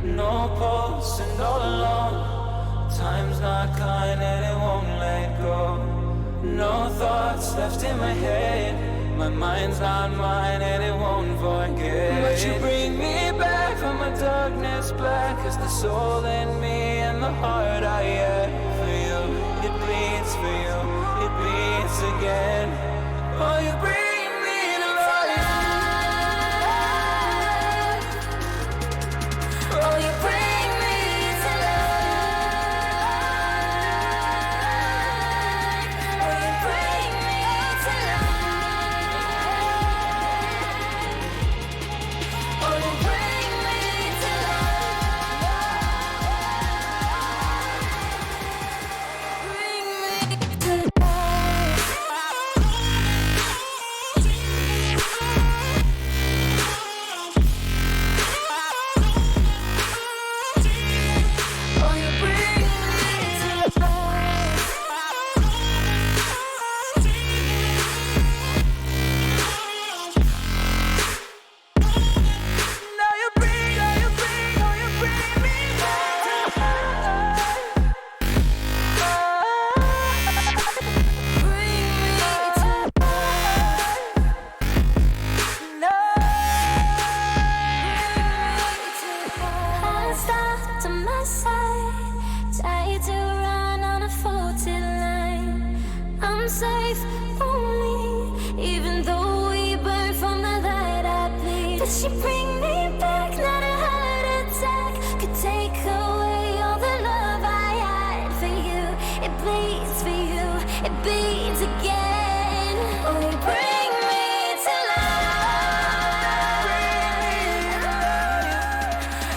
No pulse and all alone. Time's not kind and it won't let go. No thoughts left in my head. My mind's not mine and it won't forget. But you bring me back from my darkness black. Cause the soul in me and the heart I have for you. It bleeds for you, it beats again. Oh, you bring she bring me back, not a heart attack could take away all the love I had for you. It bleeds for you, it beats again. Oh, you bring me to life.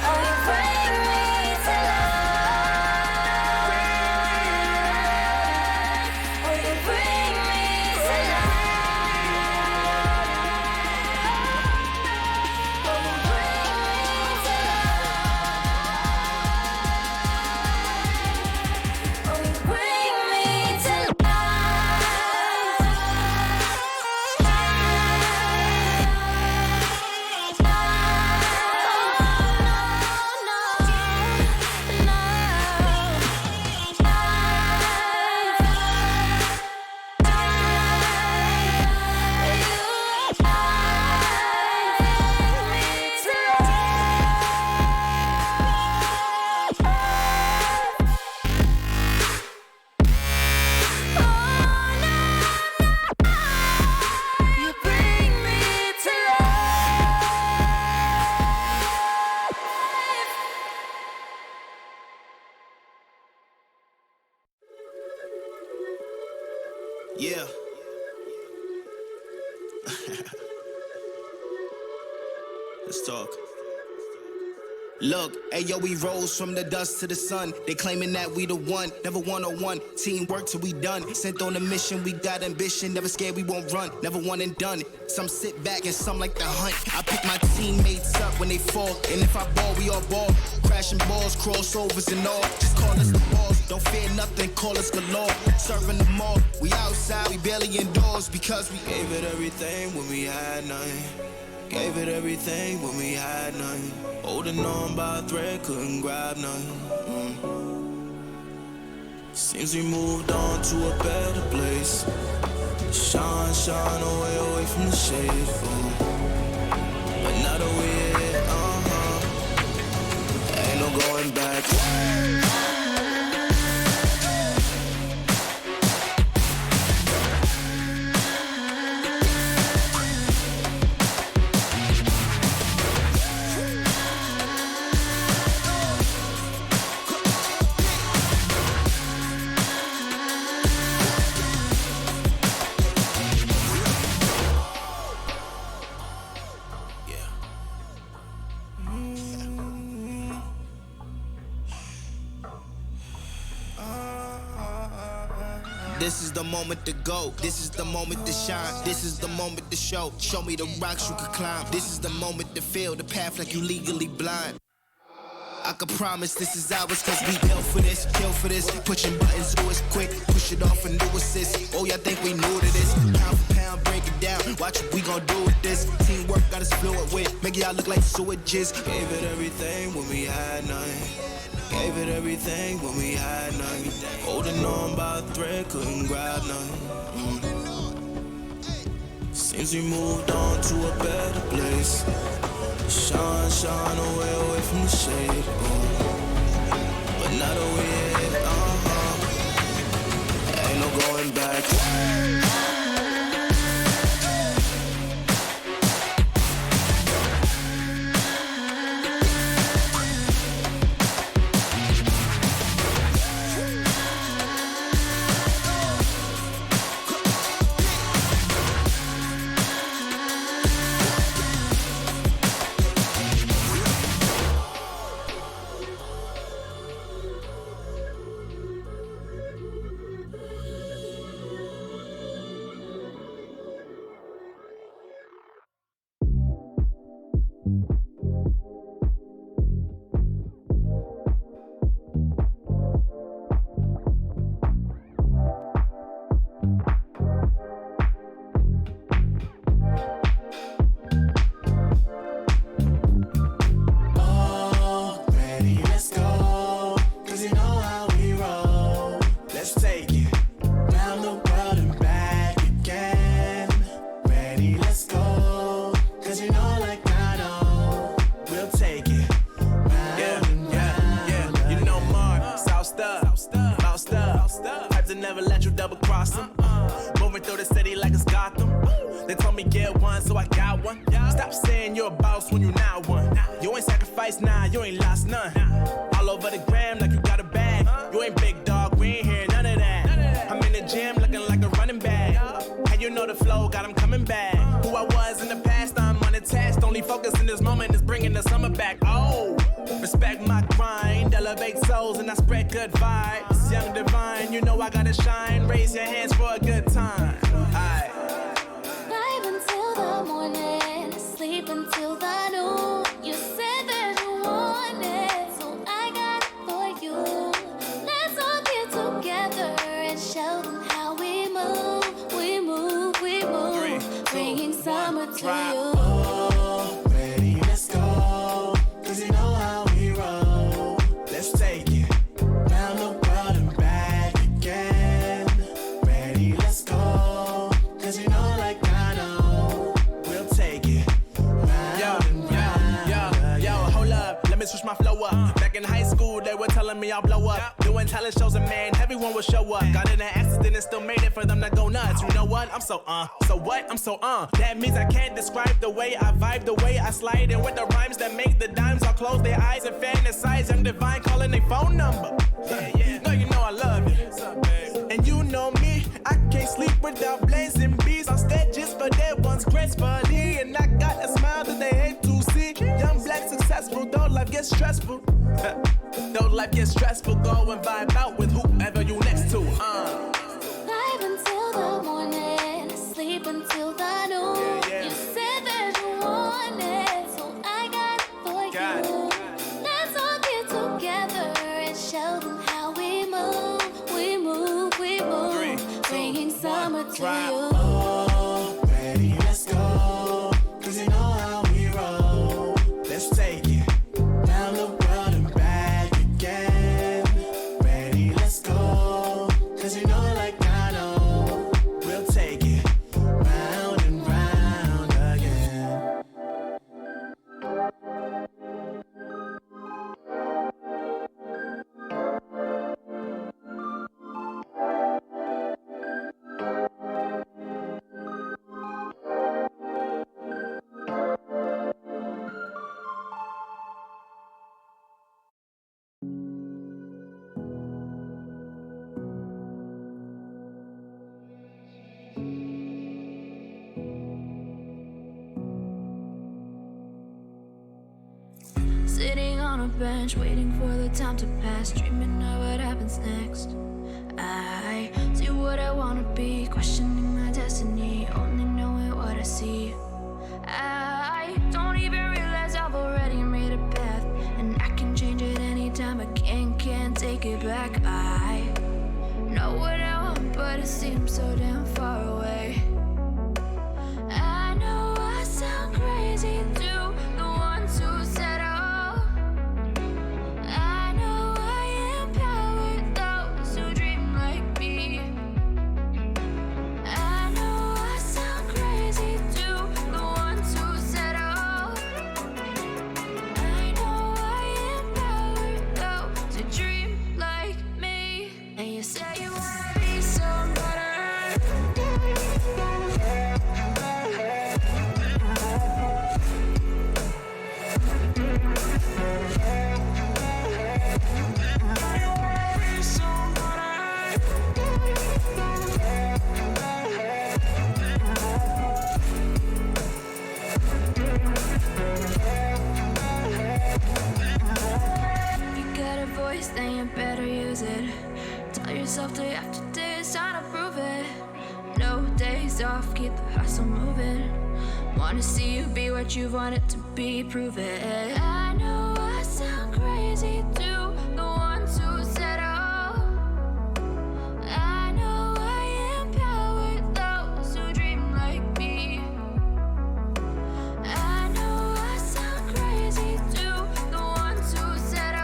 Oh, you bring me to life. Oh, you bring me to life. Let's talk. Look, ayo, we rose from the dust to the sun. They claiming that we the one, never one-on-one. Teamwork till we done. Sent on a mission, we got ambition. Never scared, we won't run. Never one and done. Some sit back and some like the hunt. I pick my teammates up when they fall. And if I ball, we all ball. Crashing balls, crossovers and all. Just call us the balls. Don't fear nothing, call us galore. Serving them all. We outside, we barely indoors because we gave it everything when we had nothing. Gave it everything when we had nothing. Holding on by a thread, couldn't grab nothing. Seems we moved on to a better place. Shine, shine away from the shade. But now that we're here, ain't no going back. This is the moment to go. This is the moment to shine. This is the moment to show. Show me the rocks you could climb. This is the moment to feel the path like you legally blind. I can promise this is ours cause we built for this, kill for this. Pushing buttons, do it quick, push it off and do assist. Oh, y'all think we new to this? Pound for pound, break it down. Watch what we gon' do with this. Teamwork got us fluid with. Make y'all look like sewages. Gave it everything when we had nothing. Gave it everything when we had nothing. Holding on by a thread, couldn't grab nothing. Seems we moved on to a better place. Shine, shine away from the shade. But now that we're here, ain't no going back. That means I can't describe the way I vibe, the way I slide in with the rhymes that make the dimes all close their eyes and fantasize. Young Divine calling their phone number. No, you know I love you. And you know me, I can't sleep without blazing beats on stages for that one things gracefully, and I got a smile that they hate to see. Young, black, successful, though life gets stressful. Though life gets stressful, go and vibe out with whoever you next to. Live until the morning, sleep until the noon. You said that you want it, so I got it for you. Let's all get together and show them how we move. We move, we move. 3, 2, bringing summer to drop. you. Oh, ready, let's go. 'Cause you know how we roll. Let's take it. Round the world and back again. Ready, let's go. 'Cause you know like I know. We'll take it. Round and round again. Sitting on a bench, waiting for the time to pass, dreaming of what happens next. I see what I wanna be, questioning my destiny, only knowing what I see. I don't even realize I've already made a path, and I can change it anytime. I can't take it back. I know what I want, but it seems so damn far away. I know I sound crazy to the ones who said then you better use it. Tell yourself day after day it's time to prove it. No days off, keep the hustle moving. Wanna see you be what you want it to be, prove it. I know I sound crazy to the ones who said oh. I know I empower those who dream like me. I know I sound crazy to the ones who said oh.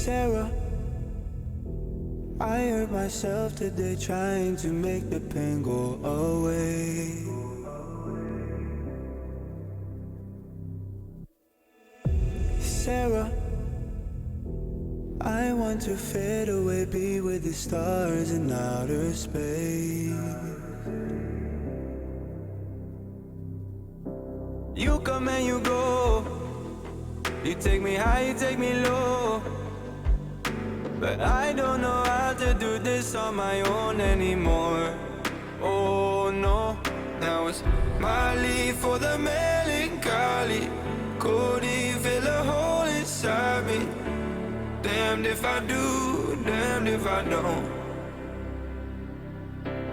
Sarah, I hurt myself today trying to make the pain go away. Sarah, I want to fade away, be with the stars in outer space. You come and you go, you take me high, you take me low. But I don't know how to do this on my own anymore. Oh for the melancholy. Codeine fill a hole inside me. Damned if I do, damned if I don't.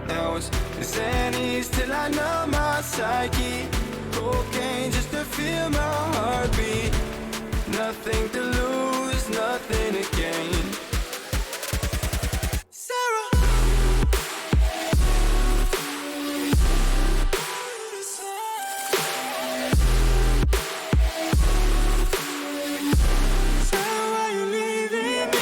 Now it's Xannies till I numb my psyche. Cocaine just to feel my heartbeat. Nothing to lose, nothing to gain. Sarah. Sarah, why you leaving me?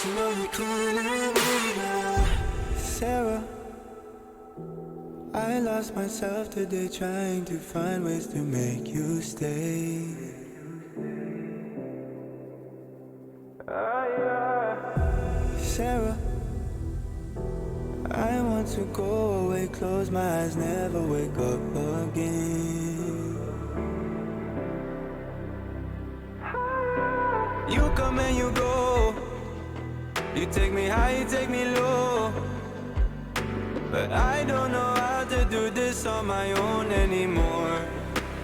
You know you can't let me now. Sarah, I lost myself today trying to find ways to make you stay. Sarah, I want to go away, close my eyes, never wake up again. You come and you go. You take me high, you take me low. But I don't know how to do this on my own anymore.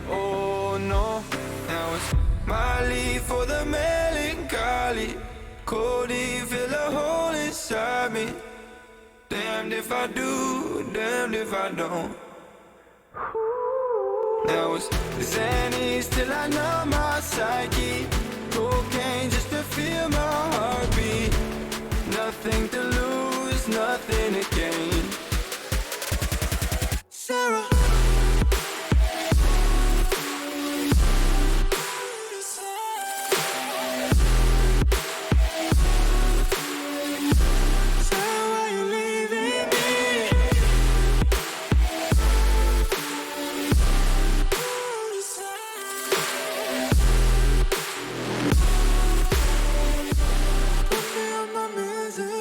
Oh no. Now it's Molly for the melancholy. Codeine fill a hole inside me. Damned if I do, damned if I don't. Now it's Xannies till I numb my psyche. Cocaine just to feel my heartbeat. Nothing to lose, nothing to gain. Sarah. Sarah, why you leaving me? Put me on my misery.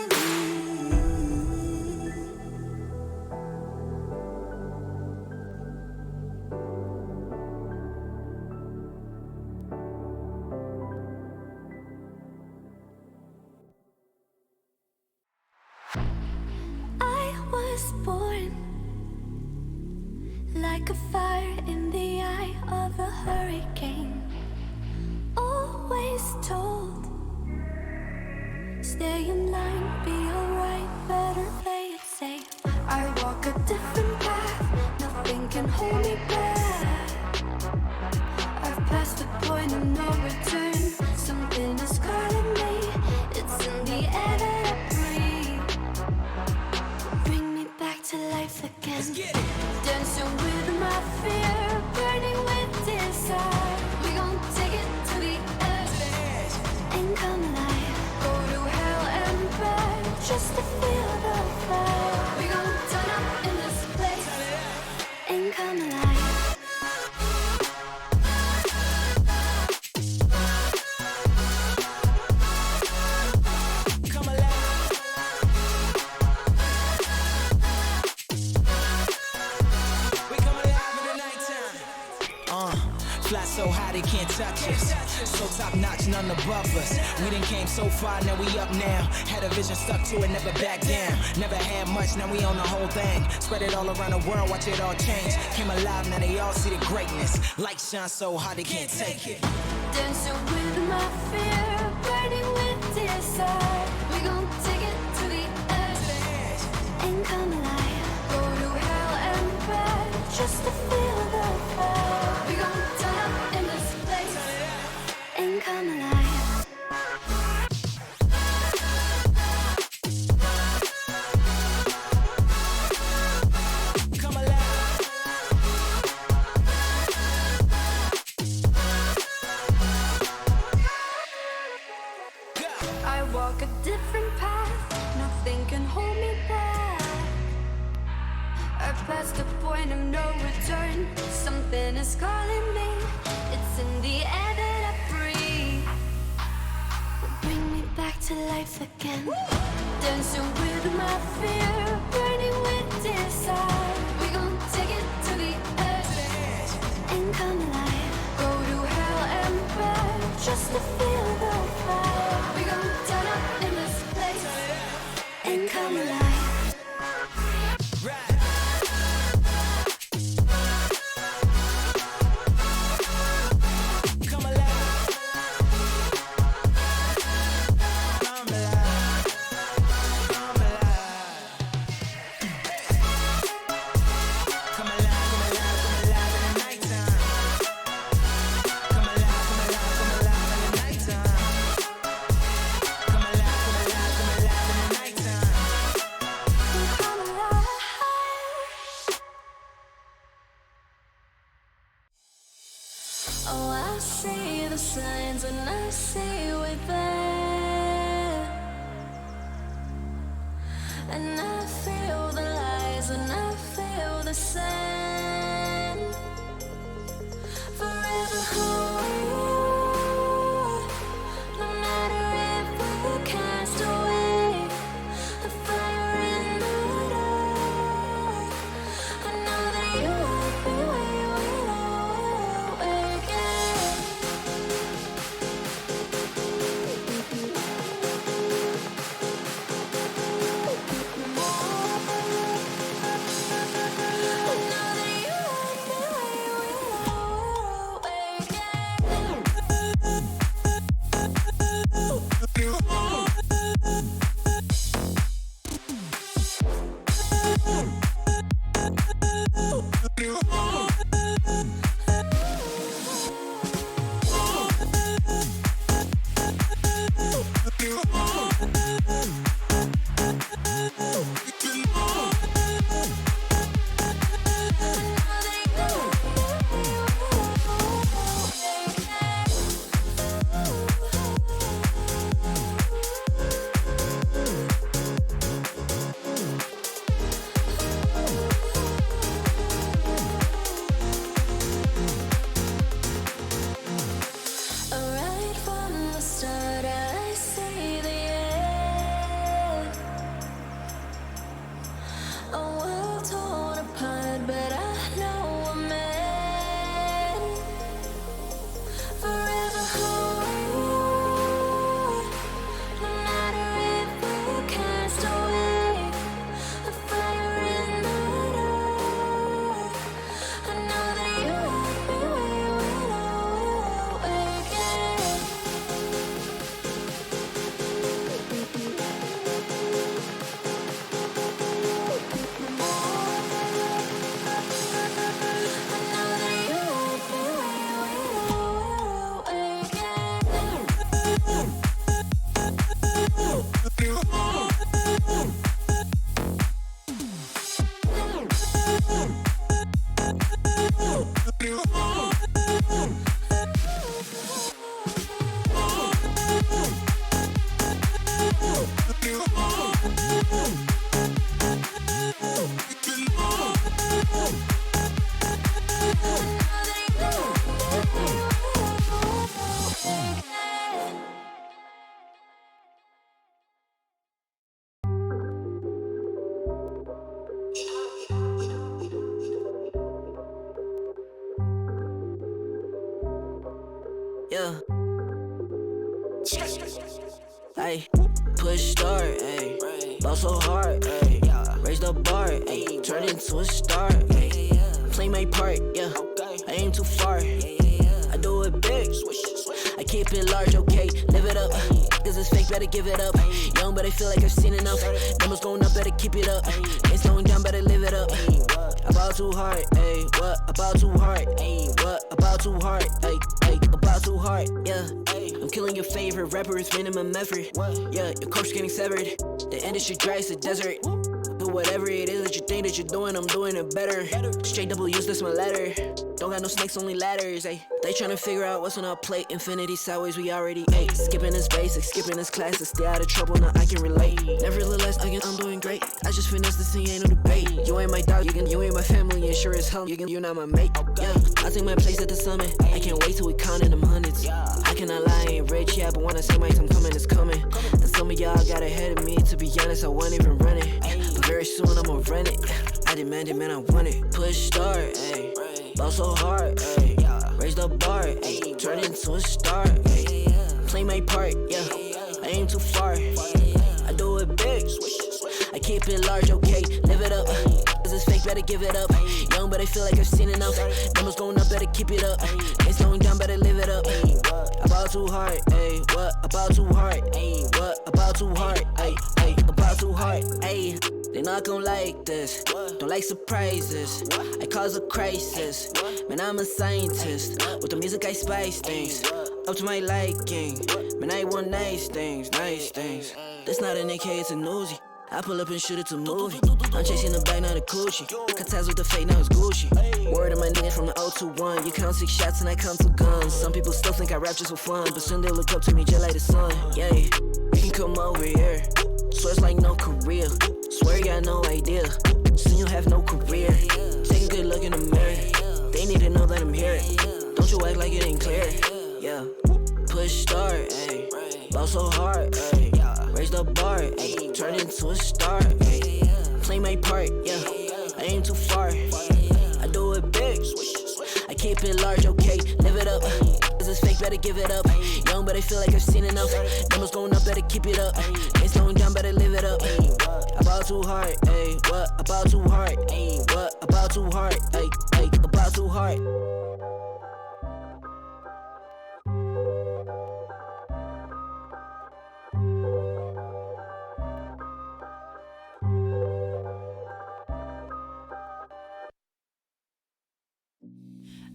I was born like a fire in the eye of a hurricane. Always told, stay in line, be alright, better play it safe. I walk a different path, nothing can hold me back. I've passed the point of no return, something is calling me, it's in the air that I breathe. Bring me back to life again. Dancing with my fear, burning with desire. We gon' take it to the edge and come alive. Go to hell and back just to feel the fire. We gon' turn up in this place and come alive. Come alive. We come alive in the nighttime. Fly so high they can't touch us. So top notch, none above us. We done came so far, now we up now. Had a vision, stuck to it, never back down. Never had much, now we own the whole thing. Spread it all around the world, watch it all change. Came alive, now they all see the greatness. Light shine so hard they can't take it. Dancing with my fear, burning with desire. We gon' take it to the edge and come alive. Go to hell and back just to feel the fire. We gon' turn up in this place and come alive. Come alive. I walk a different path, nothing can hold me back. I passed the point of no return, something is calling me, it's in the air that I breathe. Bring me back to life again. Dancing with my fear, burning with desire. We gon' take it to the edge and come alive. Go to hell and back just to feel Oh, I see the signs and I see we're there. And I feel the lies and I feel the sand. Forever hold, no matter if we're cast away. A fire in the dark. I know that you won't be waiting again. Right from the start, I see the end. A world torn apart, but I know we're meant. Forever hold, no matter if we're cast away. A fire in the dark. I know that you won't be waiting again. Yeah. Ay, push start, ay. Ball so hard, ay. Raise the bar, ay. Turn into a star, ay. Play my part, yeah. I aim too far. I do it big. I keep it large, okay. Live it up. Cause it's fake, better give it up. Young, but I feel like I've seen enough. Numbers going up, better keep it up. Ain't slowing down, better live it up. About too hard, ayy. What about too hard, ayy? What about too hard, ayy? About too hard, yeah. I'm killing your favorite rapper, it's minimum effort. Yeah, your corpse getting severed. The industry dry, it's a desert. Do whatever it is that you think that you're doing, I'm doing it better. Straight W's, that's my letter. Don't got no snakes, only ladders, ayy. They tryna figure out what's on our plate. Infinity sideways, we already ate. Skipping this basic, skipping this classic. Stay out of trouble, now I can relate. Nevertheless, I'm doing great. I just finished this thing, ain't no debate. You ain't my dog, you ain't my family, and sure as hell, you're not my mate. Yeah, I take my place at the summit. I can't wait till we countin' them hundreds. I cannot lie, I ain't rich, yeah, but when I say my time coming, it's coming. And some of y'all got ahead of me, to be honest, I wasn't even running. But very soon I'ma run it. I demand it, man, I want it. Push start, ayy. Ball so hard, ayy. Raise the bar, ayy. Turn into a star, ayy. Play my part, yeah. I aim too far. I do it big. I keep it large, okay. Live it up. Cause it's fake, better give it up. Young, but I feel like I've seen enough. Numbers going up, better keep it up. Ain't slowing down, better live it up. About too hard, ayy. What about too hard, ayy? What about too hard, ayy? About too hard, ayy. They not gon' like this, don't like surprises. I cause a crisis, man, I'm a scientist. With the music I spice things, up to my liking. Man, I want nice things, nice things. That's not an AK, it's a Uzi. I pull up and shoot it to movie. I'm chasing the bag, not a coochie. Cut ties with the fake, now it's Gucci. Word of my niggas from the 021. You count 6 shots and I count 2 guns. Some people still think I rap just for fun, but soon they look up to me just like the sun. Yeah, you can come over here. Swear it's like no career. Swear you got no idea. Soon you have no career. Take a good look in the mirror. They need to know that I'm here. Don't you act like it ain't clear. Yeah, push start, ayy. Ball so hard, ayy. Raise the bar, ayy. Turn into a star, ayy. Play my part, yeah. I ain't too far. I do it big. I keep it large, okay. Live it up. This is fake, better give it up. Young, but I feel like I've seen enough. Numbers going up, better keep it up. Ain't slowing down, better live it up. About too hard, ayy. What? About too hard, ayy. What? About too hard, ayy. About too hard.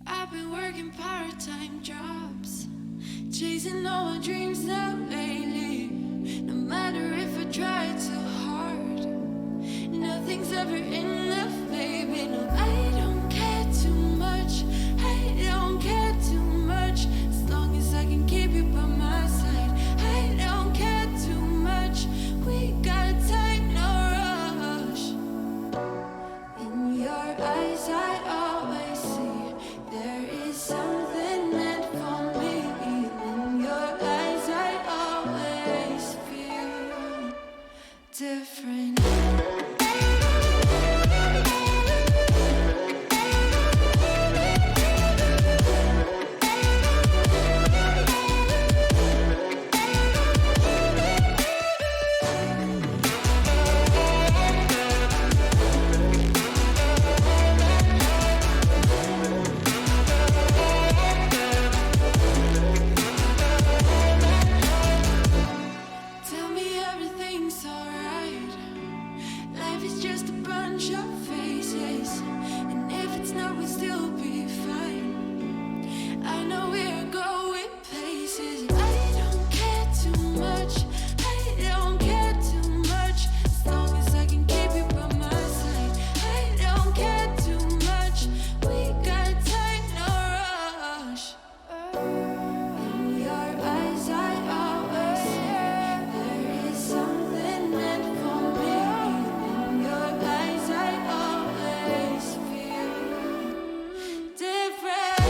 I've been working part-time jobs, chasing all my dreams now lately. No matter if I try too hard, nothing's ever enough, baby. No, I don't care too much. I don't care too much. As long as I can keep you by my side, I don't care too much. We got time, no rush. In your eyes, I always see there is something meant for me. In your eyes, I always feel different. Tell me everything's alright. Life is just a bunch of faces, and if it's not, we'll still be fine. I know we're going places. I don't care too much. I don't care too much. As long as I can keep you by my side, I don't care too much. We got time, no rush. In your eyes, I always see there is something meant for me. In your eyes, I always feel different.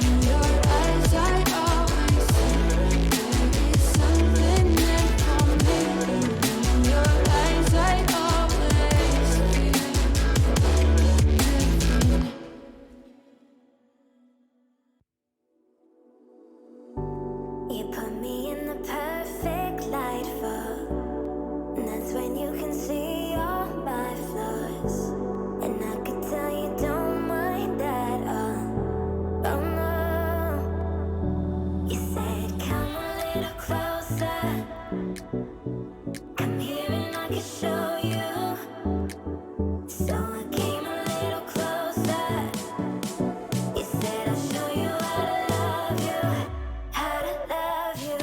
In your eyes, I always see there is something meant for me. In your eyes, I always feel different. You put me in the perfect light for, and that's when you can see all my flaws. And I could tell you don't mind at all. Oh no. You said come a little closer. Come here and I can show you. So I came a little closer. You said I'll show you how to love you. How to love you.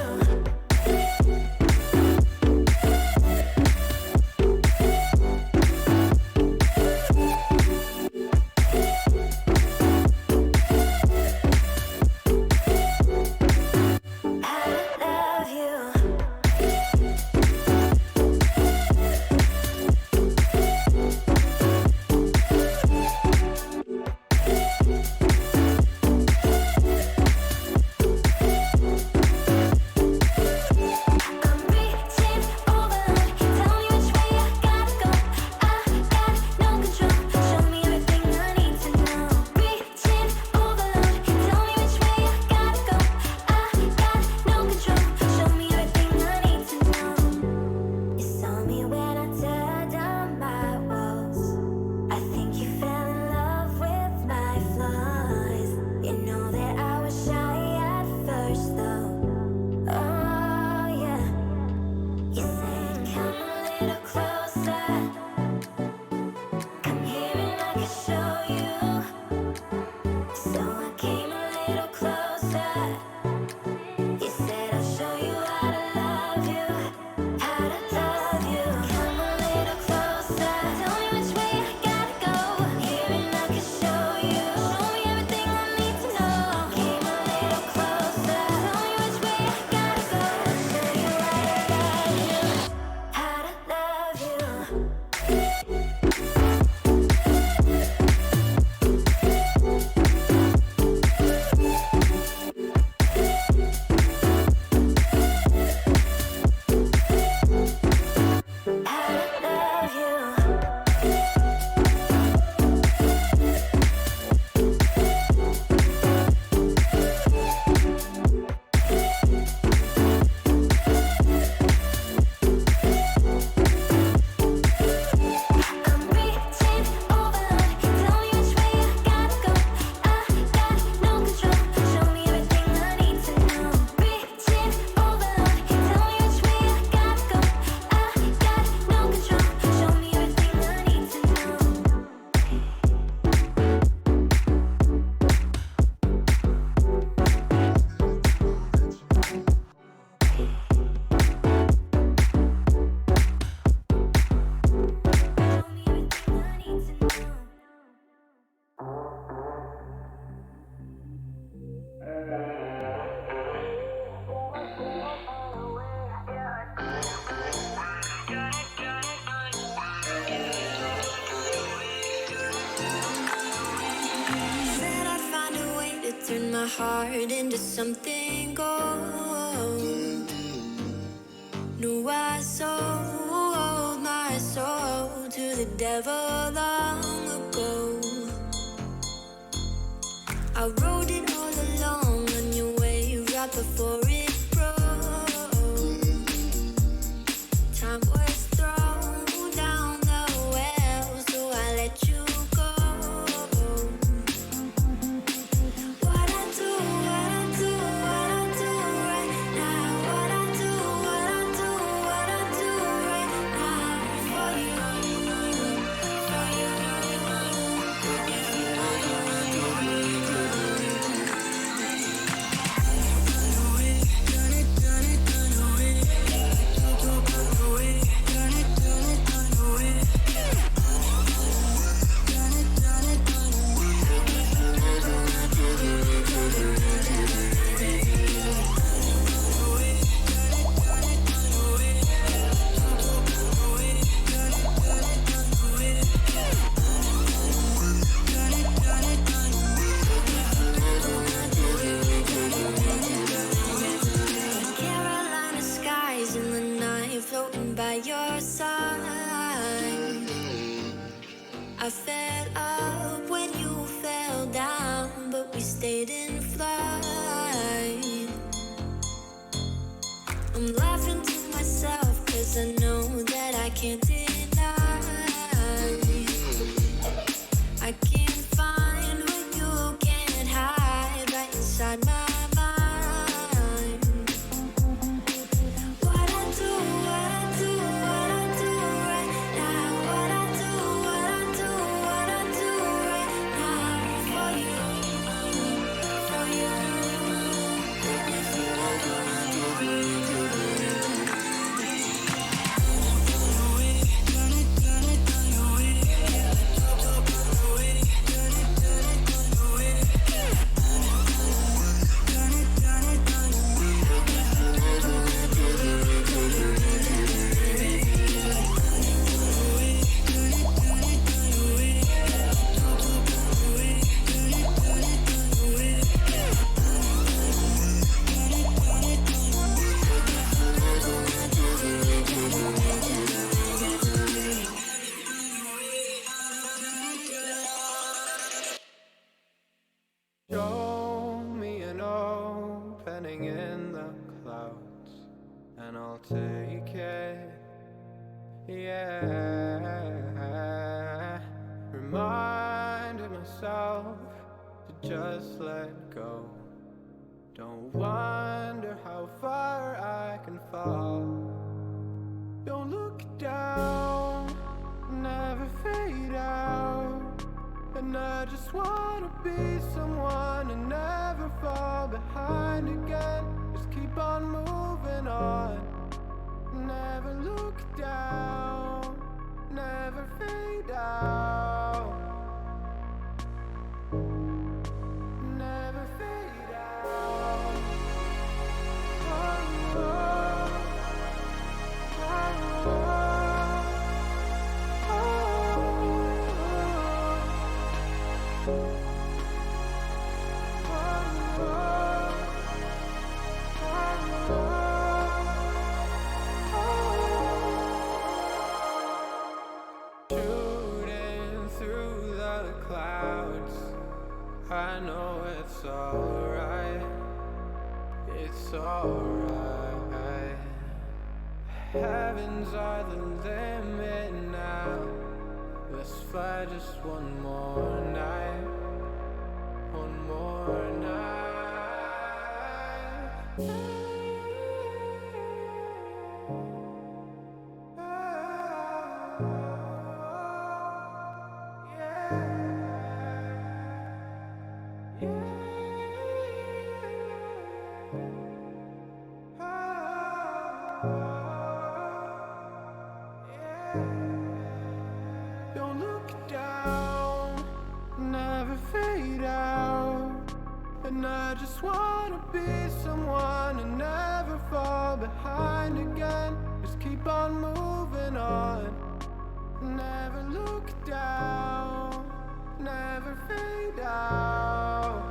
How to love you. heart into something gold. Knew I sold my soul to the devil long ago. I wrote it all along on your way right before it broke. Time was thrown down the well, so I let you go. What I do right now. What I do right now for you, for you. Carolina skies in the night, floating by your side. I fell up when you fell down, but we stayed in flight. I'm laughing to myself, 'cause I know that I can't deny. I can't find what you can't hide right inside my mind. What I do right now. What I do right now for you, for you. Show me an opening in the clouds, and I'll take it. Yeah, reminding myself to just let go. Don't wonder how far I can fall. Don't look down, never fade out. And I just wanna be someone and never fall behind again. Just keep on moving on. Never look down, never fade out. Never fade out. Oh, oh, oh, shooting through the clouds, I know it's alright, it's alright. Heavens are the limit now. Let's fly just one more night, one more night. Don't look down, never fade out. And I just wanna be someone and never fall behind again. Just keep on moving on. Never look down, never fade out.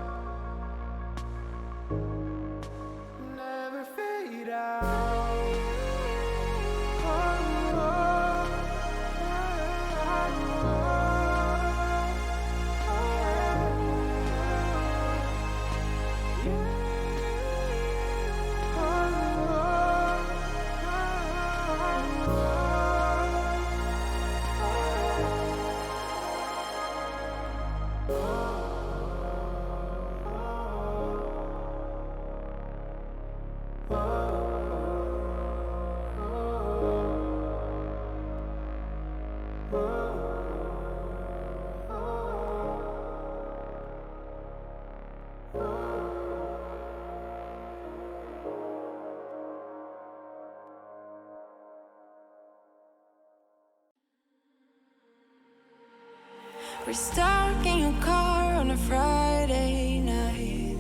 We're stuck in your car on a Friday night.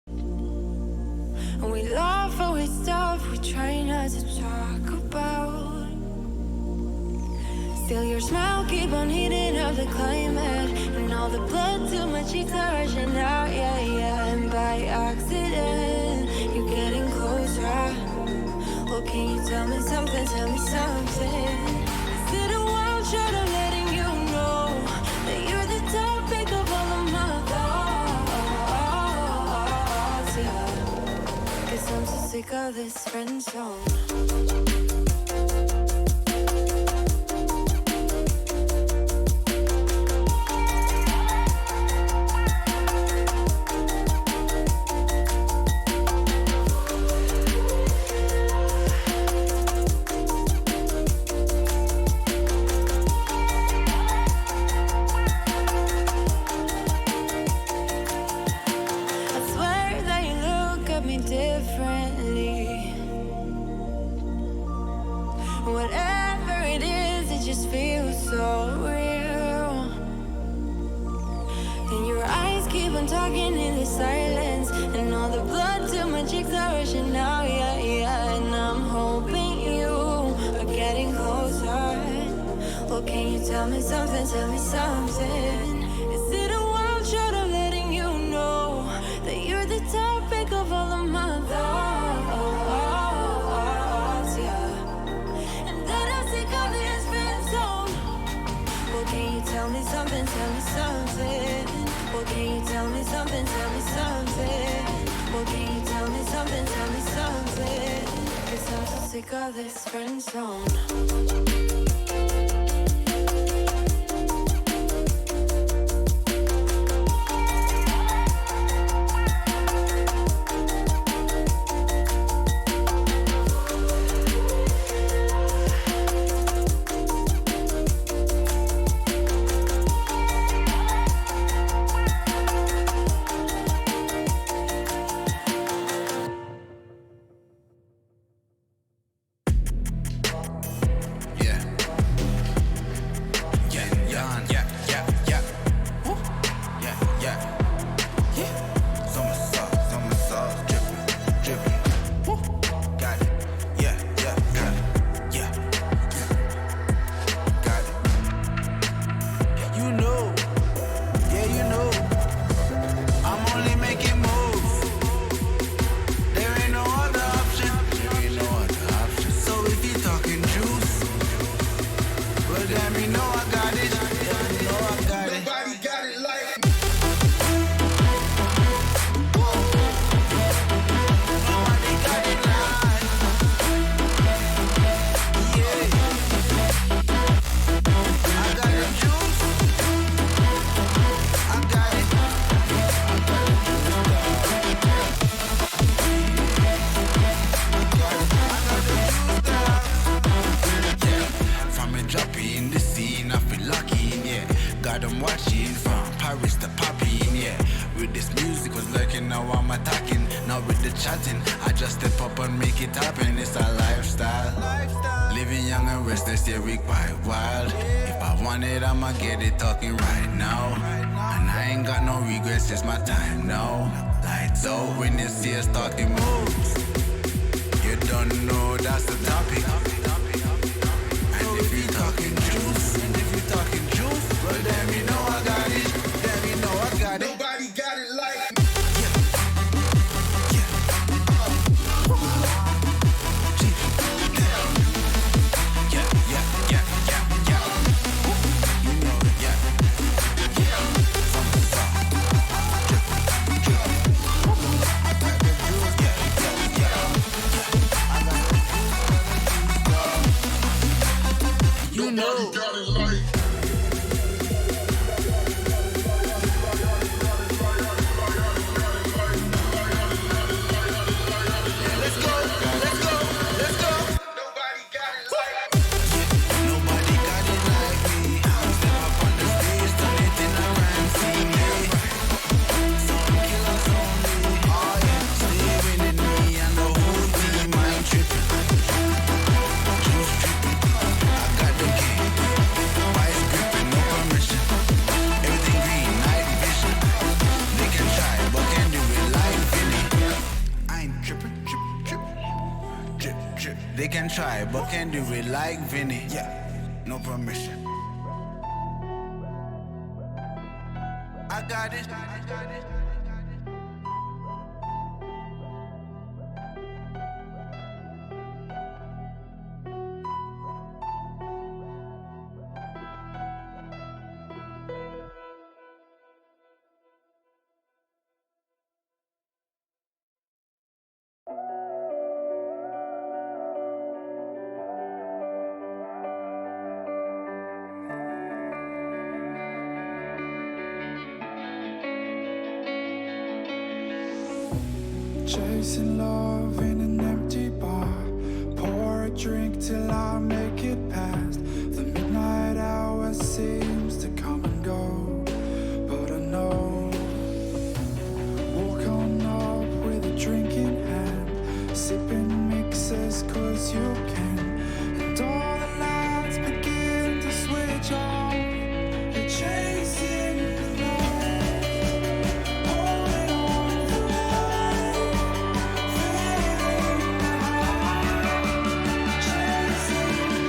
And we laugh away stuff we try not to talk about. Still your smile keep on heating up the climate. And all the blood to my cheeks are rushing out, yeah, yeah. And by accident, you're getting closer. Well, can you tell me something, tell me something? Is it a wild shot of letting you know that you're the topic of all of my thoughts, yeah. 'Cause I'm so sick of this friend zone. Whatever it is, it just feels so real. And your eyes keep on talking in the silence. And all the blood to my cheeks are rushing out, yeah, yeah. And I'm hoping you are getting closer. Well, can you tell me something, tell me something? Is it a wild shot of letting you know that you're the topic of all of my thoughts, yeah. And that I'm sick of this friend zone. Well, can you tell me something, tell me something? Well, can you tell me something, tell me something? Well, can you tell me something, tell me something? 'Cause I'm so sick of this friend zone. They can try, but can't do it like Vinny. Yeah, no permission. I got it. Chasing love in an empty bar. Pour a drink till I make it past. The midnight hour seems to come and go, but I know. Walk on up with a drink in hand, sipping mixes cause you can. And all the lights begin to switch off. You're chasing the night, holding on for life, fading the high, chasing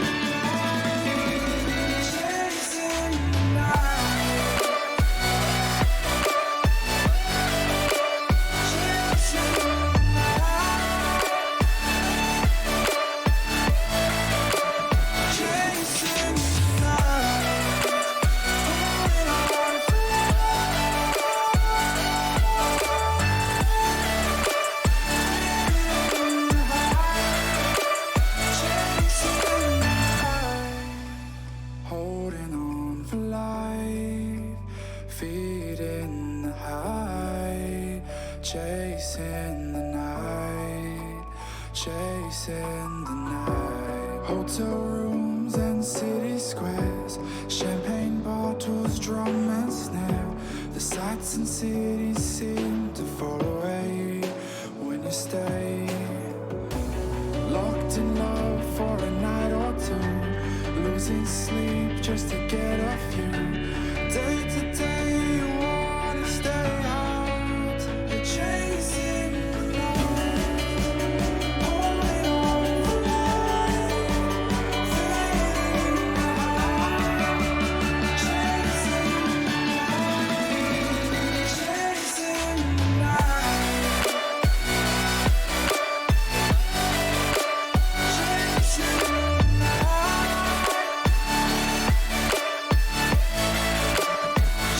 the night, chasing the night, chasing the night, chasing the night, holding on for holding on for life, feet in the high, chasing the night, chasing the night. Hotel rooms and city squares, champagne bottles, drum and snare. The sights and cities seem to fall away when you stay. Locked in love for a night or two, losing sleep just to get off you. Day to day you wanna stay out. You're chasing the night, holding on for life, fading the high, chasing the night, chasing the night,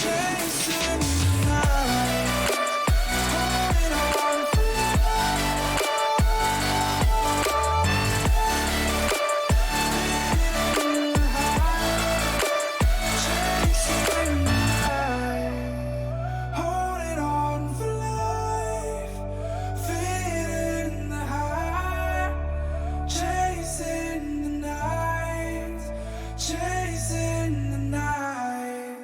chasing the night, chasing the night, holding on for life, fading the high, chasing the night, chasing the night.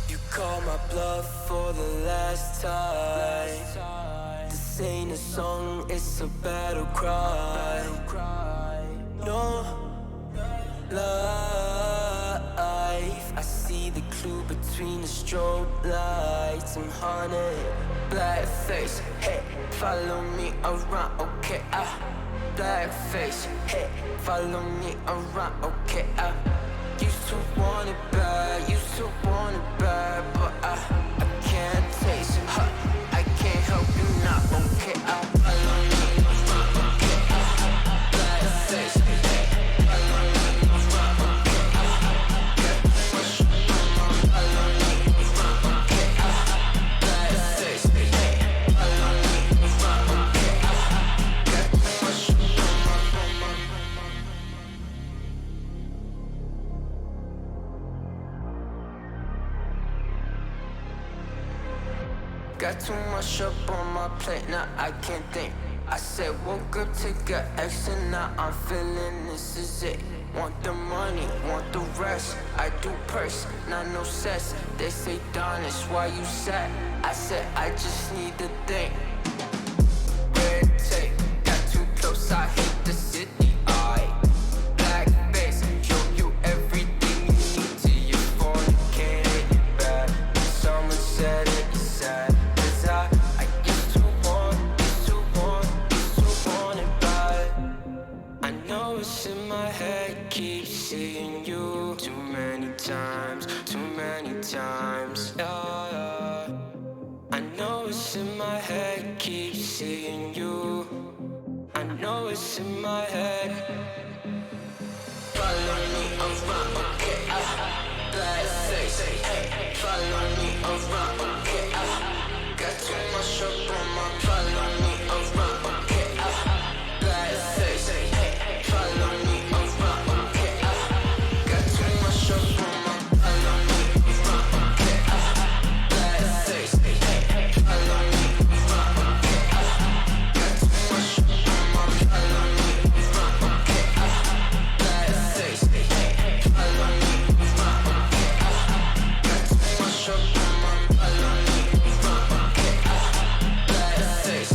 You call my bluff for the last time. This ain't a song, it's a battle cry. No life. I see the clue between the strobe lights. I'm haunted, black face. Hey, follow me around, okay? Black face. Hey, follow me around, okay? Used to want it bad, used to want it bad, but I can't taste it. I can't help you now, okay? Follow me around, okay? Black face. Hey, follow me around, okay? Follow me around, okay? Black face. Hey, follow me around, okay? Got too much up on my plate, now I can't think. I said woke up to get extra, now I'm feeling this is it. Want the money, want the rest. I do purse, not no cess. They say Don, it's why you sad. I said I just need to think. Red tape, got too close, I hit the city. Black face, show you everything you need till you fornicate it bad. Someone said it is sad. I used to want, used to want, used it's in my head, keep seeing you. I know it's in my head. Follow me around, okay, bad face, hey. Follow me around, okay, got too much up on my. Follow me around, okay, bad face, hey. Follow me around, okay, got too much up on my. Follow me around, okay, bad face, hey. Follow me around, okay, got too much up on my. Follow me around, okay, bad face, hey. Follow me around, okay, got too much up on my. Follow me around, okay, bad face.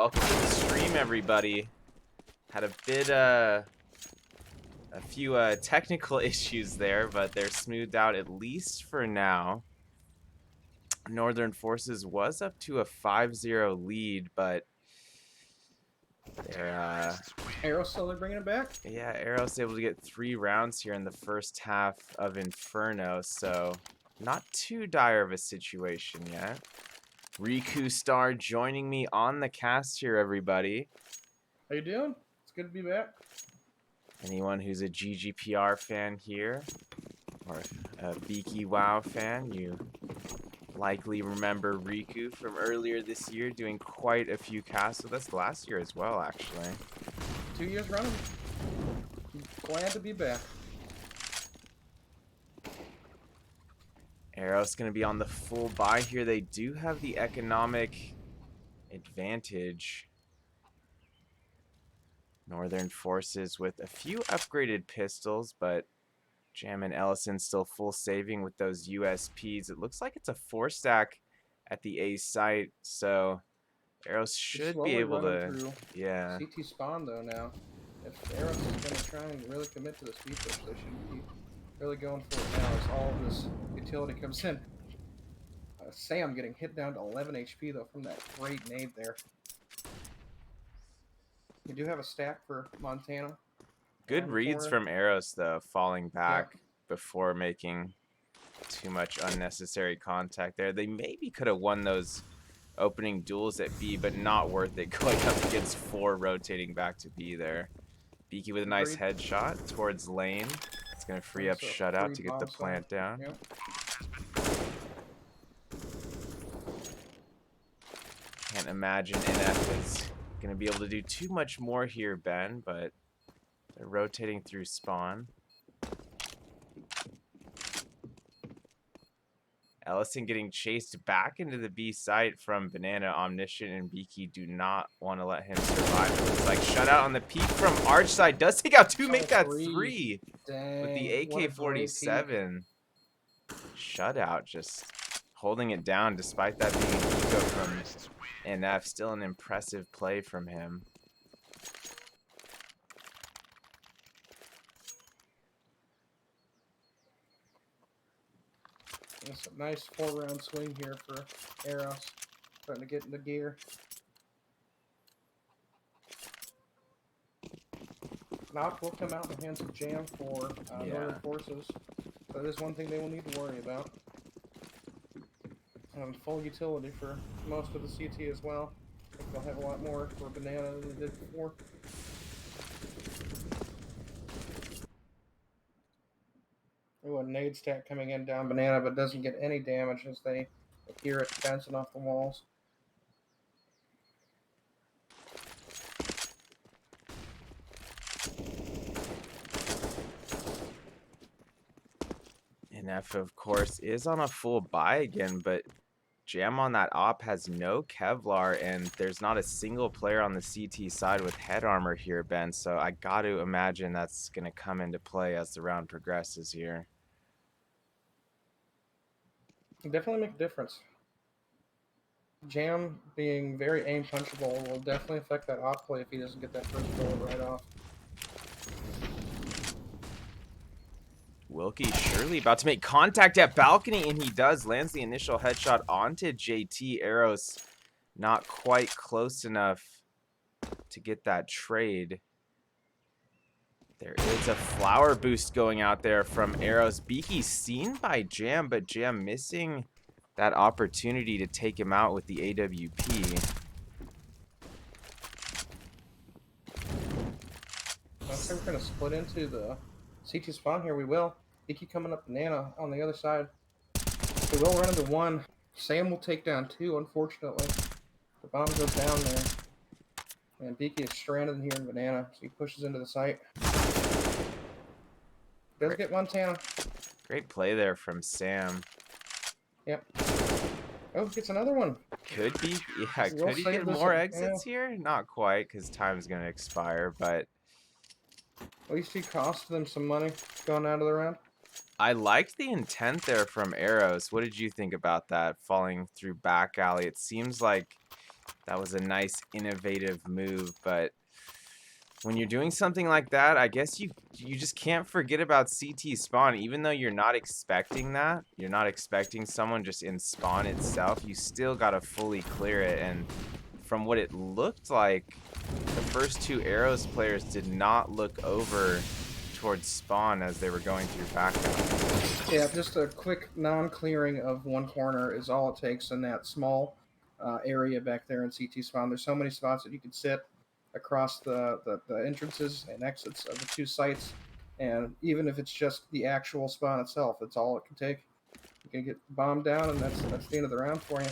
welcome to the stream, everybody. Had a bit, a few technical issues there, but they're smoothed out at least for now. Northern Forces was up to a 5-0 lead, but they're Eros slowly bringing it back. yeah, Eros able to get 3 rounds here in the first half of Inferno, so not too dire of a situation yet. Riku Star joining me on the cast here, everybody. How you doing? It's good to be back. Anyone who's a GGPR fan here, or a Beaky WoW fan, you likely remember Riku from earlier this year doing quite a few casts with us last year as well, actually. 2 years running. Glad to be back. Eros going to be on the full buy here. They do have the economic advantage. Northern Forces with a few upgraded pistols, but Jam and Ellison still full saving with those USPs. It looks like it's a 4-stack at the A site, so Eros should be able to... Yeah. CT spawn though now. If Eros is going to try and really commit to the speed push, they should be really going for it now as all of this utility comes in. Sam getting hit down to 11 HP though from that great nade there. We do have a stack for Montana. Good reads from Eros though, falling back before making too much unnecessary contact there. They maybe could have won those opening duels at B, but not worth it going up against 4 rotating back to B there. Beaky with a nice headshot towards lane. It's going to free up Shutout to get the plant down. Yep. Can't imagine NF is going to be able to do too much more here, Ben, but they're rotating through spawn. Ellison getting chased back into the B site from Banana. Omniscient and Beaky do not want to let him survive. It looks like Shutout on the peak from Arch side. Does take out 2, make that 3 with the AK-47. Shutout just holding it down despite that being an eco from NF. Still an impressive play from him. It's a nice 4-round swing here for Eros. Starting to get into gear. Knock will come out in the hands of Jam for Northern Forces. So that is one thing they will need to worry about. Full utility for most of the CT as well. I think they'll have a lot more for Banana than they did before. Ooh, a nade stack coming in down Banana, but doesn't get any damage as they hear it bouncing off the walls. NF, of course, is on a full buy again, but Jam on that op has no Kevlar, and there's not a single player on the CT side with head armor here, Ben, so I got to imagine that's going to come into play as the round progresses here. Definitely make a difference. Jam being very aim punchable will definitely affect that op play if he doesn't get that first bullet right off. Wilkie surely about to make contact at balcony, and he does. Lands the initial headshot onto JT. Eros not quite close enough to get that trade. There is a flower boost going out there from Eros. Beaky seen by Jam, but Jam missing that opportunity to take him out with the AWP. I think we're going to split into the CT spawn here. We will. Beaky coming up Banana on the other side. We will run into 1. Sam will take down 2, unfortunately. The bomb goes down there. And Beaky is stranded here in Banana, so he pushes into the site. Does get Montana. Great play there from Sam. Yep. Oh, gets another one. Could be. Yeah, could he get more exits here? Not quite, because time's going to expire, but... At least he cost them some money going out of the round. I liked the intent there from Eros. What did you think about that, falling through back alley? It seems like That was a nice, innovative move, but when you're doing something like that, I guess you just can't forget about CT spawn. Even though you're not expecting that, you're not expecting someone just in spawn itself, you still gotta fully clear it. And from what it looked like, the first two Eros players did not look over towards spawn as they were going through background. Yeah, just a quick non-clearing of one corner is all it takes in that small area back there in CT spawn. There's so many spots that you could sit across the entrances and exits of the two sites, and even if it's just the actual spawn itself, that's all it can take. You can get bombed down, and that's the end of the round for you.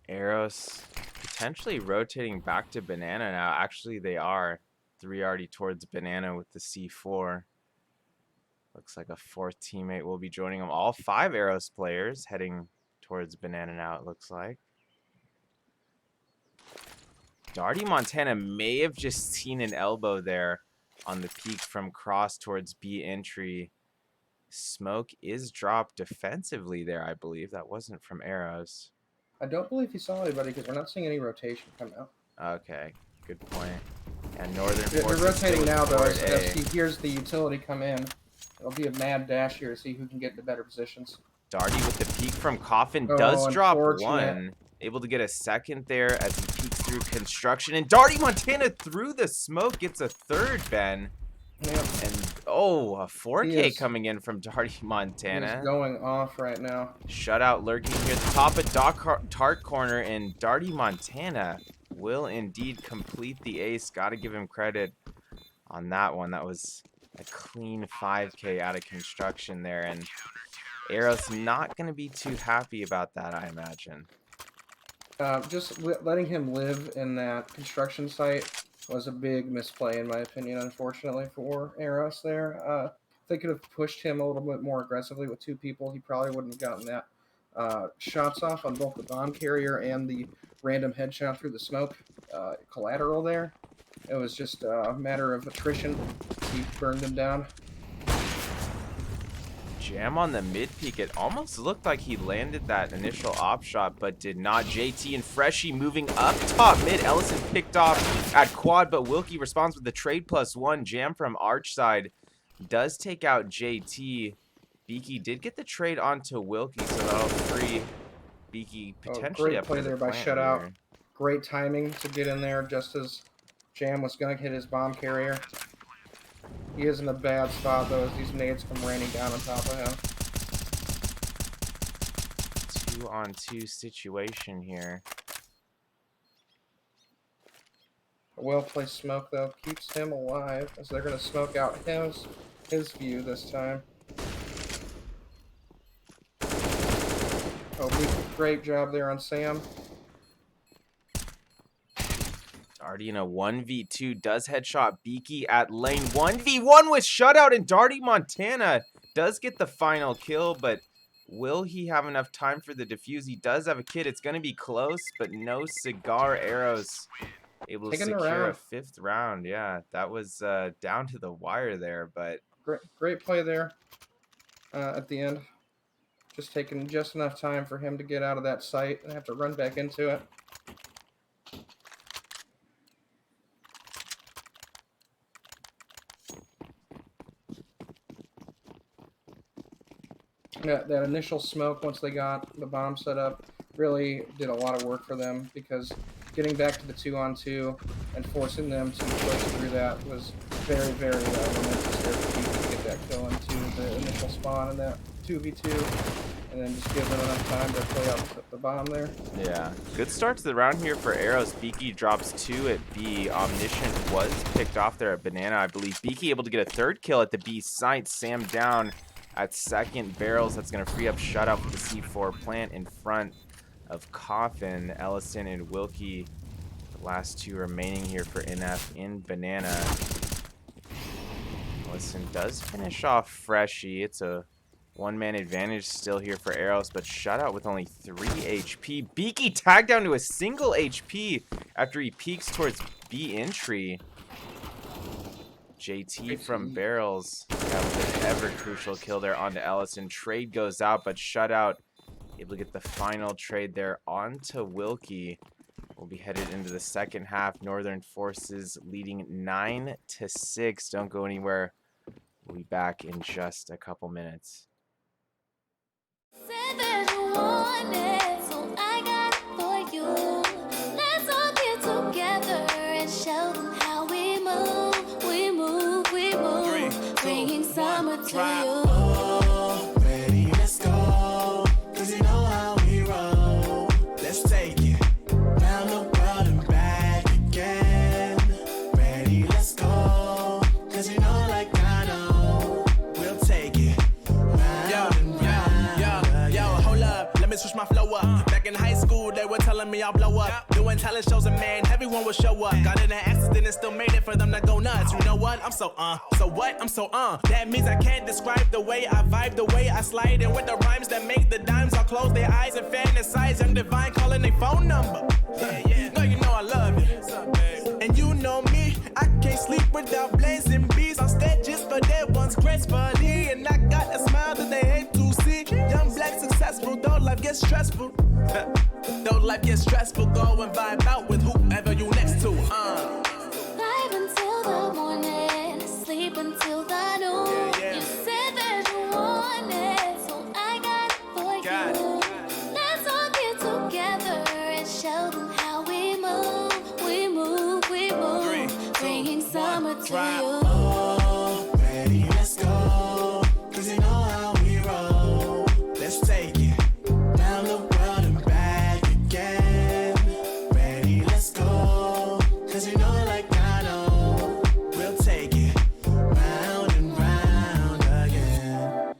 Eros potentially rotating back to banana now. Actually, they are. 3 already towards banana with the C4. Looks like a 4th teammate will be joining them. All 5 Eros players heading towards banana now, it looks like. Darty Montana may have just seen an elbow there on the peak from cross towards B entry. Smoke is dropped defensively there, I believe. That wasn't from Eros. I don't believe he saw anybody because we're not seeing any rotation come out. Okay, good point. And Northern They're Force rotating now, though, as as he hears the utility come in. It'll be a mad dash here to see who can get into better positions. Darty with the peek from Coffin does drop unfortunate. one. Able to get a second there as he peeks through construction. And Darty Montana through the smoke gets a third, Ben. Yep. And, oh, a 4K coming in from Darty Montana. He's going off right now. Shutout lurking here at the top of Tart Corner. And Darty Montana will indeed complete the ace. Got to give him credit on that one. That was a clean 5K out of construction there. And Eros not going to be too happy about that, I imagine. Just letting him live in that construction site was a big misplay, in my opinion, unfortunately, for Eros there. If they could have pushed him a little bit more aggressively with 2 people, he probably wouldn't have gotten that shots off on both the bomb carrier and the random headshot through the smoke collateral there. It was just a matter of attrition. He burned him down. Jam on the mid peak. It almost looked like he landed that initial op shot, but did not. JT and Freshie moving up top mid. Ellison picked off at quad, but Wilkie responds with the trade +1. Jam from arch side does take out JT. Beaky did get the trade onto Wilkie, so that'll free Beaky potentially. Great up play to the there by plant Shutout. here. Great timing to get in there just as Jam was going to hit his bomb carrier. He is in a bad spot, though, as these nades come raining down on top of him. 2-on-2 situation here. A well-placed smoke, though, keeps him alive, as they're going to smoke out his view this time. Oh, great job there on Sam. Darty in a 1v2 does headshot Beaky at lane. 1v1 with Shutout, and Darty Montana does get the final kill, but will he have enough time for the defuse? He does have a kid. It's going to be close, but no cigar. Eros able to secure a 5th round. Yeah, that was down to the wire there, but great play there at the end. Just taking just enough time for him to get out of that site and have to run back into it. Yeah, that initial smoke, once they got the bomb set up, really did a lot of work for them, because getting back to the 2-on-2 and forcing them to push through that was very, very momentous there for people to get that kill into the initial spawn in that 2v2, and then just give them enough time to play out the bomb there. Yeah, good start to the round here for Eros. Beaky drops 2 at B. Omniscient was picked off there at Banana, I believe. Beaky able to get a 3rd kill at the B site. Sam down at 2nd. Barrels, that's going to free up Shutout with the C4 plant in front of Coffin. Ellison and Wilkie, the last 2 remaining here for NF in Banana. Ellison does finish off Freshie. It's a 1-man advantage still here for Eros, but Shutout with only 3 HP. Beaky tagged down to a single HP after he peeks towards B entry. JT from Barrels got the ever crucial kill there onto Ellison. Trade goes out, but Shutout able to get the final trade there onto Wilkie. We'll be headed into the second half. Northern Forces leading 9-6. Don't go anywhere. We'll be back in just a couple minutes. Said that you wanted, so I got for you. Let's all get together and show them how we move. We move, we move. Bringing summer to you. Oh, ready, let's go. 'Cause you know how we roll. Let's take it round the world and back again. Ready, let's go. 'Cause you know like I know. We'll take it round and round. Yo, hold up, let me switch my flow up. Back in high school, they were telling me I'll blow up. Doing talent shows and man, everyone will show up. Got in an accident and still made it for them to go nuts. You know what? I'm so what? I'm so That means I can't describe the way I vibe, the way I slide. And with the rhymes that make the dimes, I'll close their eyes and fantasize. Young Divine calling their phone number. No, you know I love you. And you know me, I can't sleep without blazing beats. On stages for their ones gracefully. And I got a smile that they hate to see. Young black successful, though life gets stressful. Though life gets stressful, go and vibe out with whoever you next to. Live until the morning, sleep until the noon. You said that you wanted, so I got for you. Let's all get together and show them how we move. We move, we move. Bringing summer to you. Oh, ready, let's go. 'Cause you know how we roll. Let's take it round the world and back again. Ready, let's go. 'Cause you know like I know. We'll take it round and round again.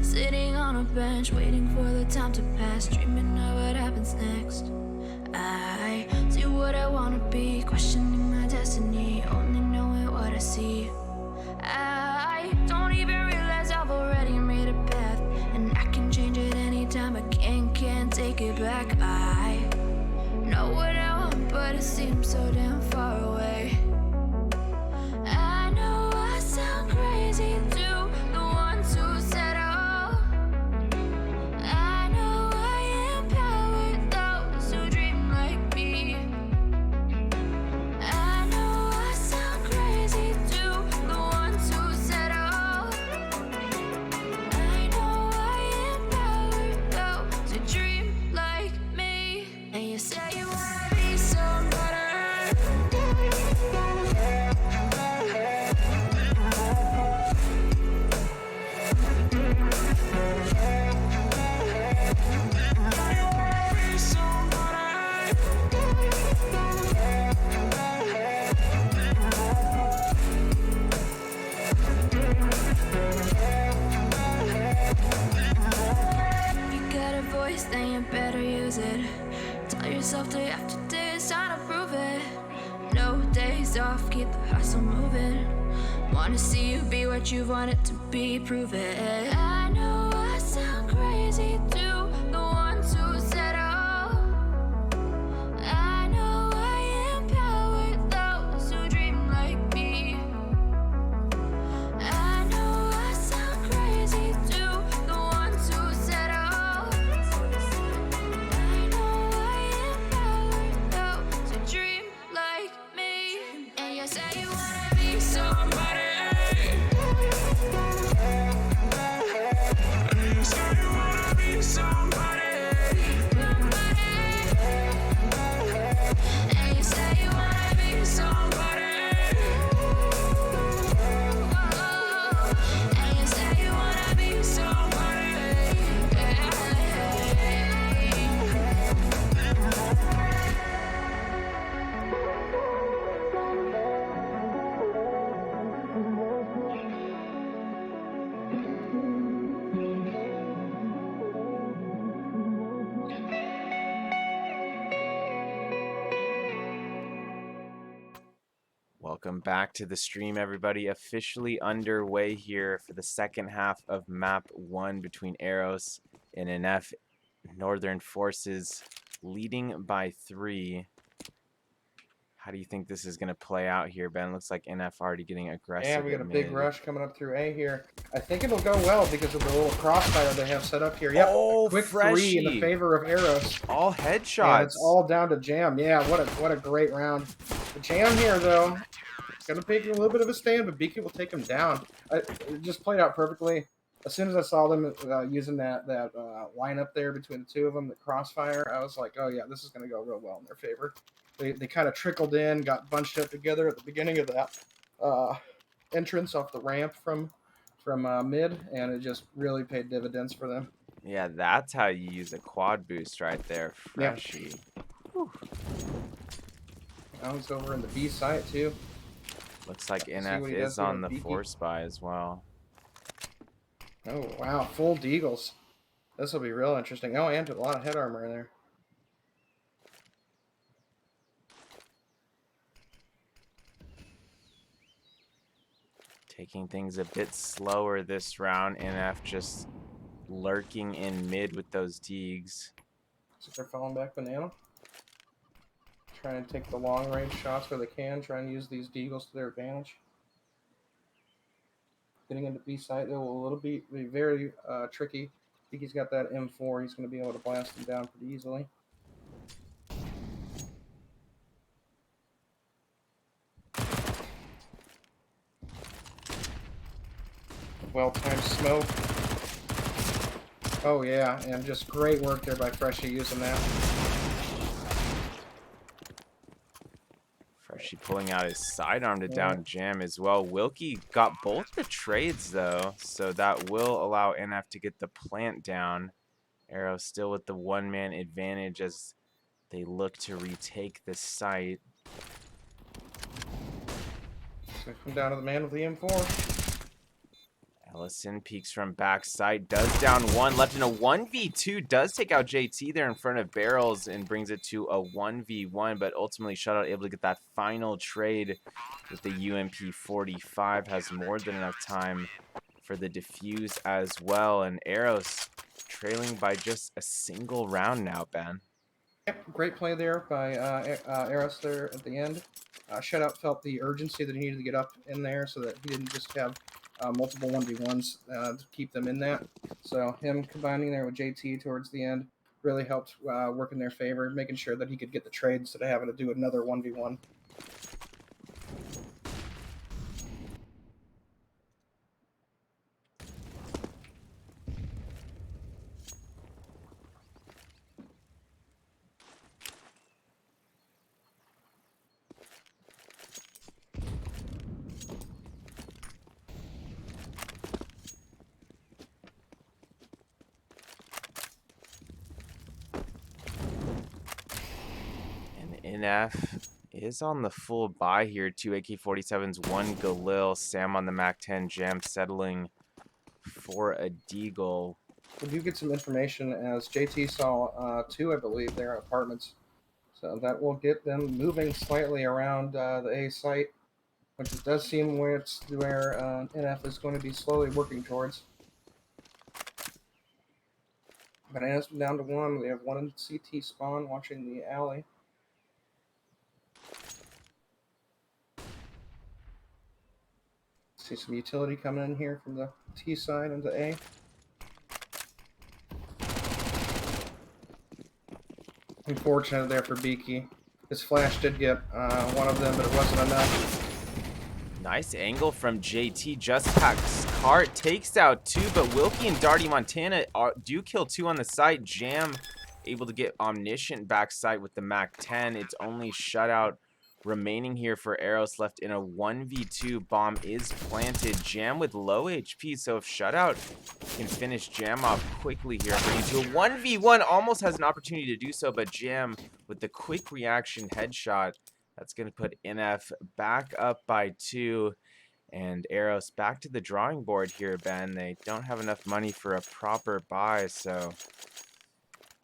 Sitting on a bench, waiting for the time to pass, dreaming of what happens next. I see what I wanna be, questioning my destiny, only knowing what I see. I don't even realize I've already made a path, and I can change it anytime. I can't take it back. I know what I want, but it seems so damn far away. I know I sound crazy to the ones who said I know I empower those who dream like me. I know I sound crazy to the ones who said I know I empower those who dream like me. And you say you wanna be somebody. Then you better use it. Tell yourself day after day it's time to prove it. No days off, keep the hustle moving. Wanna see you be what you want it to be, prove it. I know I sound crazy to the ones who said I know I empower those who dream like me. I know I sound crazy to the ones who said dream like me. And you say you wanna be somebody. And you say you wanna be somebody. Welcome back to the stream, everybody. Officially underway here for the second half of map 1 between Eros and NF. Northern Forces leading by 3. How do you think this is going to play out here, Ben? Looks like NF already getting aggressive. And we got a big mid. rush coming up through A here. I think it'll go well because of the little crossfire they have set up here. Yep, Oh, quick Freshie. 3 in the favor of Eros. All headshots. And it's all down to Jam. Yeah, what a great round. The Jam here, though, going to take a little bit of a stand, but BK will take him down. It just played out perfectly. As soon as I saw them using that lineup there between the two of them, the crossfire, I was like, oh, yeah, this is going to go real well in their favor. They kind of trickled in, got bunched up together at the beginning of that entrance off the ramp from mid, and it just really paid dividends for them. Yeah, that's how you use a quad boost right there. Freshie. Yep. Now he's over in the B site, too. Looks like NF is on the force buy as well. Oh, wow. Full deagles. This will be real interesting. Oh, and a lot of head armor in there. Taking things a bit slower this round. NF just lurking in mid with those deegs. So they're falling back banana. Trying to take the long range shots where they can. Try and use these deagles to their advantage. Getting into B site, though, will a little be very tricky. I think he's got that M4. He's going to be able to blast him down pretty easily. Well-timed smoke. Oh, yeah, and just great work there by Freshie using that. Freshie pulling out his sidearm to down Jam as well. Wilkie got both the trades, though, so that will allow NF to get the plant down. Arrow still with the one-man advantage as they look to retake the site. So come down to the man with the M4. Ellison peeks from backside, does down one, left in a 1v2, does take out JT there in front of Barrels and brings it to a 1v1, but ultimately Shutout able to get that final trade with the UMP 45, has more than enough time for the defuse as well, and Eros trailing by just a single round now, Ben. Yep, great play there by Eros there at the end. Shutout felt the urgency that he needed to get up in there so that he didn't just have multiple 1v1s to keep them in that. So him combining there with JT towards the end really helped work in their favor, making sure that he could get the trade instead of having to do another 1v1. NF is on the full buy here. 2 AK-47s, 1 Galil, Sam on the MAC-10, Jam settling for a Deagle. We do get some information as JT saw 2, I believe, their apartments. So that will get them moving slightly around the A site, which it does seem where NF is going to be slowly working towards. But as down to 1, we have 1 in CT spawn watching the alley. See some utility coming in here from the T side into A. Unfortunate there for Beaky. His flash did get one of them, but it wasn't enough. Nice angle from JT. Just packs cart, takes out 2, but Wilkie and Darty Montana do kill 2 on the site. Jam able to get Omniscient backside with the MAC-10. It's only Shutout remaining here for Eros, left in a 1v2. Bomb is planted. Jam with low HP, so if Shutout can finish Jam off quickly here, bringing to a 1v1, almost has an opportunity to do so, but Jam with the quick reaction headshot, that's going to put NF back up by 2, and Eros back to the drawing board here, Ben. They don't have enough money for a proper buy, so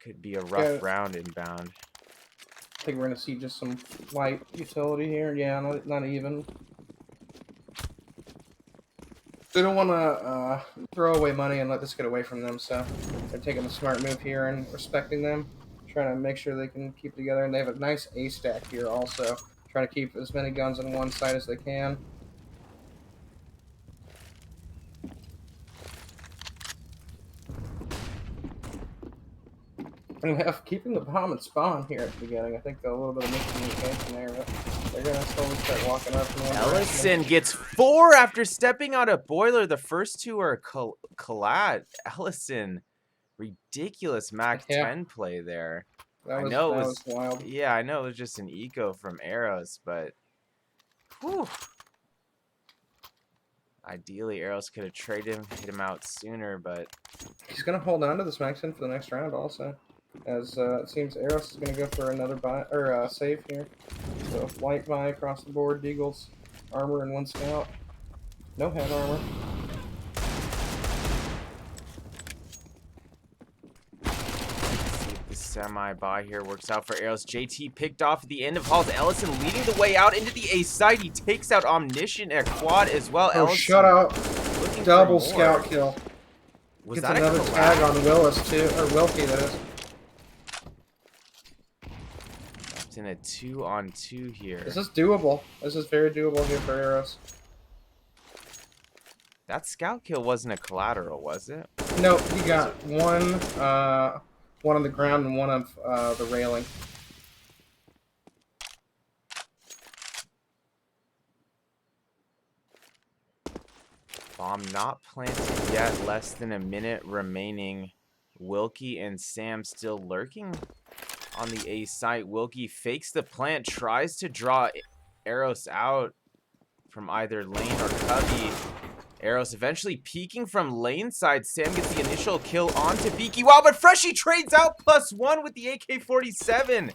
could be a rough round inbound. I think we're going to see just some light utility here. Yeah, not even. They don't want to throw away money and let this get away from them, so they're taking a smart move here and respecting them, trying to make sure they can keep together. And they have a nice A stack here also, trying to keep as many guns on one side as they can. And keeping the bomb and spawn here at the beginning. I think a little bit of miscommunication there, but they're going to slowly start walking up. Ellison gets 4 after stepping out of Boiler. The first two are collide. Ellison, ridiculous Mac 10 play there. That was wild. Yeah, I know it was just an eco from Eros, but whew. Ideally, Eros could have traded him, hit him out sooner, but he's going to hold on to this Max for the next round also. As it seems Eros is going to go for another buy or save here. So light buy across the board. Deagle's armor and 1 scout. No head armor. See if the semi buy here works out for Eros. JT picked off at the end of halls. Ellison leading the way out into the A side. He takes out Omniscient at quad as well. Oh, Ellison shut up! Double scout kill. Was Gets that another tag on Willis too, or Wilkie that is. In a 2-on-2 here. This is doable. This is very doable here for Eros. That scout kill wasn't a collateral, was it? No, he got one on the ground and one of the railing. Bomb not planted yet. Less than a minute remaining. Wilkie and Sam still lurking on the A site. Wilkie fakes the plant, tries to draw Eros out from either lane or cubby. Eros eventually peeking from lane side. Sam gets the initial kill onto Beaky. Wow, but Freshie trades out +1 with the AK-47.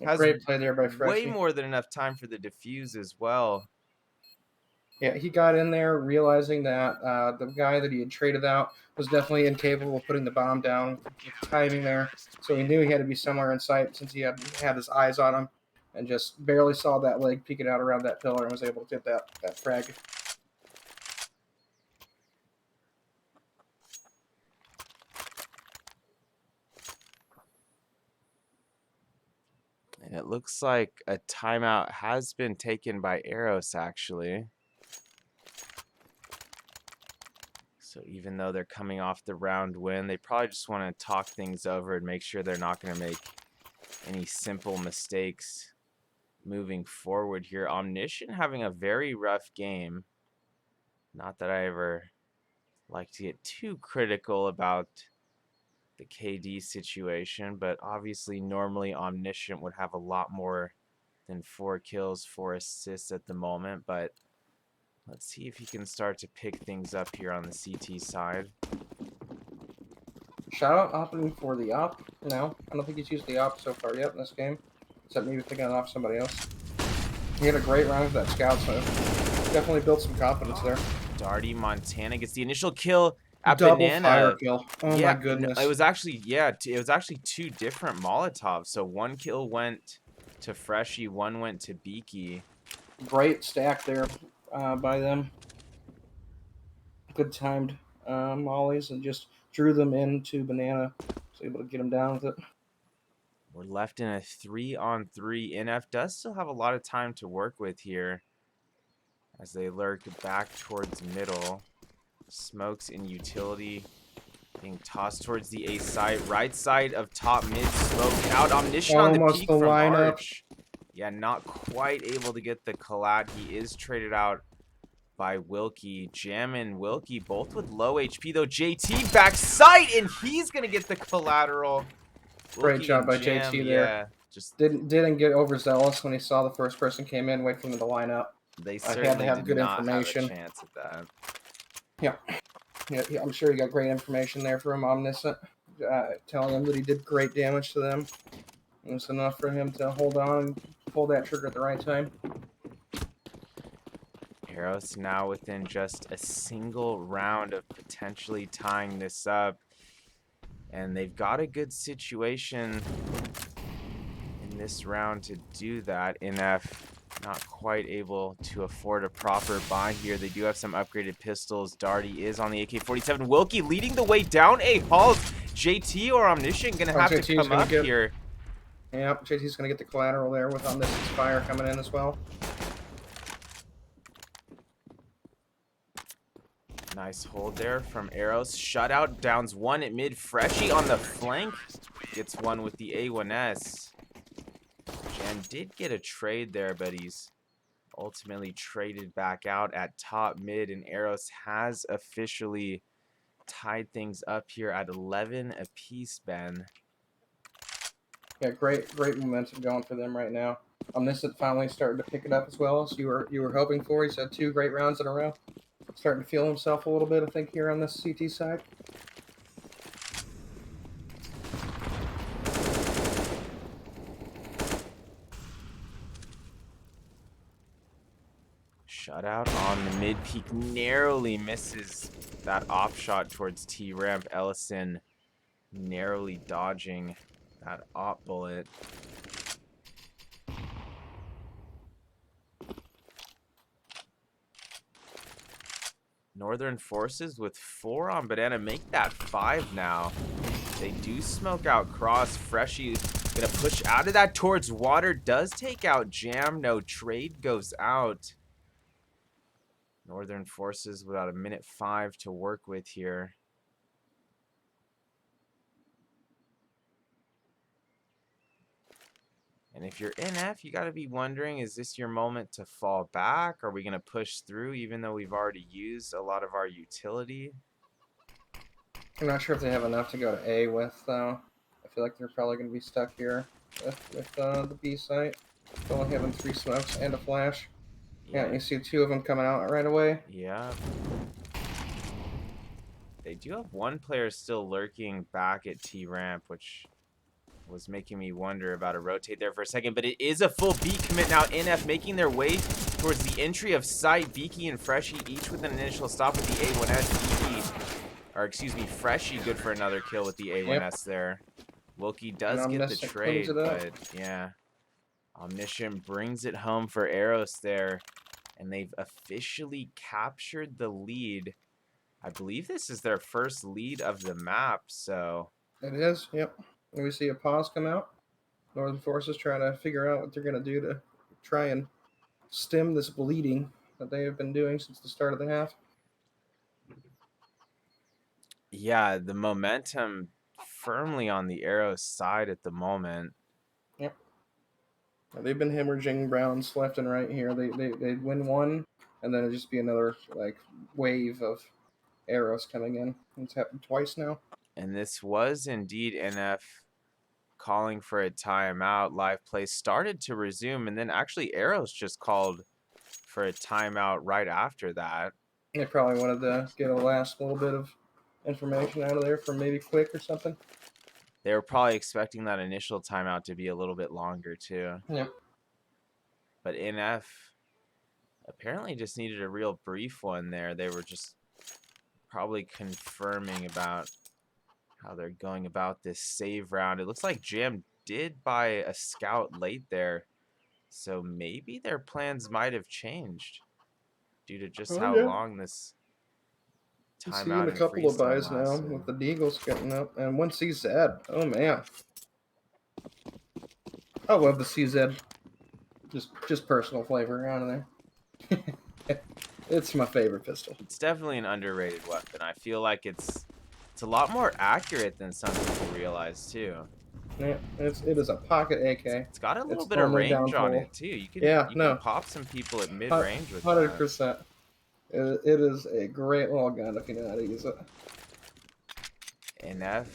Has great play there by way Freshie. more than enough time for the defuse as well. Yeah, he got in there realizing that the guy that he had traded out was definitely incapable of putting the bomb down with timing there. So he knew he had to be somewhere in sight since he had his eyes on him, and just barely saw that leg peeking out around that pillar and was able to get that frag. And it looks like a timeout has been taken by Eros, actually. So even though they're coming off the round win, they probably just want to talk things over and make sure they're not going to make any simple mistakes moving forward here. Omniscient having a very rough game. Not that I ever like to get too critical about the KD situation, but obviously normally Omniscient would have a lot more than 4 kills, 4 assists at the moment, but let's see if he can start to pick things up here on the CT side. Shout out opting for the op now. I don't think he's used the op so far yet in this game, except maybe picking it off somebody else. He had a great round with that scout, so definitely built some confidence there. Darty Montana gets the initial kill at Double Banana. fire kill. Oh yeah, my goodness. It was actually, it was actually 2 different Molotovs. So 1 kill went to Freshie, 1 went to Beaky. Great stack there by them. Good timed mollies and just drew them into Banana. Was able to get them down with it. We're left in a 3-on-3. NF does still have a lot of time to work with here as they lurk back towards middle. Smokes in utility being tossed towards the A side. Right side of top mid. Smoked out. Omniscient on the peak from Arch. Yeah, not quite able to get the collat. He is traded out by Wilkie. Jam and Wilkie both with low HP though. JT backside and he's gonna get the collateral. Great job by JT there. Yeah, just didn't get overzealous when he saw the first person came in. Wait for him to line up. They certainly had good not information. Have a chance at that. Yeah, I'm sure he got great information there from Omniscient, telling him that he did great damage to them. It was enough for him to hold on and pull that trigger at the right time. Eros now within just a single round of potentially tying this up. And they've got a good situation in this round to do that. NF Not quite able to afford a proper buy here. They do have some upgraded pistols. Darty is on the AK-47. Wilkie leading the way down A halls. JT or Omniscient gonna have to come up here. Yep, JT's gonna get the collateral there with Omniscient's fire coming in as well. Nice hold there from Eros. Shutout downs one at mid. Freshie on the flank gets one with the A1S. Jam did get a trade there, but he's ultimately traded back out at top mid, and Eros has officially tied things up here at 11 apiece, Ben. Yeah, great momentum going for them right now. Omniscient finally starting to pick it up as well as you were hoping for. He's had 2 great rounds in a row. Starting to feel himself a little bit, I think, here on this CT side. Shutout on the mid peak, narrowly misses that op shot towards T ramp. Ellison narrowly dodging that op bullet. Northern Forces with 4 on Banana make that 5 now. They do smoke out cross. Freshie gonna push out of that towards water. Does take out Jam. No trade goes out. Northern Forces without a minute 5 to work with here. And if you're NF, you got to be wondering, is this your moment to fall back? Are we going to push through even though we've already used a lot of our utility? I'm not sure if they have enough to go to A with, though. I feel like they're probably going to be stuck here with the B site. Only having 3 smokes and a flash. Yeah, you see 2 of them coming out right away. Yeah. They do have 1 player still lurking back at T ramp, which was making me wonder about a rotate there for a second, but it is a full B commit now. NF making their way towards the entry of site. Beaky and Freshie each with an initial stop with the A1S. Beaky, or excuse me, Freshie good for another kill with the A1S there. Wilkie does get the trade, but yeah. Omniscient brings it home for Eros there, and they've officially captured the lead. I believe this is their first lead of the map, so. It is, yep. And we see a pause come out. Northern Forces trying to figure out what they're going to do to try and stem this bleeding that they have been doing since the start of the half. Yeah, the momentum firmly on the Eros side at the moment. Yep. They've been hemorrhaging rounds left and right here. They win 1, and then it'll just be another like wave of Eros coming in. It's happened twice now. And this was indeed NF calling for a timeout. Live play started to resume, and then actually Eros just called for a timeout right after that. They probably wanted to get a last little bit of information out of there from maybe Quick or something. They were probably expecting that initial timeout to be a little bit longer too. Yep. But NF apparently just needed a real brief one there. They were just probably confirming about how they're going about this save round. It looks like Jam did buy a scout late there, so maybe their plans might have changed due to just how long this timeout. Seeing a couple of buys now with the Deagles getting up, and 1 CZ. Oh man, I love the CZ. Just personal flavor out of there. It's my favorite pistol. It's definitely an underrated weapon. I feel like it's a lot more accurate than some people realize too. Yeah, it is a pocket AK. It's got a little bit of range on it too. You can pop some people at mid range with 100%. It is a great little gun if you know how to use it. NF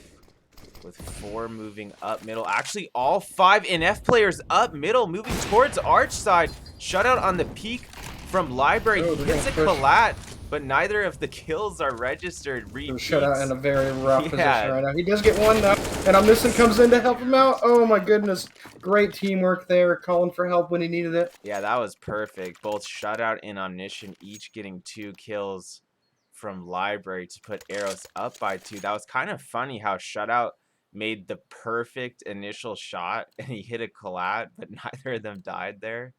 with 4 moving up middle. Actually, all 5 NF players up middle, moving towards Arch side. Shutout on the peak from Library. He hits a collat, but neither of the kills are registered. Shutout in a very rough position right now. He does get 1 though, and Omniscient comes in to help him out. Oh my goodness. Great teamwork there, calling for help when he needed it. Yeah, that was perfect. Both Shutout and Omniscient each getting 2 kills from Library to put Eros up by 2. That was kind of funny how Shutout made the perfect initial shot and he hit a collat, but neither of them died there.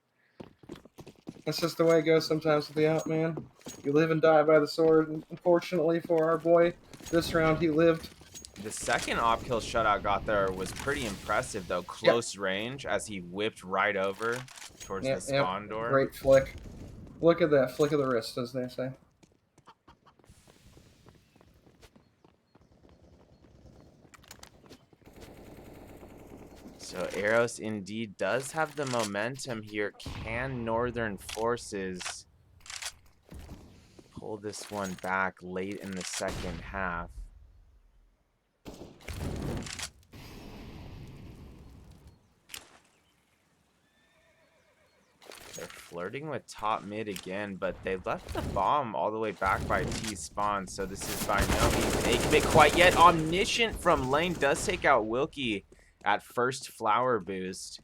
That's just the way it goes sometimes with the out, man. You live and die by the sword. And unfortunately for our boy, this round he lived. The second op kill shutout got there was pretty impressive, though. Close range as he whipped right over towards the spawn door. Great flick. Look at that. Flick of the wrist, as they say. So Eros indeed does have the momentum here. Can Northern Forces pull this one back late in the second half? They're flirting with top mid again, but they left the bomb all the way back by T spawn, so this is by no means a commit quite yet. Omniscient from lane does take out Wilkie at first flower boost.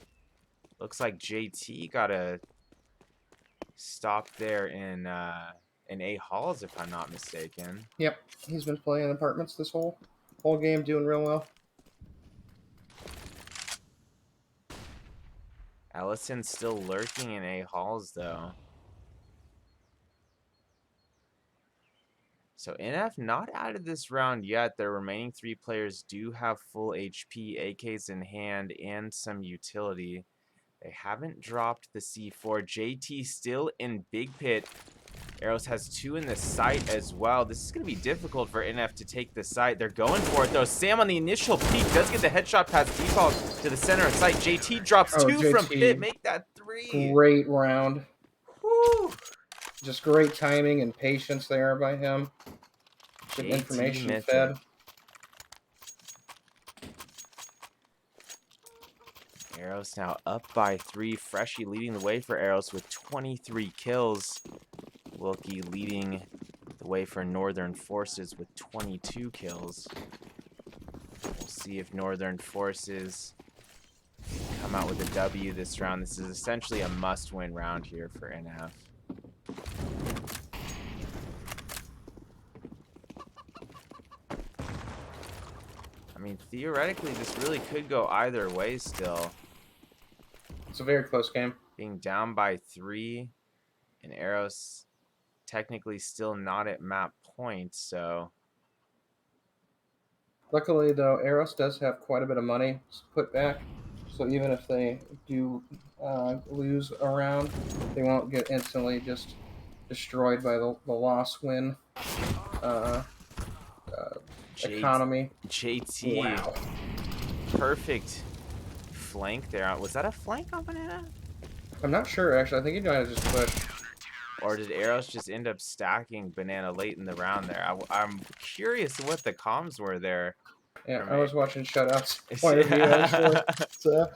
Looks like JT got a stop there in A Halls, if I'm not mistaken. Yep, he's been playing apartments this whole game, doing real well. Ellison's still lurking in A Halls, though. So NF not out of this round yet. Their remaining 3 players do have full HP, AKs in hand, and some utility. They haven't dropped the C4. JT still in Big Pit. Eros has 2 in the site as well. This is going to be difficult for NF to take the site. They're going for it, though. Sam on the initial peek does get the headshot past default to the center of site. JT drops 2 JT, from Pit. Make that 3. Great round. Woo. Just great timing and patience there by him. Good information fed. Eros now up by 3. Freshie leading the way for Eros with 23 kills. Wilkie leading the way for Northern Forces with 22 kills. We'll see if Northern Forces come out with a W this round. This is essentially a must-win round here for NF. I mean, theoretically, this really could go either way still. It's a very close game. Being down by 3, and Eros technically still not at map point, so... Luckily, though, Eros does have quite a bit of money put back, so even if they do lose a round, they won't get instantly just destroyed by the loss win economy. JT, wow. Perfect flank there. Was that a flank on Banana? I'm not sure, actually. I think he might have just pushed. Or did Eros just end up stacking Banana late in the round there? I'm curious what the comms were there. Yeah, I was watching shutouts point of view, actually. So.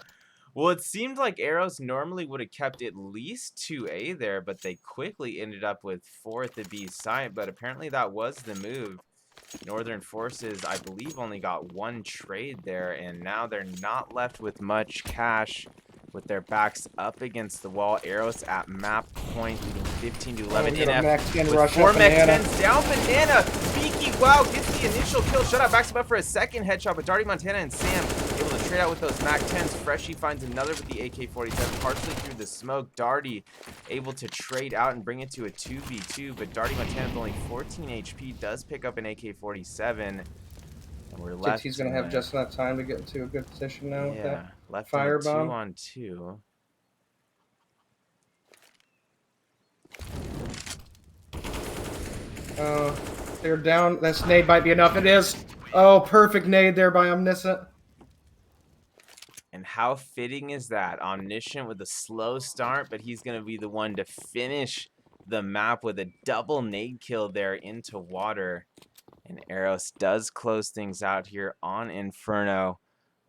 Well, it seemed like Eros normally would have kept at least 2A there, but they quickly ended up with 4 at the B site, but apparently that was the move. Northern Forces, I believe, only got 1 trade there, and now they're not left with much cash with their backs up against the wall. Eros at map point, leading 15 to 11. NF with 4 mech 10s down. Banana, Beaky, wow, gets the initial kill. Shutout backs him up for a second headshot, but Darty Montana and Sam able to trade out with those Mac 10s. Freshie finds another with the AK-47, partially through the smoke. Darty able to trade out and bring it to a 2v2, but Darty Montana with only 14 HP does pick up an AK-47. And we're left. He's going to have just enough time to get into a good position now with that firebomb. 2-on-2. They're down. That nade might be enough. It is. Oh, perfect nade there by Omniscient. And how fitting is that? Omniscient with a slow start, but he's going to be the one to finish the map with a double nade kill there into water. And Eros does close things out here on Inferno.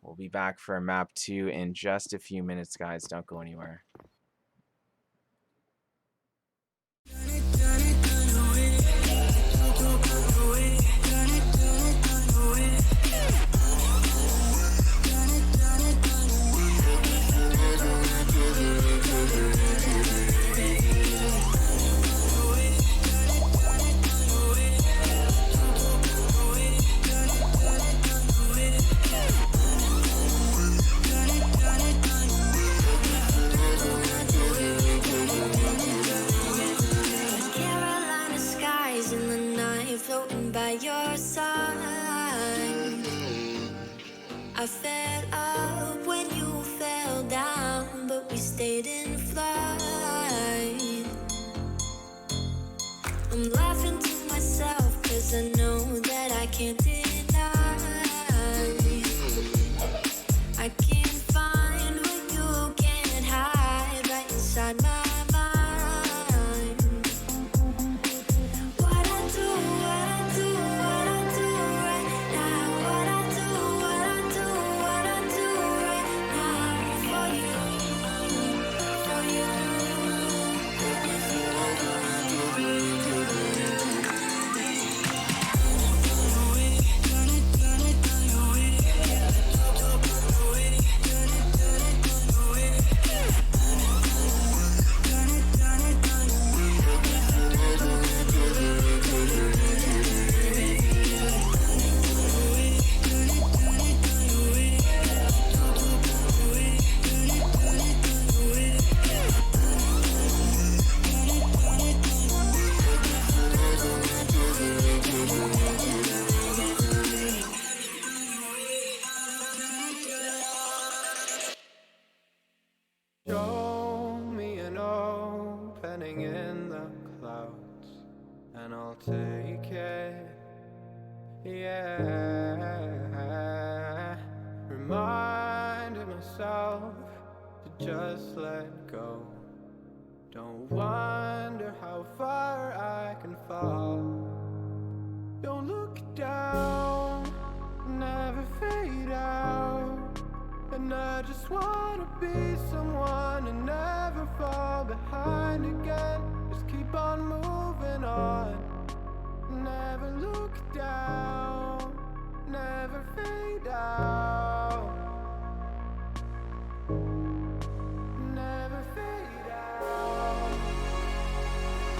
We'll be back for map 2 in just a few minutes, guys. Don't go anywhere. floating by your side. I fell up when you fell down, but we stayed in flight. I'm laughing to myself, cause I know that I can't deny. I can't find what you can't hide right inside my mind. What I do right now. What I do right now for you, for Show me an opening in the clouds, and I'll take it. Yeah, reminding myself to just let go. Don't wonder how far I can fall. Don't look down, never fade out. And I just wanna be someone and never fall behind again. Just keep on moving on. Never look down, never fade out. Never fade out.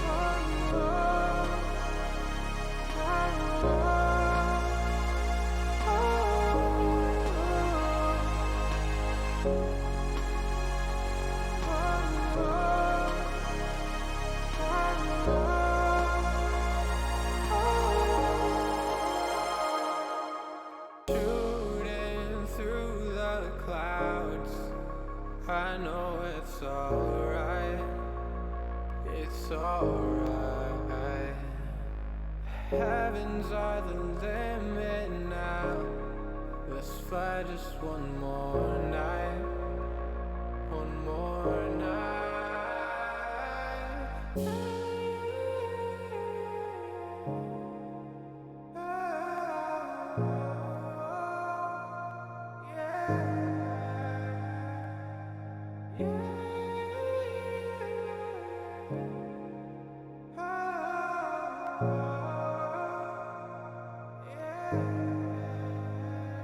Oh, oh, oh, oh. Shooting through the clouds, I know it's alright, it's alright. Heavens are the limit now. Let's fly just one more night, one more night.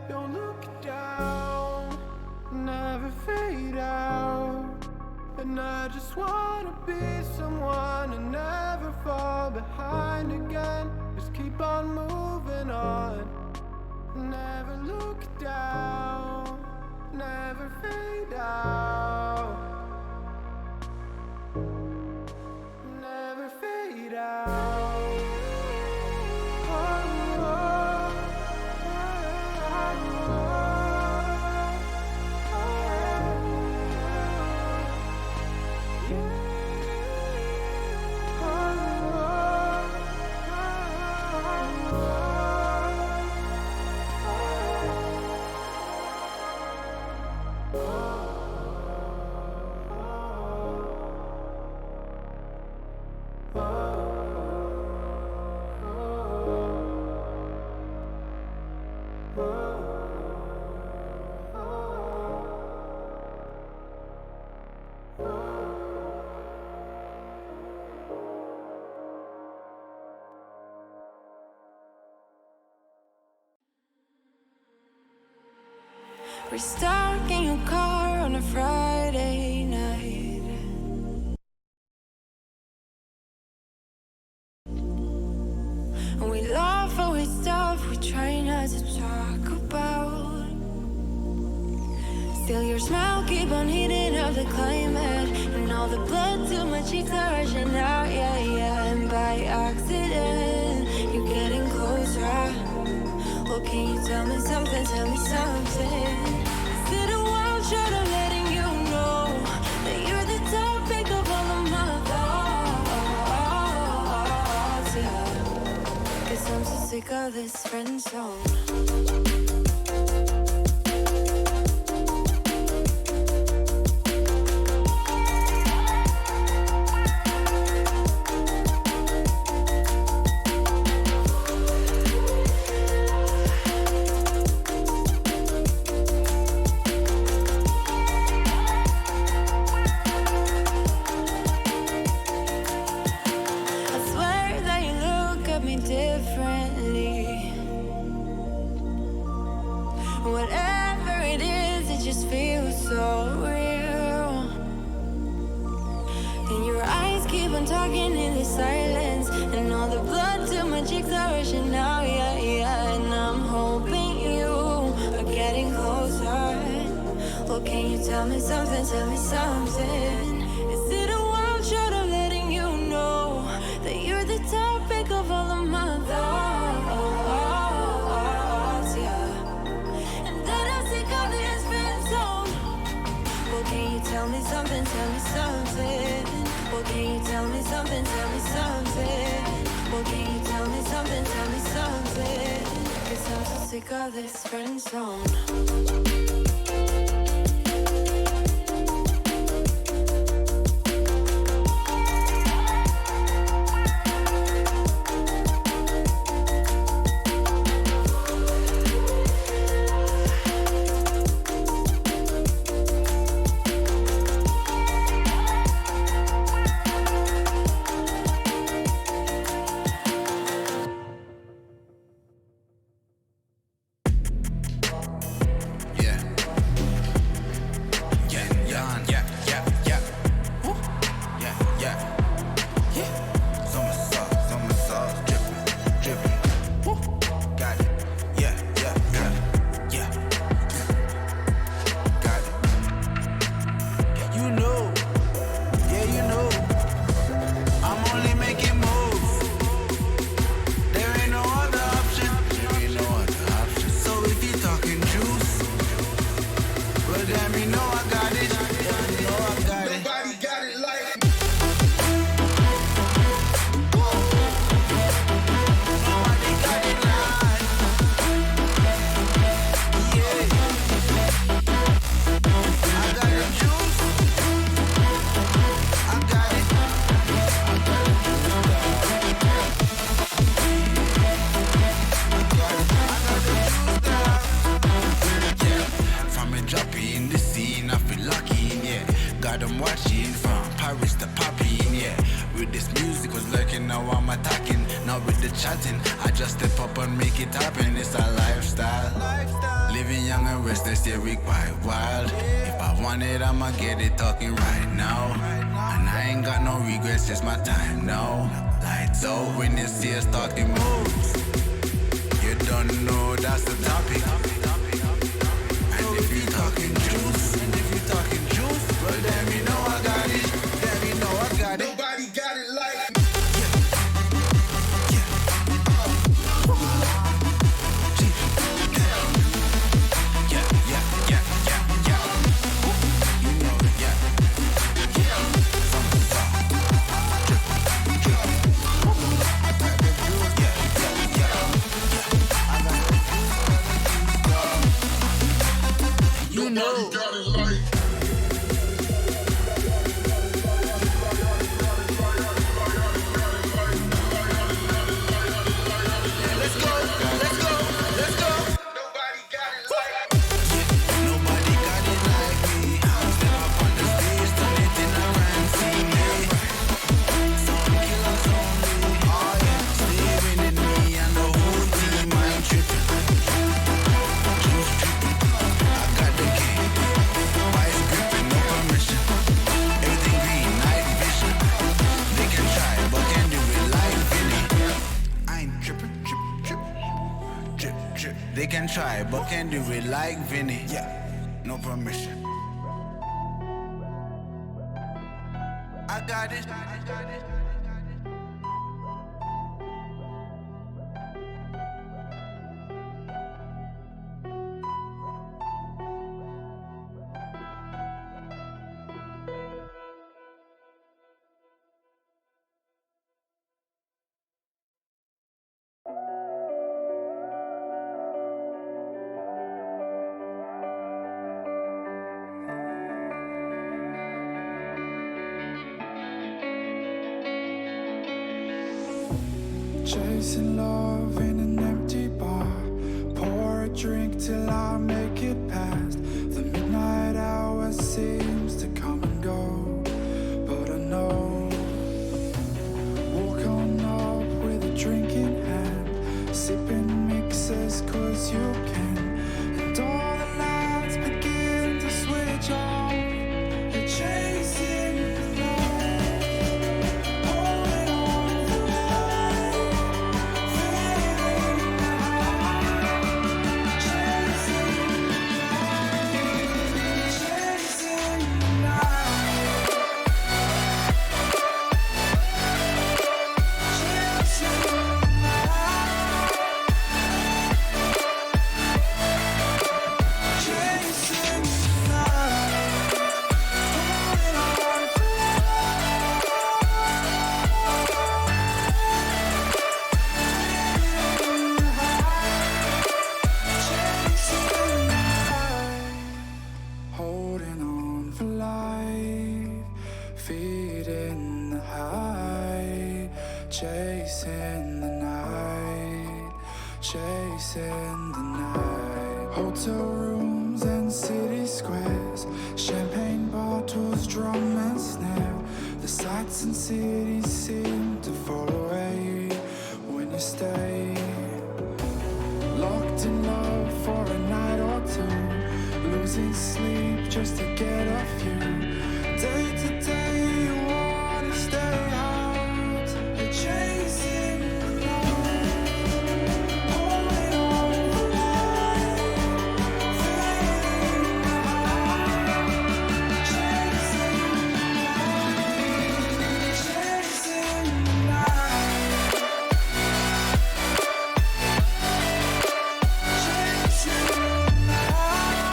Don't look down, never fade out. And I just wanna be someone and never fall behind again. Just keep on moving on. Never look down, never fade out. Never fade out. We're stuck in your car on a Friday night. And we laugh over stuff we try not to talk about. Still your smile keep on heating up the climate. And all the blood to my cheeks are rushing out, yeah, yeah. And by accident, you get I'm so sick of this friend zone. I swear that you look at me differently. Whatever it is, it just feels so real. And your eyes keep on talking in the silence, and all the blood to my cheeks are rushing now, yeah, yeah. And I'm hoping you are getting closer. Well, can you tell me something, tell me something? Is it a wild shot of letting you know that you're the topic of all of my thoughts, yeah? And that I'm sick of this friend zone. Well, can you tell me something, tell me something? Well, can you tell me something, tell me something? Well, can you tell me something, tell me something? 'Cause I'm so sick of this friend zone. Yeah. Yeah, yeah, yeah, yeah, yeah. Woo. Yeah, yeah. Yeah. Summer sauce, dripping, dripping. Woo. Got it. Yeah, yeah, yeah, yeah. Got it. Yeah, you know. Yeah, you know. I'm only making moves. There ain't no other option. There ain't no other option. So if you talking juice, well, damn, you know I got it. Yeah, you know I got it. Nobody got it like nobody got it like. Yeah. I got the juice. I got it. I got the juice. From a droppy in the scene, I feel lucky, yeah. Got them watching from Paris to Popping, yeah. With this music was lurking, now I'm attacking. Now with the chatting, I just step up and make it happen. It's a lifestyle. Living young and restless, yeah, we quite wild. If I want it, I'ma get it talking right now. And I ain't got no regrets, it's my time now. Lights out when you see us talking moves. You don't know that's the topic. And if you talking juice, well, damn, you know I got it. Damn, you know I got it. Nobody got it like me. Yeah, yeah, yeah, yeah, yeah. You know it, yeah. From the top. Drip, drip. I got the juice, yeah, yeah, yeah. I got the juice, you know. Got it like they can try, but can't do it like Vinny. Yeah, no permission. I got it. Chasing love in an empty bar. Pour a drink till I make it past. The midnight hour seems to come and go, but I know. Walk on up with a drink in hand, sipping mixes cause you can. And all the lights begin to switch off. You're chasing the light, holding on for life, feeling the high, chasing the light, chasing the night, chasing the night, chasing the night, holding on for holding on for life, feeding the high, chasing the night, chasing the night. Hotel rooms and city squares, champagne bottles, drum and snare. The sights and cities seem to fall away when you stay. Locked in love for a night or two, losing sleep just to get off you. Day to day you wanna stay out, you're chasing the light, holding on for life, feeling the high, chasing the light, chasing the night, chasing the night,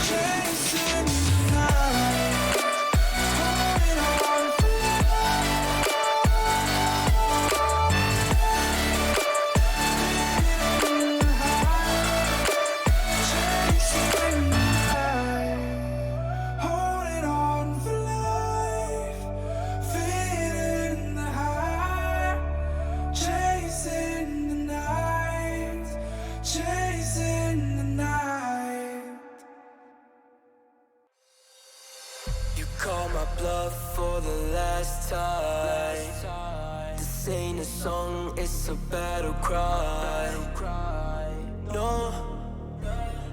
chasing the night, holding on for feeling the high, chasing the night, holding on for life, feeling the high, chasing the night, chasing the night. You call my bluff for the last time. This ain't a song, it's a battle cry. No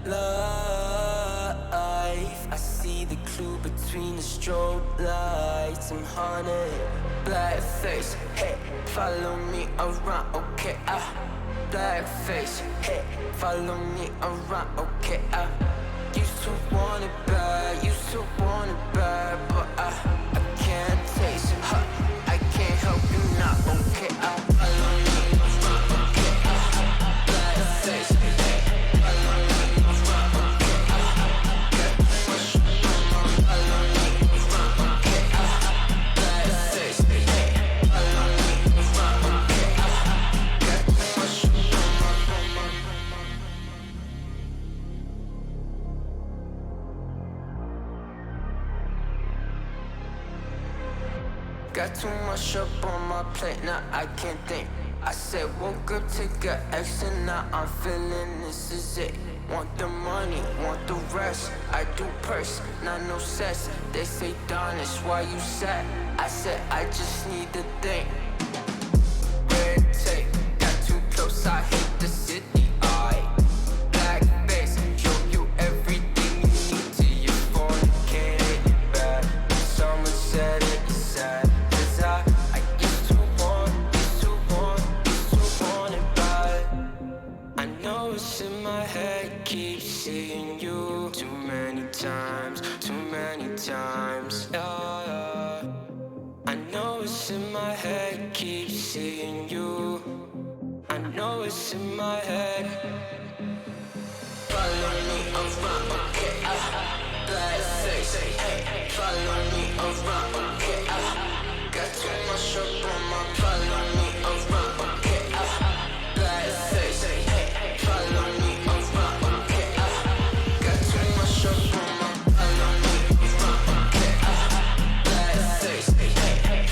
life. I see the clue between the strobe lights. I'm haunted, black face. Hey, follow me around, okay? Black face. Hey, follow me around, okay? Used to want it bad, used to want it bad, but I can't taste it. I can't help you now, okay? Follow me around, okay? Black face. Hey, follow me around, okay? Follow me around, okay? Black face. Hey, follow me around, okay? Got too much up on my plate, now I can't think. I said woke up to get X and now I'm feeling this is it. Want the money, want the rest. I do purse, not no cess. They say Donis, why you sad? I said I just need to think. Red tape, got too close, I hit the city. Black face, show you everything you need till you fornicate it bad. Someone said it's sad, cause I used to want it bad. I know it's in my head, keep seeing you too many times, yeah. I know it's in my head, keep seeing you. I know it's in my head. Follow me around, okay? Black face, hey, follow me around, okay? Got too much up on my follow me around, okay? Black face, hey, follow me around, okay? Got too much up on my follow me around, okay? Black face, hey,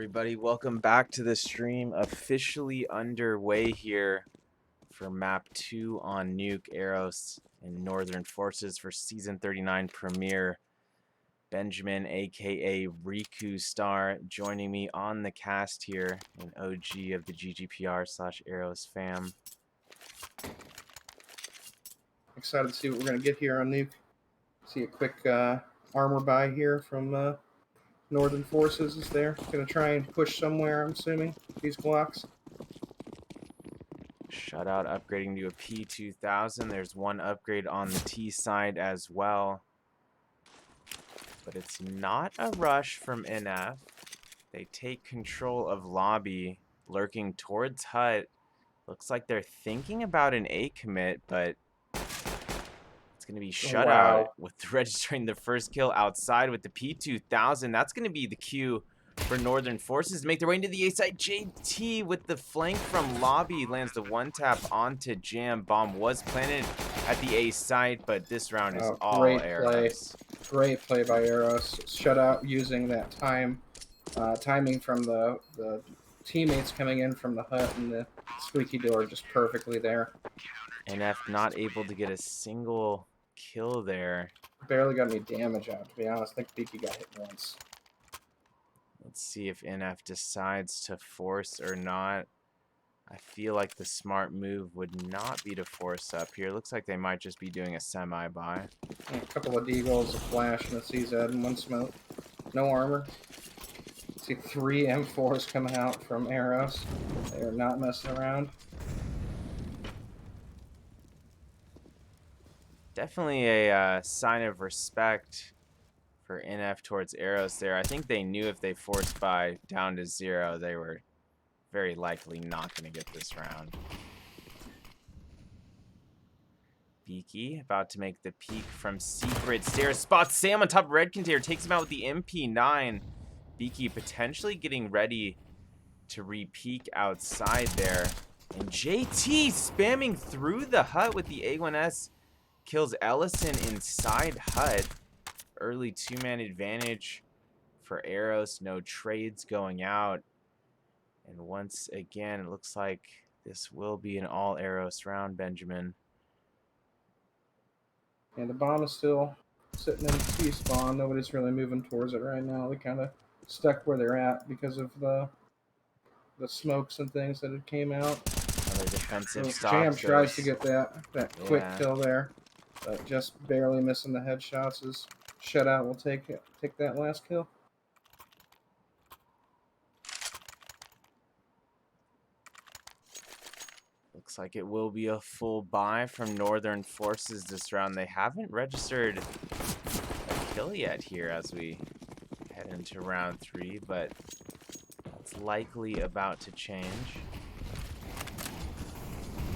everybody? Welcome back to the stream. Officially underway here for map 2 on Nuke, Eros, and Northern Forces for season 39 premiere. Benjamin, aka Riku Star, joining me on the cast here, an OG of the GGPR/Eros fam. Excited to see what we're going to get here on Nuke. See a quick armor buy here from Northern Forces is there. Going to try and push somewhere, I'm assuming, these Glocks. Shutout upgrading to a P2000. There's one upgrade on the T side as well. But it's not a rush from NF. They take control of lobby, lurking towards hut. Looks like they're thinking about an A commit, but it's going to be shut out with registering the first kill outside with the P2000. That's going to be the cue for Northern Forces to make their way into the A side. JT with the flank from lobby lands the one tap onto Jam. Bomb was planted at the A side, but this round is all Eros. Great play by Eros. Shutout using that timing from the teammates coming in from the hut and the squeaky door just perfectly there. NF not able to get a single kill there. Barely got any damage out, to be honest. I think Beaky got hit once. Let's see if NF decides to force or not. I feel like the smart move would not be to force up here. Looks like they might just be doing a semi-buy. A couple of deagles, a flash, and a CZ, and one smoke. No armor. See 3 M4s coming out from Eros. They are not messing around. Definitely a sign of respect for NF towards Eros there. I think they knew if they forced buy down to 0, they were very likely not going to get this round. Beaky about to make the peek from secret stairs. Spots Sam on top of red container. Takes him out with the MP9. Beaky potentially getting ready to re-peek outside there. And JT spamming through the hut with the A1S. Kills Ellison inside hut. Early 2-man advantage for Eros. No trades going out. And once again, it looks like this will be an all Eros round, Benjamin. And the bomb is still sitting in T-spawn. Nobody's really moving towards it right now. They kind of stuck where they're at because of the smokes and things that had came out. Another defensive stop. Jam tries to get that quick kill there, but just barely missing the headshots. As Shutout will take that last kill. Looks like it will be a full buy from Northern Forces this round. They haven't registered a kill yet here as we head into round 3, but it's likely about to change.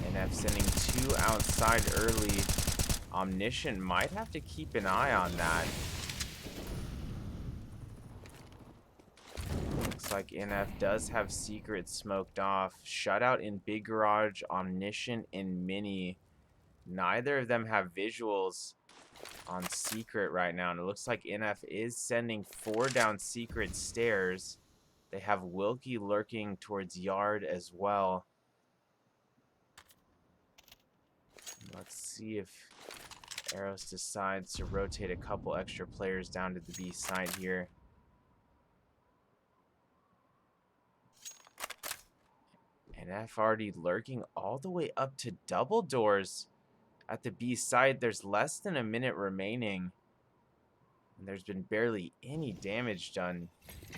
NF sending 2 outside early. Omniscient might have to keep an eye on that. Looks like NF does have secret smoked off. Shutout in Big Garage, Omniscient in Mini. Neither of them have visuals on secret right now. And it looks like NF is sending 4 down secret stairs. They have Wilkie lurking towards yard as well. Let's see if Eros decides to rotate a couple extra players down to the B side here. And F already lurking all the way up to double doors at the B side. There's less than a minute remaining. And there's been barely any damage done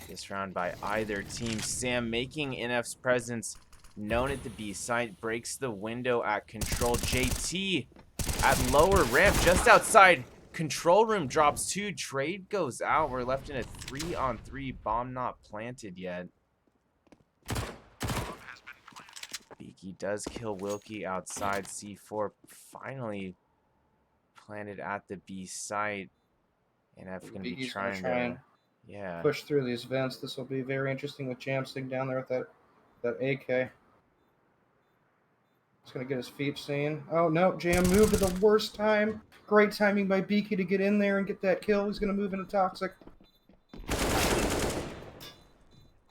this round by either team. Sam making NF's presence known at the B side. Breaks the window at control. JT at lower ramp just outside. Control room drops 2. Trade goes out. We're left in a 3-on-3. Bomb not planted yet. Beaky does kill Wilkie outside. C4 finally planted at the B site. And F going to be trying to push through these vents. This will be very interesting with Jam sitting down there with that AK. He's going to get his feet seen. Oh, no. Jam moved at the worst time. Great timing by Beaky to get in there and get that kill. He's going to move into Toxic.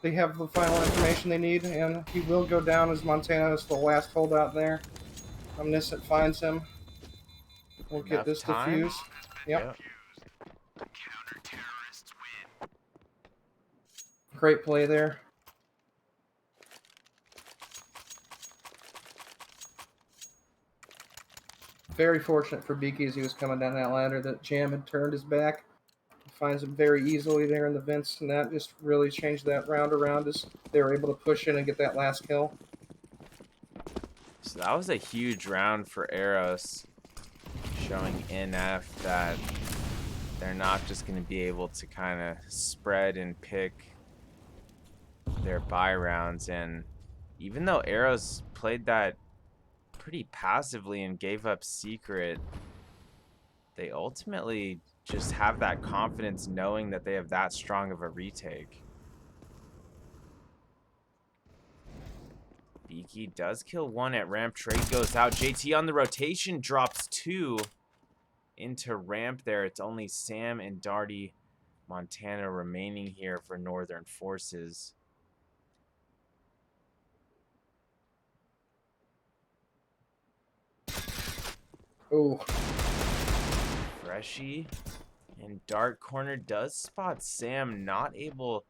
they have the final information they need, and he will go down as Montana is the last holdout there. Omniscient finds him. We'll get this time? defused. Yep. Great play there. Very fortunate for Beaky as he was coming down that ladder that Jam had turned his back. He finds him very easily there in the vents, and that just really changed that round around as they were able to push in and get that last kill. So that was a huge round for Eros, showing NF that they're not just going to be able to kind of spread and pick their buy rounds. And even though Eros played that pretty passively and gave up Secret, they ultimately just have that confidence knowing that they have that strong of a retake. Beaky does kill one at ramp. Trade goes out. JT on the rotation drops 2 into ramp there. It's only Sam and Darty Montana remaining here for Northern Forces. Ooh. Freshy in dark corner does spot Sam, not able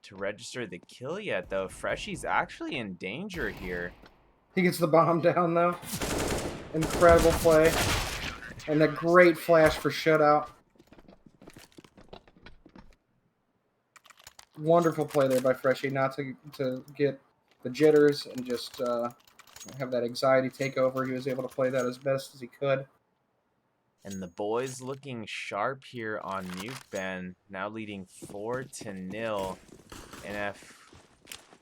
to register the kill yet though. Freshy's actually in danger here. He gets the bomb down though. Incredible play. And a great flash for shutout. Wonderful play there by Freshy not to get the jitters and just have that anxiety take over. He was able to play that as best as he could. And the boys looking sharp here on Nuke Ben, now leading 4-0. NF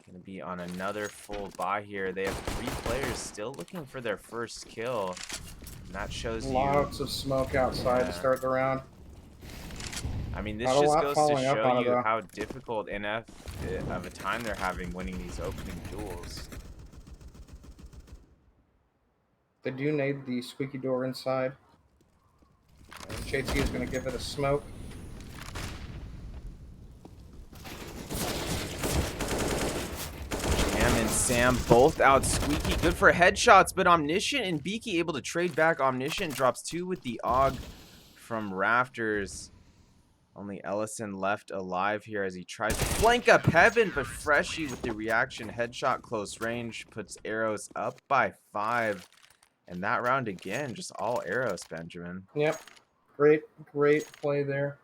going to be on another full buy here. They have 3 players still looking for their first kill. And that shows lots of smoke outside to start the round. I mean, this just goes to show you how difficult NF of a time they're having winning these opening duels. They do need the squeaky door inside. And JT is going to give it a smoke. Jam and Sam both out squeaky. Good for headshots, but Omniscient and Beaky able to trade back. Omniscient drops 2 with the AUG from Rafters. Only Ellison left alive here as he tries to flank up Heaven, but Freshy with the reaction headshot close range puts Eros up by 5. And that round again, just all Eros, Benjamin. Yep. Great play there.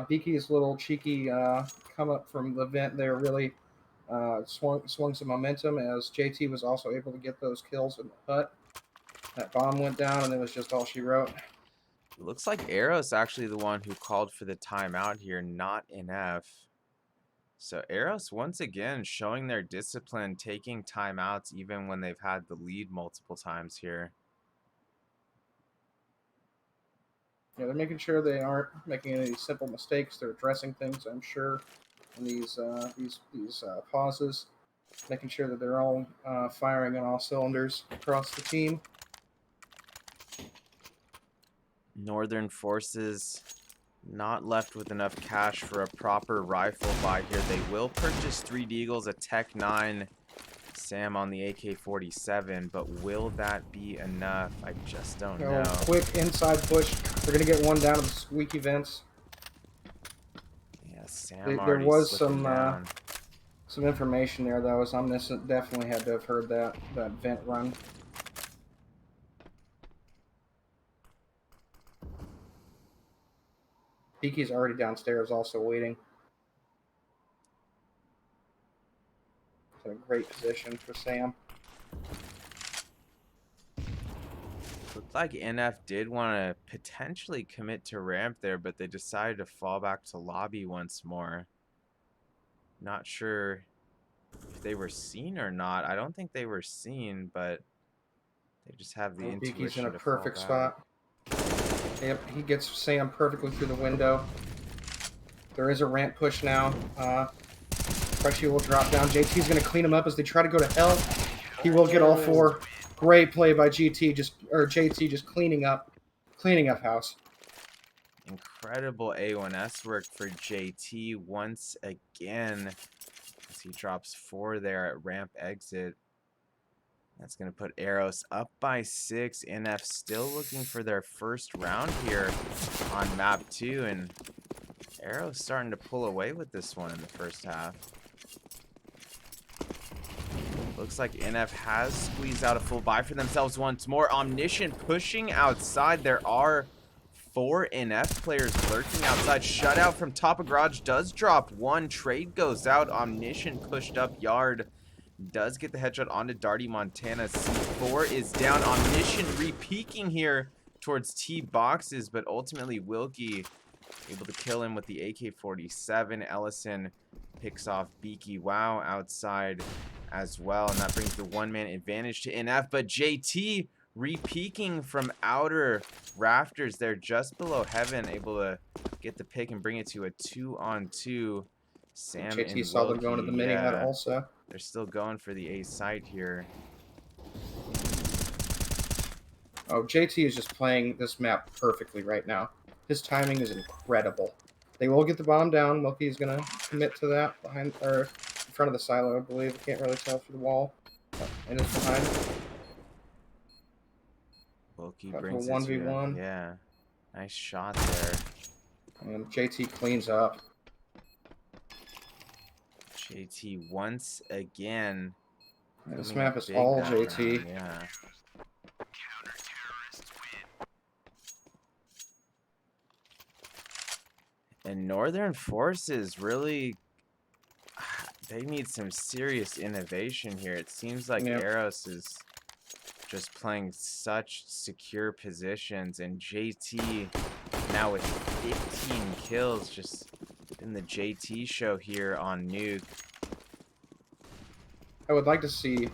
Beaky's little cheeky come up from the vent there really swung some momentum as JT was also able to get those kills in the hut. That bomb went down and it was just all she wrote. It looks like Eros actually the one who called for the timeout here, not NF. So Eros once again showing their discipline, taking timeouts even when they've had the lead multiple times here. Yeah, they're making sure they aren't making any simple mistakes. They're addressing things, I'm sure, in these pauses, making sure that they're all firing on all cylinders across the team. Northern Forces not left with enough cash for a proper rifle buy here. They will purchase 3 Deagles, a Tech 9, Sam on the AK-47, but will that be enough? I just don't know. Quick inside push. They're going to get one down to the squeaky vents. Yeah, Sam there was some down. Some information there, though. As Omniscient definitely had to have heard that vent run. Beaky's already downstairs, also waiting. It's in a great position for Sam. Looked like NF did want to potentially commit to ramp there, but they decided to fall back to lobby once more. Not sure if they were seen or not. I don't think they were seen, but they just have the intuition. Beaky's in a perfect spot. Yep, he gets Sam perfectly through the window. There is a ramp push now. Freshy will drop down. JT's going to clean him up as they try to go to hell. He will get all 4. Great play by JT just cleaning up house. Incredible A1S work for JT once again. nice. He drops 4 there at ramp exit. That's going to put Eros up by 6. NF still looking for their first round here on map 2. And Eros starting to pull away with this one in the first half. Looks like NF has squeezed out a full buy for themselves once more. Omniscient pushing outside. There are 4 NF players lurking outside. Shutout from top of garage does drop 1. Trade goes out. Omniscient pushed up yard. Does get the headshot onto Darty Montana. C4 is down. Omniscient re-peeking here towards T boxes, but ultimately Wilkie able to kill him with the AK-47. Ellison picks off Beaky Wow outside as well, and that brings the 1-man advantage to NF. But JT re-peeking from outer rafters there just below heaven, able to get the pick and bring it to a 2-on-2. Sam JT and saw them Wilkie, going to the mini hut yeah, also. they're still going for the A site here. Oh, JT is just playing this map perfectly right now. His timing is incredible. They will get the bomb down. Wilkie is going to commit to that behind or in front of the silo, I believe. I can't really tell through the wall. And it's behind. Wilkie Got brings a it to 1v1. yeah, nice shot there. And JT cleans up. JT once again. This coming map up is big all that JT. round, yeah. And Northern Forces really, they need some serious innovation here. It seems like Yep. Eros is just playing such secure positions, and JT now with 15 kills just in the JT show here on Nuke. I would like to see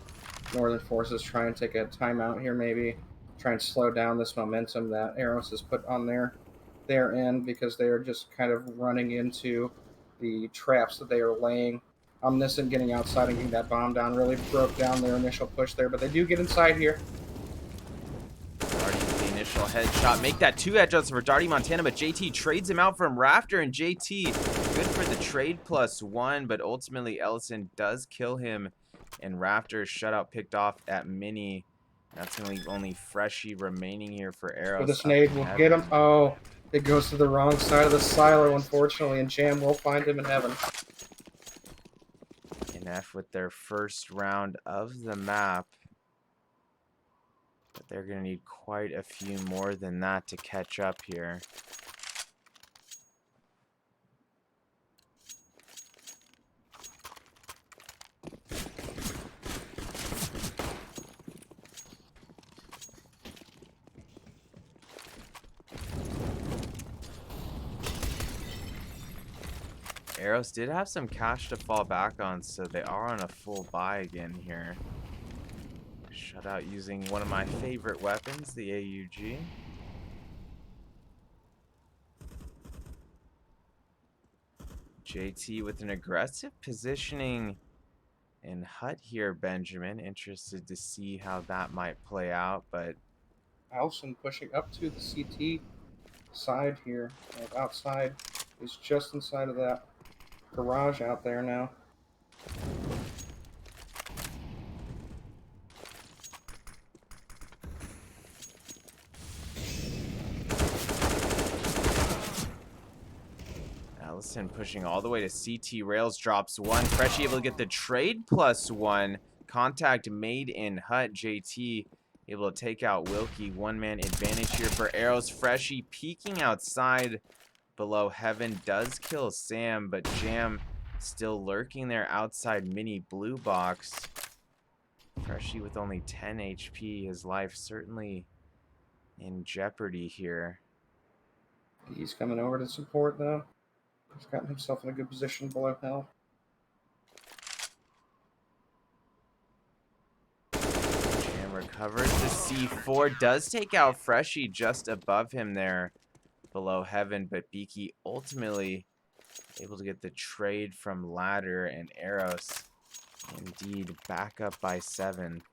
Northern Forces try and take a timeout here, maybe. Try and slow down this momentum that Eros has put on their end, because they are just kind of running into the traps that they are laying. Omniscient getting outside and getting that bomb down really broke down their initial push there, but they do get inside here. Darty with the initial headshot. Make that 2 headshots for Darty Montana, but JT trades him out from Rafter, and JT good for the trade +1, but ultimately Ellison does kill him, and Rafter shutout picked off at Mini. That's going to leave only Freshie remaining here for Eros. With this nade, we'll get him. Oh, it goes to the wrong side of the silo, unfortunately, and Jam will find him in heaven. NF with their first round of the map. But they're going to need quite a few more than that to catch up here. Eros did have some cash to fall back on, so they are on a full buy again here. Shutout using one of my favorite weapons, the AUG. JT with an aggressive positioning in hut here, Benjamin. Interested to see how that might play out, but Allison pushing up to the CT side here, outside. He's just inside of that garage out there now. Allison pushing all the way to CT rails, drops 1. Freshie able to get the trade +1. Contact made in hut. JT able to take out Wilkie. 1-man advantage here for Eros. Freshie peeking outside below heaven does kill Sam, but Jam still lurking there outside mini blue box. Freshie with only 10 HP. His life certainly in jeopardy here. He's coming over to support, though. He's gotten himself in a good position below hell. Jam recovers the C4. Does take out Freshie just above him there below heaven, but Beaky ultimately able to get the trade from Ladder, and Eros indeed back up by 7.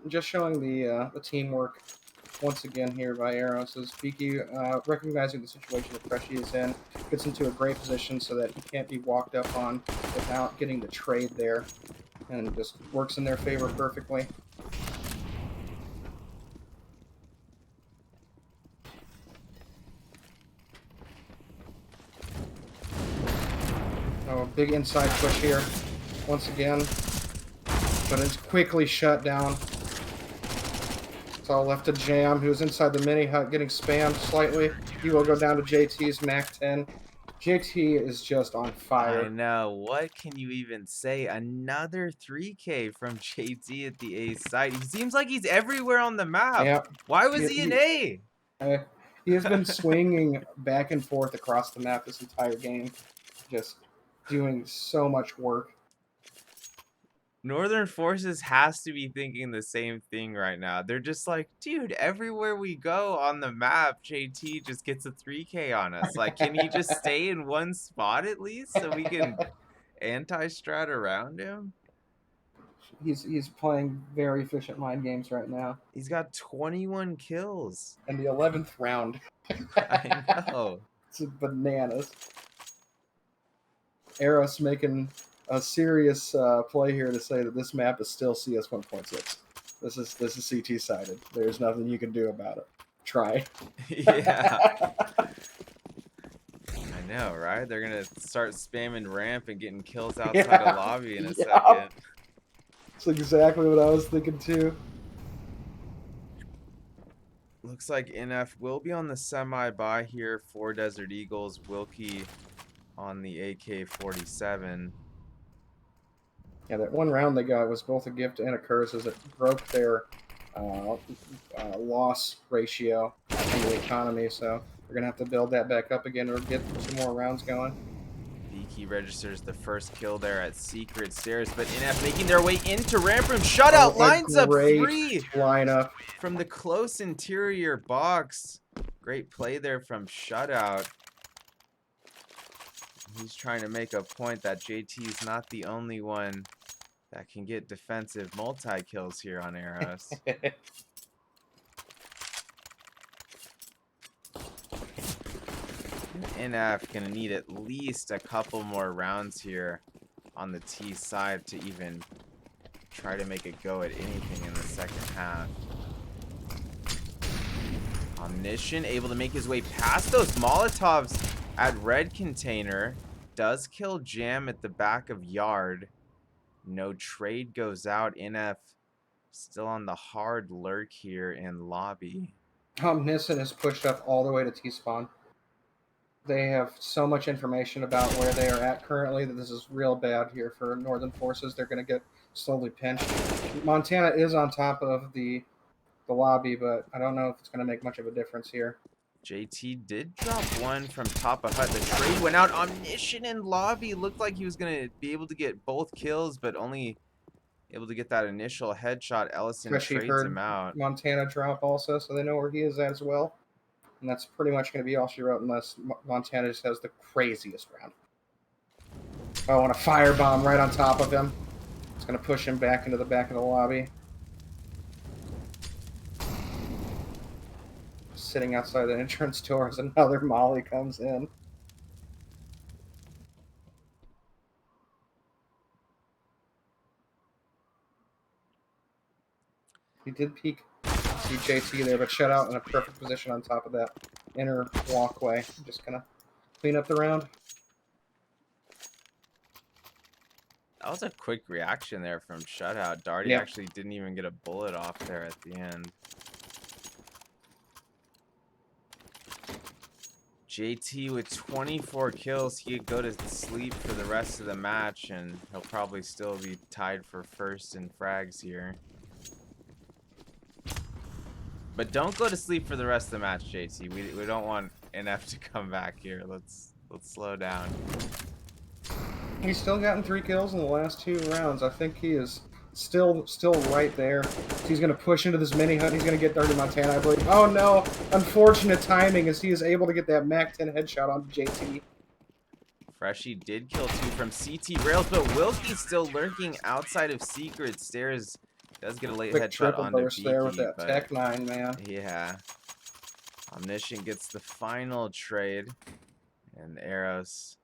Just showing the teamwork once again here by Eros as Beaky, recognizing the situation that Freshy is in, gets into a great position so that he can't be walked up on without getting the trade there, and just works in their favor perfectly. Oh, big inside push here, once again, but it's quickly shut down. It's all left to Jam, who's inside the mini hut, getting spammed slightly. He will go down to JT's Mac 10. JT is just on fire. I know. What can you even say? Another 3K from JT at the A site. He seems like he's everywhere on the map. Yeah. Why was he in A? He has been swinging back and forth across the map this entire game, just doing so much work. Northern Forces has to be thinking the same thing right now. They're just like, dude, everywhere we go on the map, JT just gets a 3K on us. Like, can he just stay in one spot at least so we can anti-strat around him? He's playing very efficient mind games right now. He's got 21 kills. In the 11th round. I know. It's bananas. Eros making a serious play here to say that this map is still CS 1.6. This is CT sided. There's nothing you can do about it. Try. Yeah. I know, right? They're gonna start spamming ramp and getting kills outside of lobby in a second. That's exactly what I was thinking too. Looks like NF will be on the semi-buy here for Desert Eagles. Wilkie on the AK-47. Yeah, that one round they got was both a gift and a curse as it broke their loss ratio in the economy. So we're going to have to build that back up again or get some more rounds going. Beaky registers the first kill there at Secret Stairs, but NF making their way into ramp room. Shutout lines up 3 lineup from the close interior box. Great play there from Shutout. He's trying to make a point that JT is not the only one that can get defensive multi-kills here on Eros. NF gonna need at least a couple more rounds here on the T side to even try to make a go at anything in the second half. Omniscient able to make his way past those Molotovs at red container. Does kill Jam at the back of yard. No trade goes out. NF still on the hard lurk here in lobby. Omniscient is pushed up all the way to T-spawn. They have so much information about where they are at currently that this is real bad here for Northern Forces. They're going to get slowly pinched. Montana is on top of the lobby, but I don't know if it's going to make much of a difference here. JT did drop one from top of hut. The trade went out. Omniscient in lobby. Looked like he was going to be able to get both kills, but only able to get that initial headshot. Ellison trades him out. Montana drop also, so they know where he is as well. And that's pretty much going to be all she wrote unless Montana just has the craziest round. Oh, and a firebomb right on top of him. It's going to push him back into the back of the lobby. Sitting outside the entrance door as another Molly comes in. He did peek JT there, but shut out in a perfect position on top of that inner walkway. I'm just gonna clean up the round. That was a quick reaction there from Shutout. Darty actually didn't even get a bullet off there at the end. JT with 24 kills, he could go to sleep for the rest of the match, and he'll probably still be tied for first in frags here. But don't go to sleep for the rest of the match, JT. We don't want NF to come back here. Let's slow down. He's still gotten 3 kills in the last 2 rounds. I think he is still right there. He's going to push into this mini hut. He's going to get Dirty Montana, I believe. Oh no! Unfortunate timing as he is able to get that Mac 10 headshot on JT. Freshy did kill 2 from CT rails, but Wilkie's still lurking outside of Secret Stairs. Does get a late Quick headshot triple on the burst there with Beaky, that but Tech 9, man. yeah. Omniscient gets the final trade, and Eros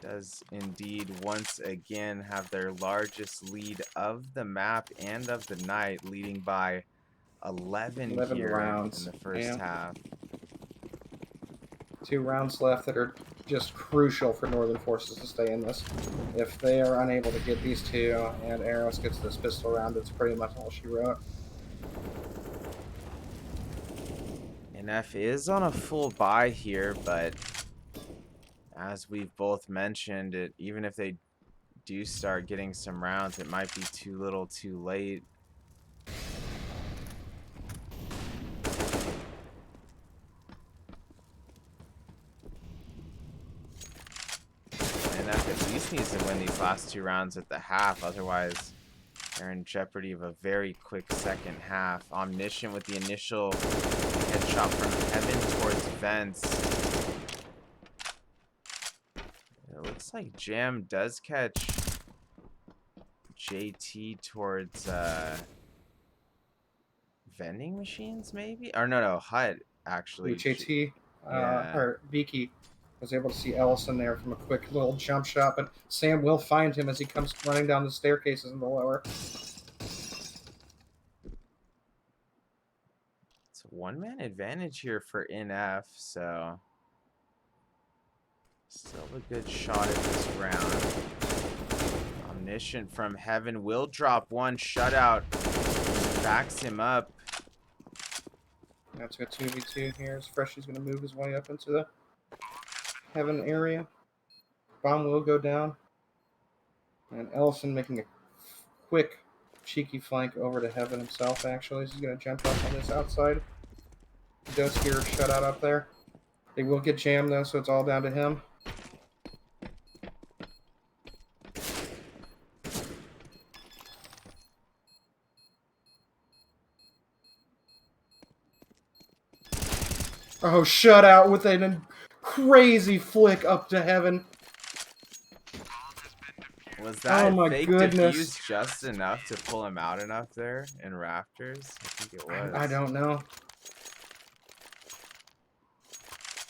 does indeed once again have their largest lead of the map and of the night, leading by 11 here rounds. in the first Yeah. half. 2 rounds left that are just crucial for Northern Forces to stay in this. If they are unable to get these 2 and Eros gets this pistol round, it's pretty much all she wrote. NF is on a full buy here, but as we've both mentioned, even if they do start getting some rounds, it might be too little too late. NF at least needs to win these last 2 rounds at the half, otherwise they're in jeopardy of a very quick second half. Omniscient with the initial headshot from Heaven towards Vents. It looks like Jam does catch JT towards vending machines, maybe? Or no, Hut, actually. JT, Yeah. or Beaky, was able to see Ellison there from a quick little jump shot, but Sam will find him as he comes running down the staircases in the lower. It's a 1-man advantage here for NF, so still a good shot at this round. Omniscient from Heaven will drop one shutout. Backs him up. That's a 2v2 here. As Freshy's going to move his way up into the Heaven area. Bomb will go down. And Ellison making a quick, cheeky flank over to Heaven himself, actually. He's going to jump up on this outside. He does hear a shutout up there. They will get jammed, though, so it's all down to him. Oh, shutout with a crazy flick up to Heaven. Was that fake goodness. defuse just enough to pull him out enough there in Rafters? I think it was. I don't know.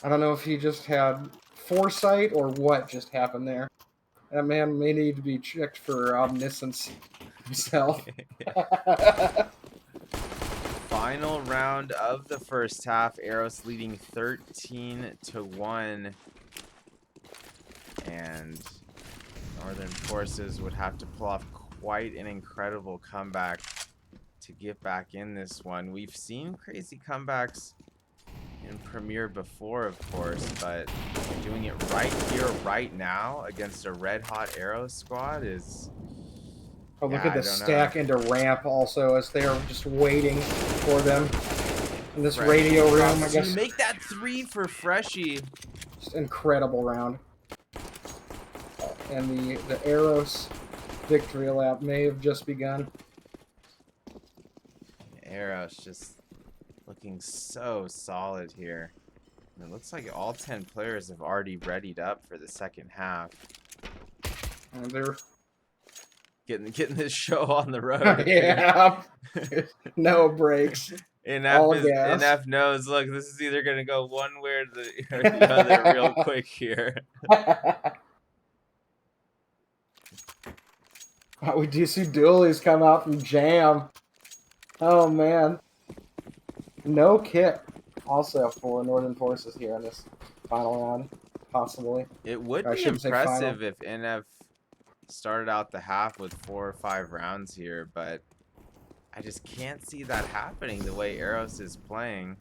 I don't know if he just had foresight or what just happened there. That man may need to be checked for omniscience himself. Final round of the first half. Eros leading 13-1. And Northern Forces would have to pull off quite an incredible comeback to get back in this one. We've seen crazy comebacks in Premier before, of course, but doing it right here, right now, against a red-hot Eros squad is... Oh, look at the stack into ramp also as they are just waiting for them in this radio room, I guess. You make that 3 for Freshy. Just incredible round. And the Eros victory lap may have just begun. Eros just looking so solid here. And it looks like all 10 players have already readied up for the second half. And they're getting this show on the road. Yeah. No breaks. NF knows, look, this is either going to go one way or the other real quick here. We do see dualies come out from Jam. Oh, man. No kit also for Northern Forces here in this final round, possibly. It would be impressive if NF started out the half with 4 or 5 rounds here, but I just can't see that happening the way Eros is playing.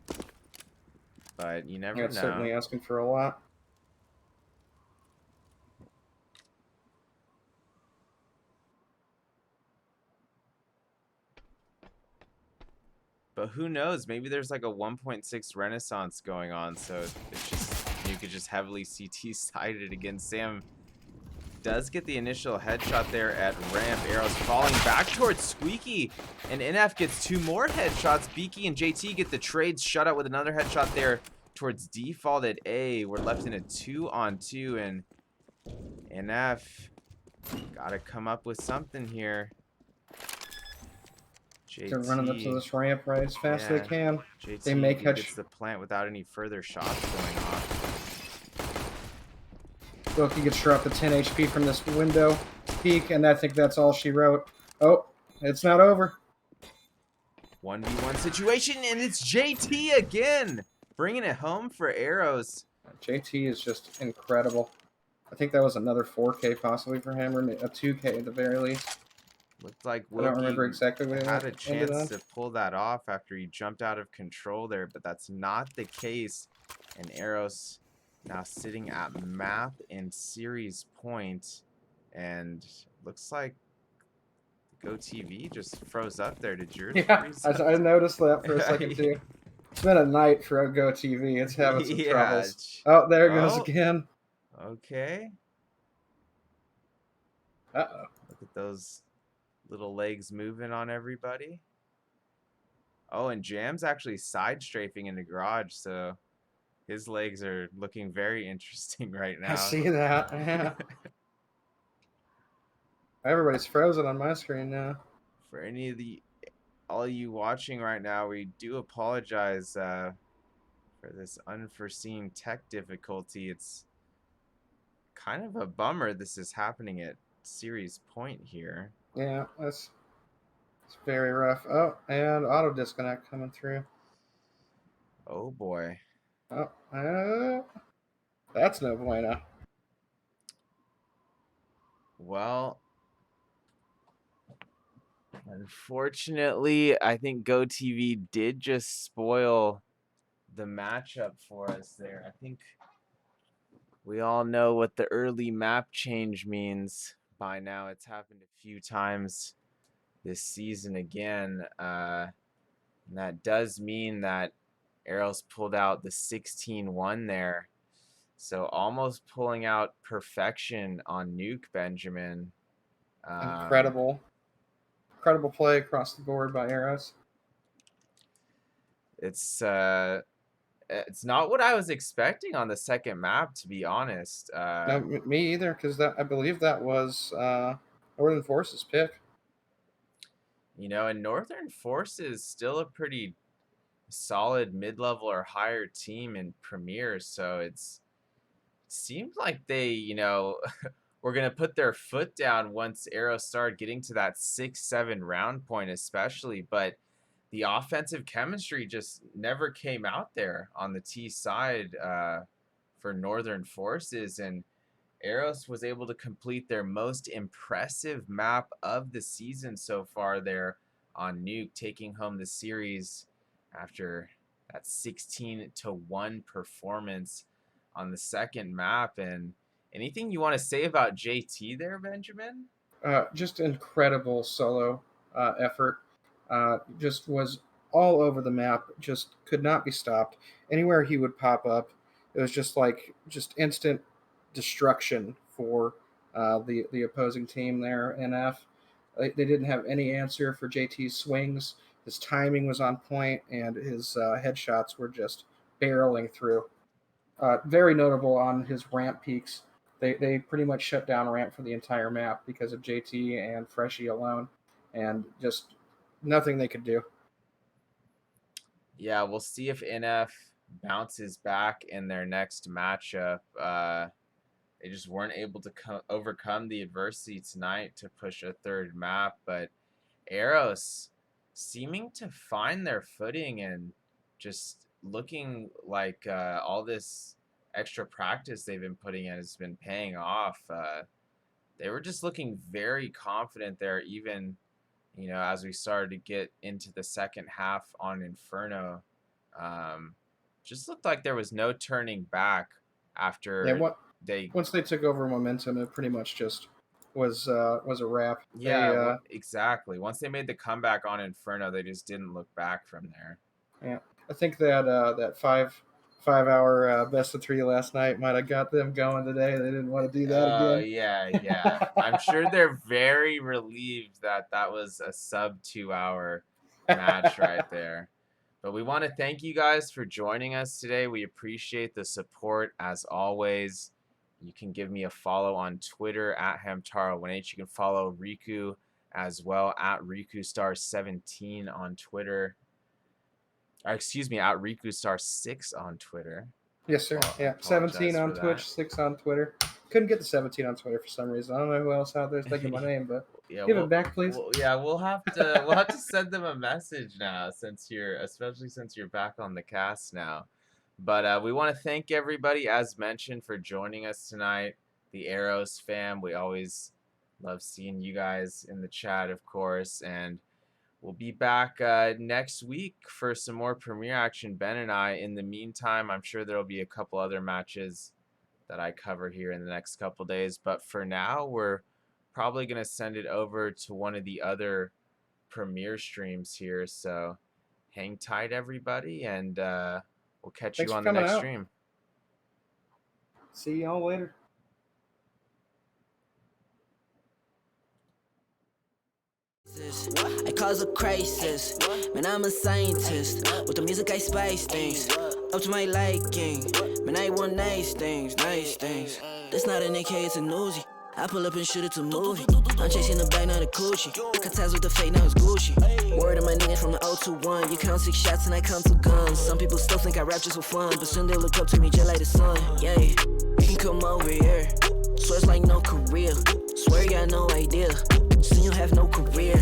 But you never know. It's certainly asking for a lot. But who knows? Maybe there's like a 1.6 renaissance going on, so it's just you could just heavily CT sided against Sam. Does get the initial headshot there at ramp. Eros falling back towards Squeaky, and NF gets 2 more headshots. Beaky and JT get the trades shut out with another headshot there towards default at A. We're left in a 2-on-2, and NF gotta come up with something here. They're running up to JT, this ramp right as fast as they can. They JT make gets the plant without any further shots going off. Wilkie gets her up to 10 HP from this window peek, and I think that's all she wrote. Oh, it's not over. 1v1 situation, and it's JT again, bringing it home for Eros. JT is just incredible. I think that was another 4K possibly for him, or a 2K at the very least. Looked like I don't remember Wilkie exactly what had a it ended on. chance to pull that off after he jumped out of control there, but that's not the case. And Eros now sitting at map and series point, and looks like GoTV just froze up there. Did yours freeze up? I noticed that for a second too. It's been a night for GoTV. It's having some troubles. Oh, there it goes again. Okay. Uh-oh. Look at those little legs moving on everybody. Oh, and Jam's actually side strafing in the garage, so his legs are looking very interesting right now. I see that. Yeah. Everybody's frozen on my screen now. For any of all you watching right now, we do apologize for this unforeseen tech difficulty. It's kind of a bummer this is happening at series point here. Yeah, it's very rough. Oh, and auto disconnect coming through. Oh boy. Oh, that's no bueno. Well, unfortunately, I think GoTV did just spoil the matchup for us there. I think we all know what the early map change means by now. It's happened a few times this season again. And that does mean that Eros pulled out the 16-1 there. So almost pulling out perfection on Nuke Benjamin. Incredible play across the board by Eros. It's not what I was expecting on the second map, to be honest. No, me either, because I believe that was Northern Force's pick. You know, and Northern Force is still a pretty solid mid-level or higher team in Premier, so it seemed like they, you know, were going to put their foot down once Eros started getting to that 6-7 round point especially, but the offensive chemistry just never came out there on the T side for Northern Forces, and Eros was able to complete their most impressive map of the season so far there on Nuke, taking home the series after that 16-1 performance on the second map. And anything you want to say about JT there, Benjamin? Just incredible solo effort. Just was all over the map. Just could not be stopped. Anywhere he would pop up, it was just instant destruction for the opposing team there. NF. They didn't have any answer for JT's swings. His timing was on point, and his headshots were just barreling through. Very notable on his ramp peaks. They pretty much shut down ramp for the entire map because of JT and Freshie alone, and just nothing they could do. Yeah, we'll see if NF bounces back in their next matchup. They just weren't able to overcome the adversity tonight to push a third map, but Eros seeming to find their footing and just looking like all this extra practice they've been putting in has been paying off. They were just looking very confident there, even, you know, as we started to get into the second half on Inferno. Just looked like there was no turning back after once they took over momentum, it pretty much just was a wrap. Yeah, exactly. Once they made the comeback on Inferno, they just didn't look back from there. Yeah, I think that 5-hour best of 3 last night might have got them going today. They didn't want to do that again. Yeah. I'm sure they're very relieved that was a sub 2-hour match right there. But we want to thank you guys for joining us today. We appreciate the support as always. You can give me a follow on Twitter at Hamtaro1H. You can follow Riku as well, at RikuStar17 on Twitter. Excuse me, at RikuStar6 on Twitter. Yes, sir. Well, Yeah, 17 on Twitch, 6 on Twitter. Couldn't get the 17 on Twitter for some reason. I don't know who else out there is thinking my name, but Yeah, give it back, please. We'll have to send them a message now, especially since you're back on the cast now. But we want to thank everybody, as mentioned, for joining us tonight. The Eros fam, we always love seeing you guys in the chat, of course, and we'll be back next week for some more premiere action, Ben and I. In the meantime, I'm sure there'll be a couple other matches that I cover here in the next couple days. But for now, we're probably going to send it over to one of the other premiere streams here. So hang tight, everybody, and we'll catch you on the next stream. See y'all later. I cause a crisis. Man, I'm a scientist. With the music, I spice things up to my liking. Man, I want nice things, nice things. That's not an AK, it's a Uzi. I pull up and shoot it to movie. I'm chasing the bag, not a coochie. Cut ties with the fake, now it's Gucci. Word of my niggas from the 021. You count 6 shots and I count 2 guns. Some people still think I rap just for fun, but soon they look up to me just like the sun. Yeah, you can come over here. Swear it's like no career. Swear you got no idea. Soon you'll have no career.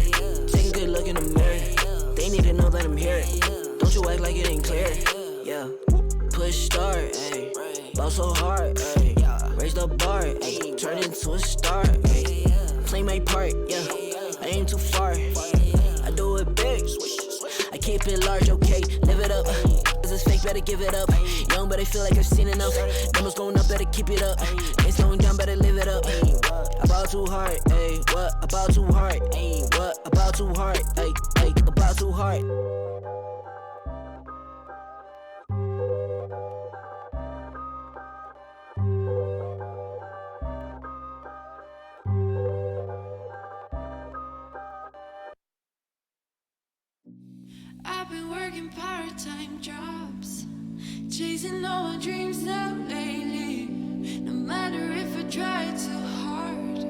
Take a good look in the mirror. They need to know that I'm here. Don't you act like it ain't clear. Yeah, push start, ayy. Ball so hard, ayy. Raise the bar, ayy. Turn into a star, ayy. Play my part, yeah. I aim too far. I do it big. I keep it large, okay. Live it up. This is fake, better give it up. Young, but I feel like I've seen enough. Numbers going up, better keep it up. Ain't slowing down, better live it up. About too hard, ayy. What about too hard? Ayy. What about too hard? Ayy. About too hard. I've been working part-time jobs, chasing all my dreams now lately. No matter if I try too hard,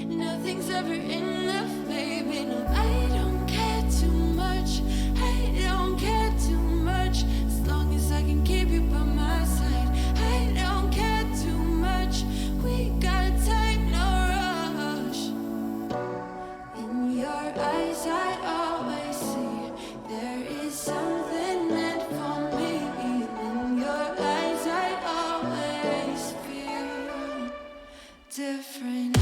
nothing's ever enough, baby. No, I don't care too much. I don't care too much. As long as I can keep you by my side, I don't care too much. We got time, no rush. In your eyes, I always see there is something meant for me. In your eyes, I always feel different.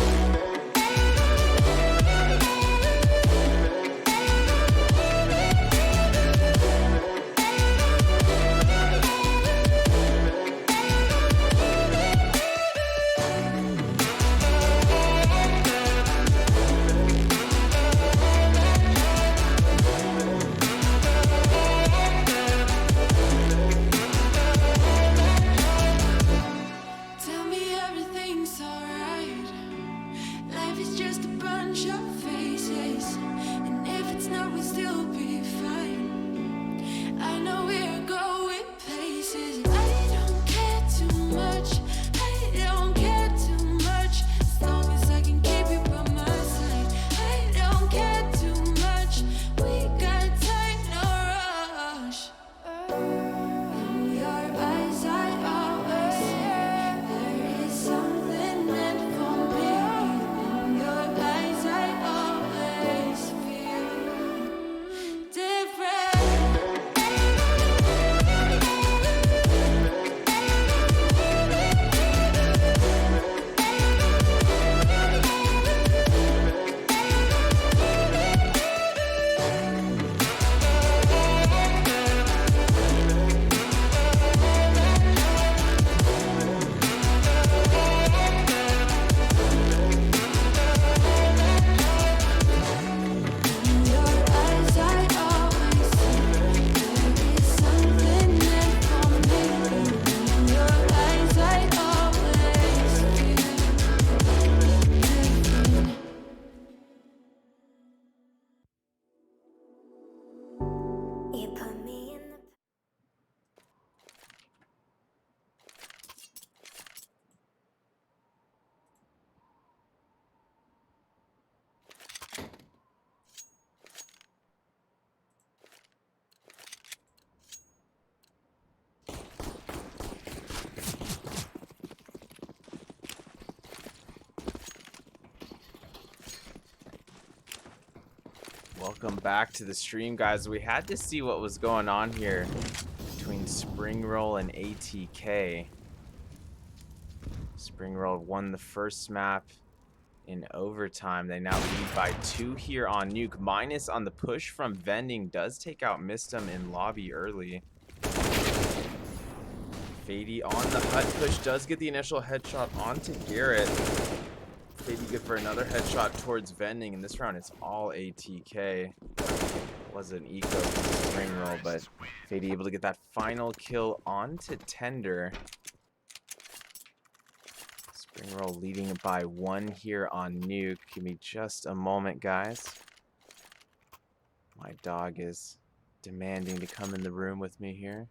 Welcome back to the stream, guys. We had to see what was going on here between Spring Roll and ATK. Spring Roll won the first map in overtime. They now lead by 2 here on Nuke. Minus on the push from Vending does take out Mistum in lobby early. Fady on the hut push does get the initial headshot onto Garrett. Fady good for another headshot towards Vending, and this round it's all ATK. Was an eco Spring Roll, but Fady able to get that final kill onto Tender. Spring Roll leading by 1 here on Nuke. Give me just a moment, guys. My dog is demanding to come in the room with me here.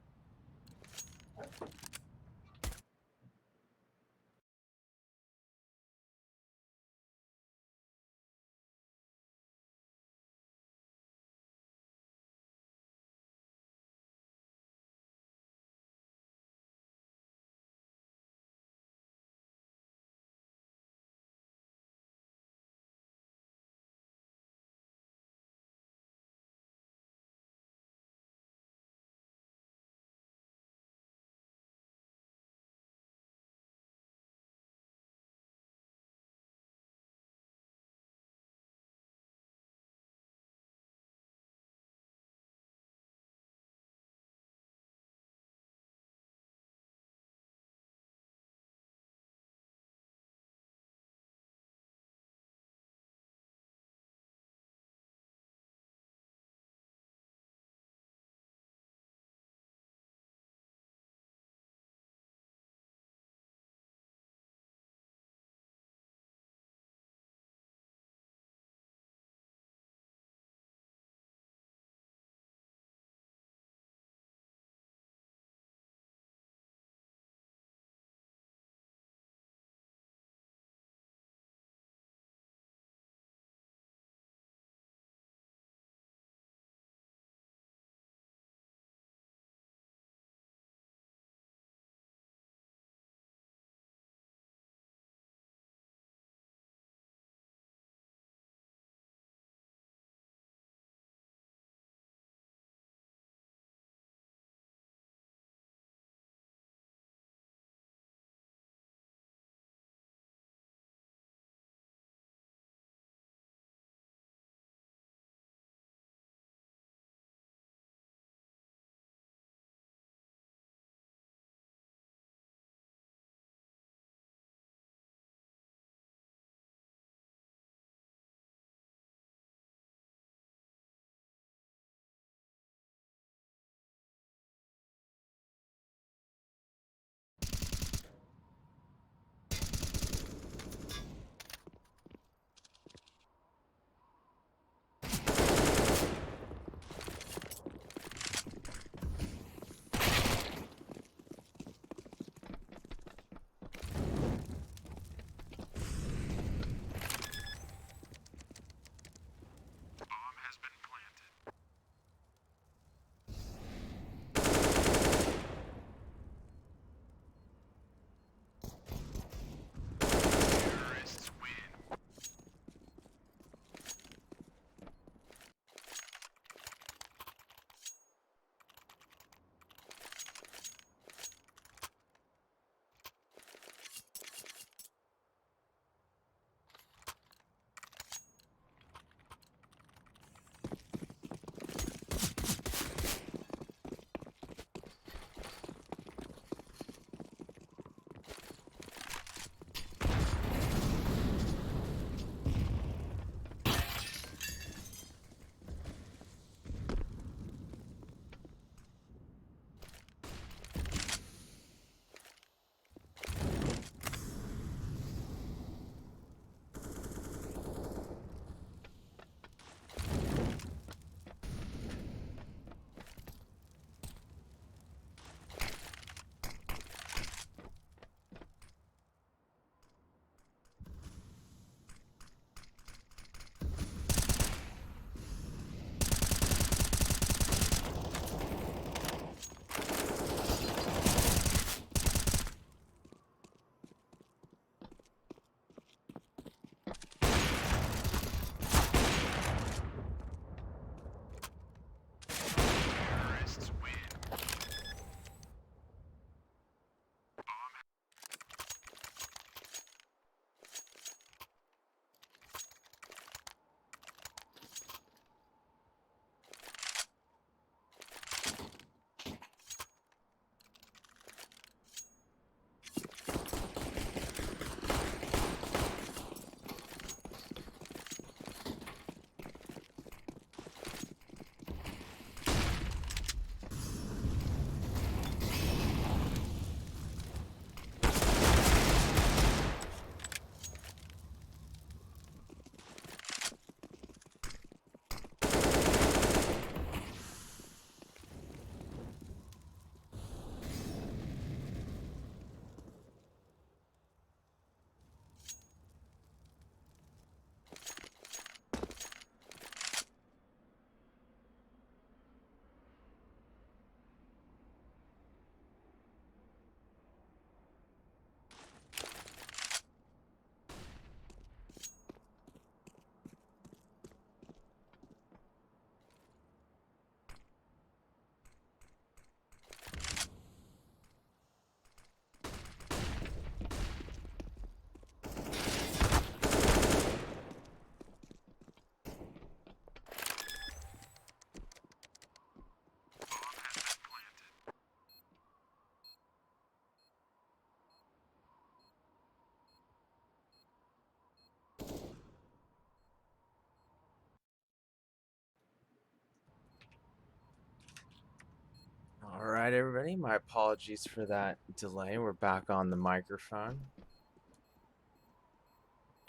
Alright, everybody, my apologies for that delay. We're back on the microphone.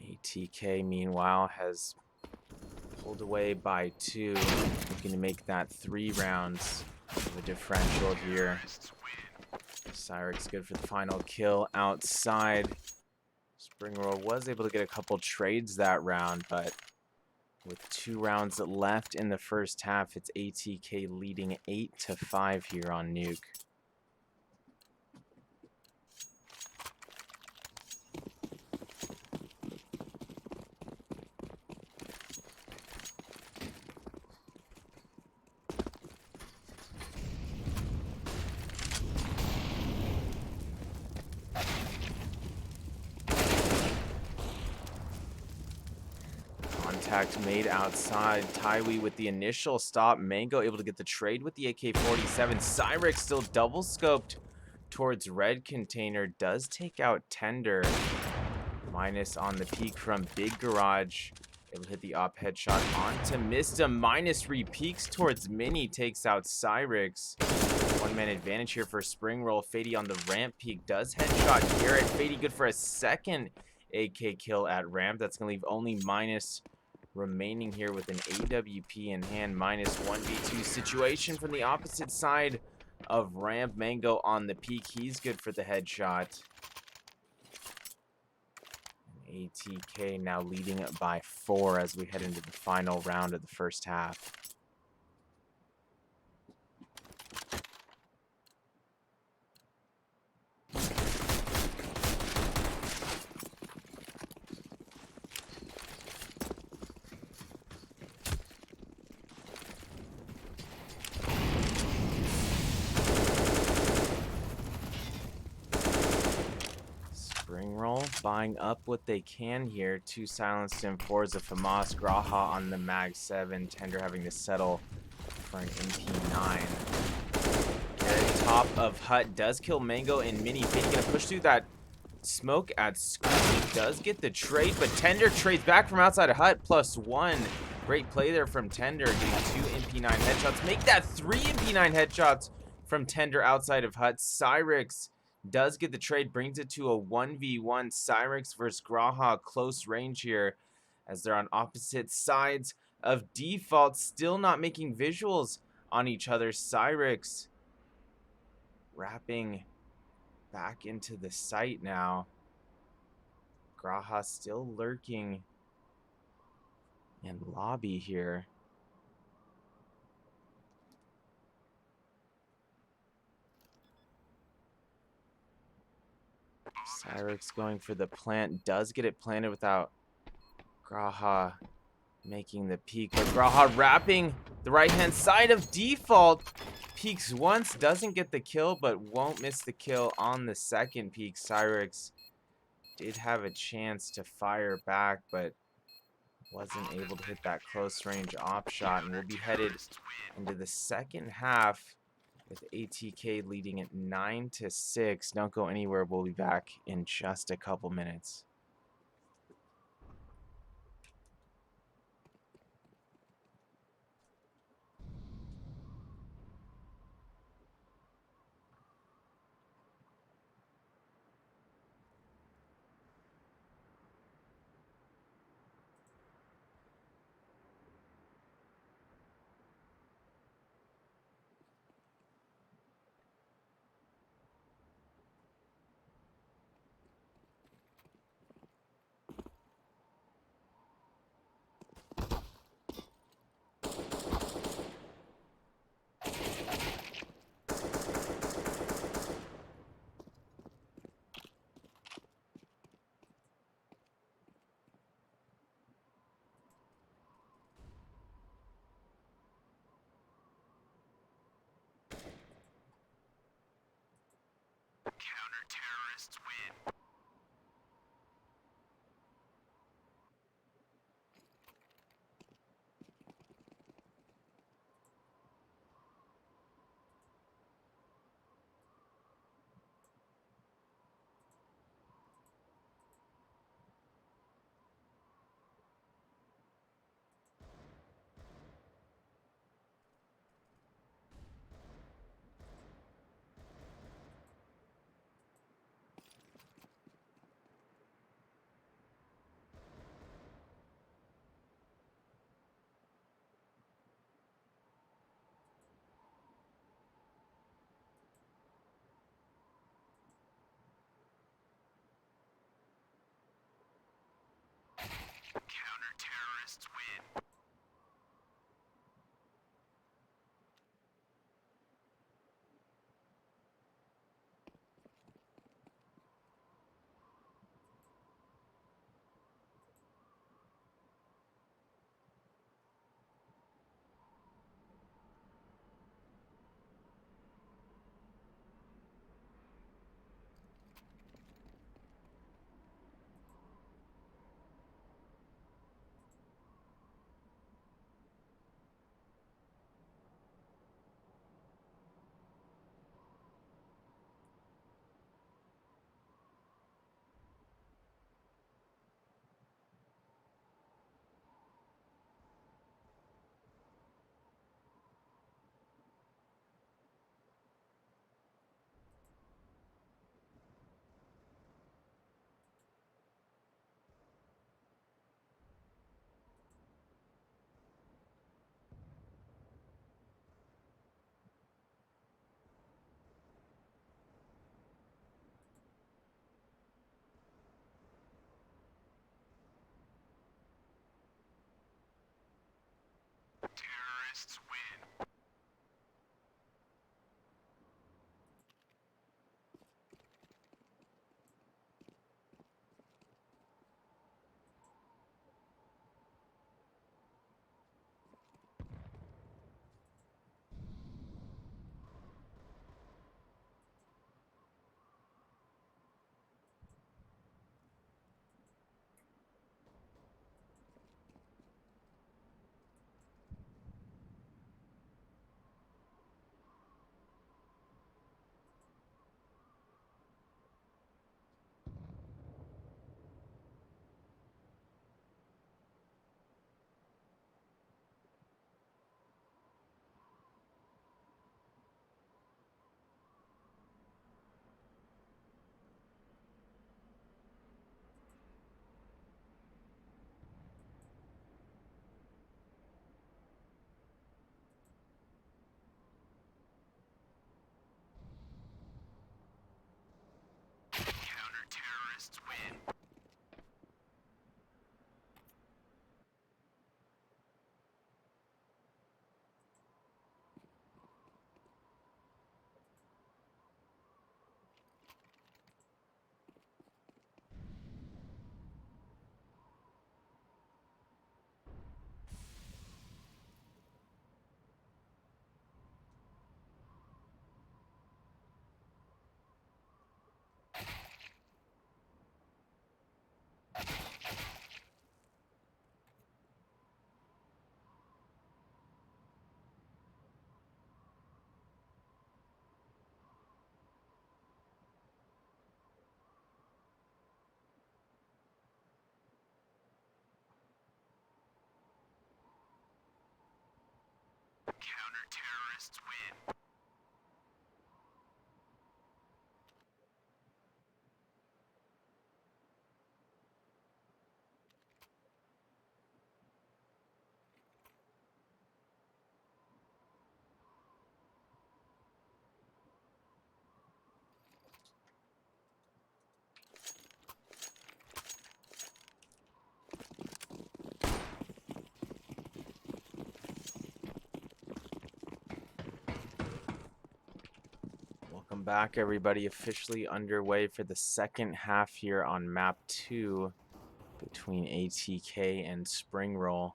ATK, meanwhile, has pulled away by 2, looking to make that 3 rounds of a differential here. Cyrix good for the final kill outside. Springroll was able to get a couple trades that round, but with 2 rounds left in the first half, it's ATK leading 8-5 here on Nuke. Contact made outside. Taiwi with the initial stop. Mango able to get the trade with the AK-47. Cyrix still double scoped towards red container. Does take out Tender. Minus on the peak from Big Garage. Able to hit the op headshot onto Mista. Minus re-peaks towards Mini. Takes out Cyrix. 1-man advantage here for Springroll. Fady on the ramp peak. Does headshot Garrett. Fady good for a second AK kill at ramp. That's going to leave only Minus remaining here with an AWP in hand. Minus 1v2 situation from the opposite side of ramp. Mango on the peak. He's good for the headshot. ATK now leading by 4 as we head into the final round of the first half. Springroll buying up what they can here. 2 silenced M4s of Famas. Graha on the Mag 7. Tender having to settle for an MP9. Garrett, top of hut, does kill Mango and Mini. Fady gonna push through that smoke at Scooby. Does get the trade, but Tender trades back from outside of hut. +1. Great play there from Tender, getting 2 MP9 headshots. Make that 3 MP9 headshots from Tender outside of hut. Cyrix does get the trade, brings it to a 1v1. Cyrix versus Graha, close range here as they're on opposite sides of default, still not making visuals on each other. Cyrix wrapping back into the site now. Graha still lurking in lobby here. Cyrix going for the plant, does get it planted without Graha making the peak, but Graha wrapping the right hand side of default. Peeks once, doesn't get the kill, but won't miss the kill on the second peak. Cyrix did have a chance to fire back, but wasn't able to hit that close range op shot, and we'll be headed into the second half with ATK leading at 9-6. Don't go anywhere. We'll be back in just a couple minutes. Welcome back, everybody. Officially underway for the second half here on map 2 between ATK and Spring Roll.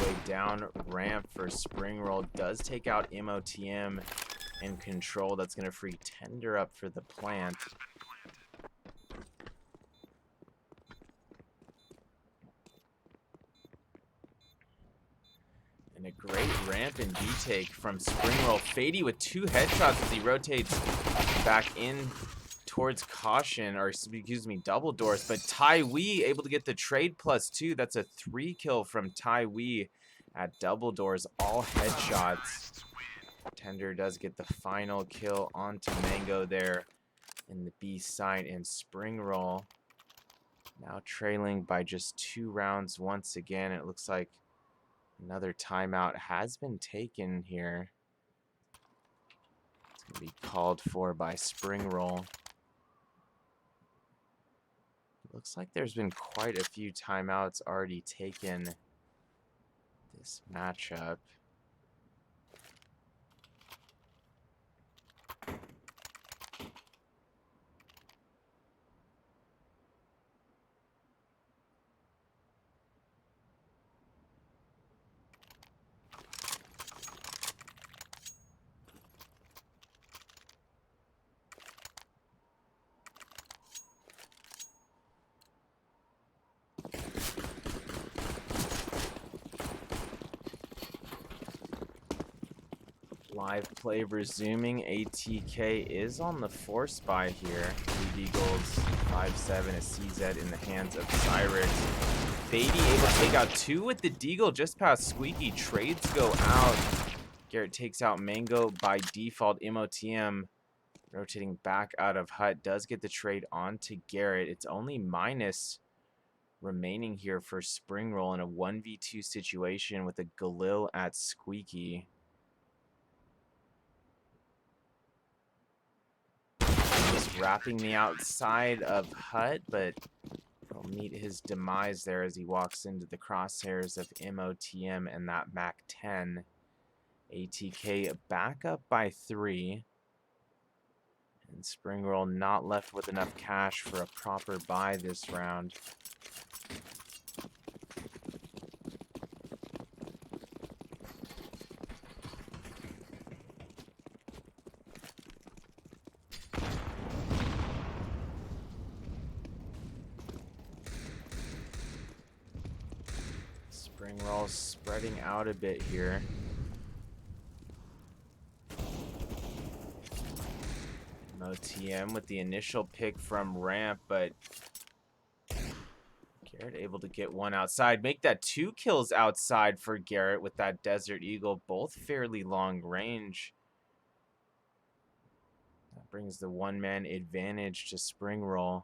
Way down ramp for Spring Roll does take out MOTM and Control. That's going to free Tender up for the plant. And a great ramp and D-take from Spring Roll. Fady with 2 headshots as he rotates back in towards Caution, or excuse me, Double Doors. But Tai Wee able to get the trade +2. That's a 3 kill from Tai Wee at Double Doors, all headshots. Tender does get the final kill onto Mango there in the B side, and Spring Roll now trailing by just 2 rounds once again. It looks like another timeout has been taken here. It's going to be called for by Spring Roll. Looks like there's been quite a few timeouts already taken this matchup. Live play resuming. ATK is on the 4 spy here. 3 Deagles, 5-7, a CZ in the hands of Cyrix. Fady able to take out 2 with the Deagle just past Squeaky. Trades go out. Garrett takes out Mango by default. MOTM rotating back out of hut does get the trade onto Garrett. It's only minus remaining here for Spring Roll in a 1v2 situation with a Galil at Squeaky. wrapping the outside of Hut, but he'll meet his demise there as he walks into the crosshairs of MOTM and that MAC-10. ATK back up by 3. And Springroll not left with enough cash for a proper buy this round. Springroll spreading out a bit here. MOTM with the initial pick from ramp, but Garrett able to get one outside. Make that 2 kills outside for Garrett with that Desert Eagle, both fairly long range. That brings the one-man advantage to Springroll.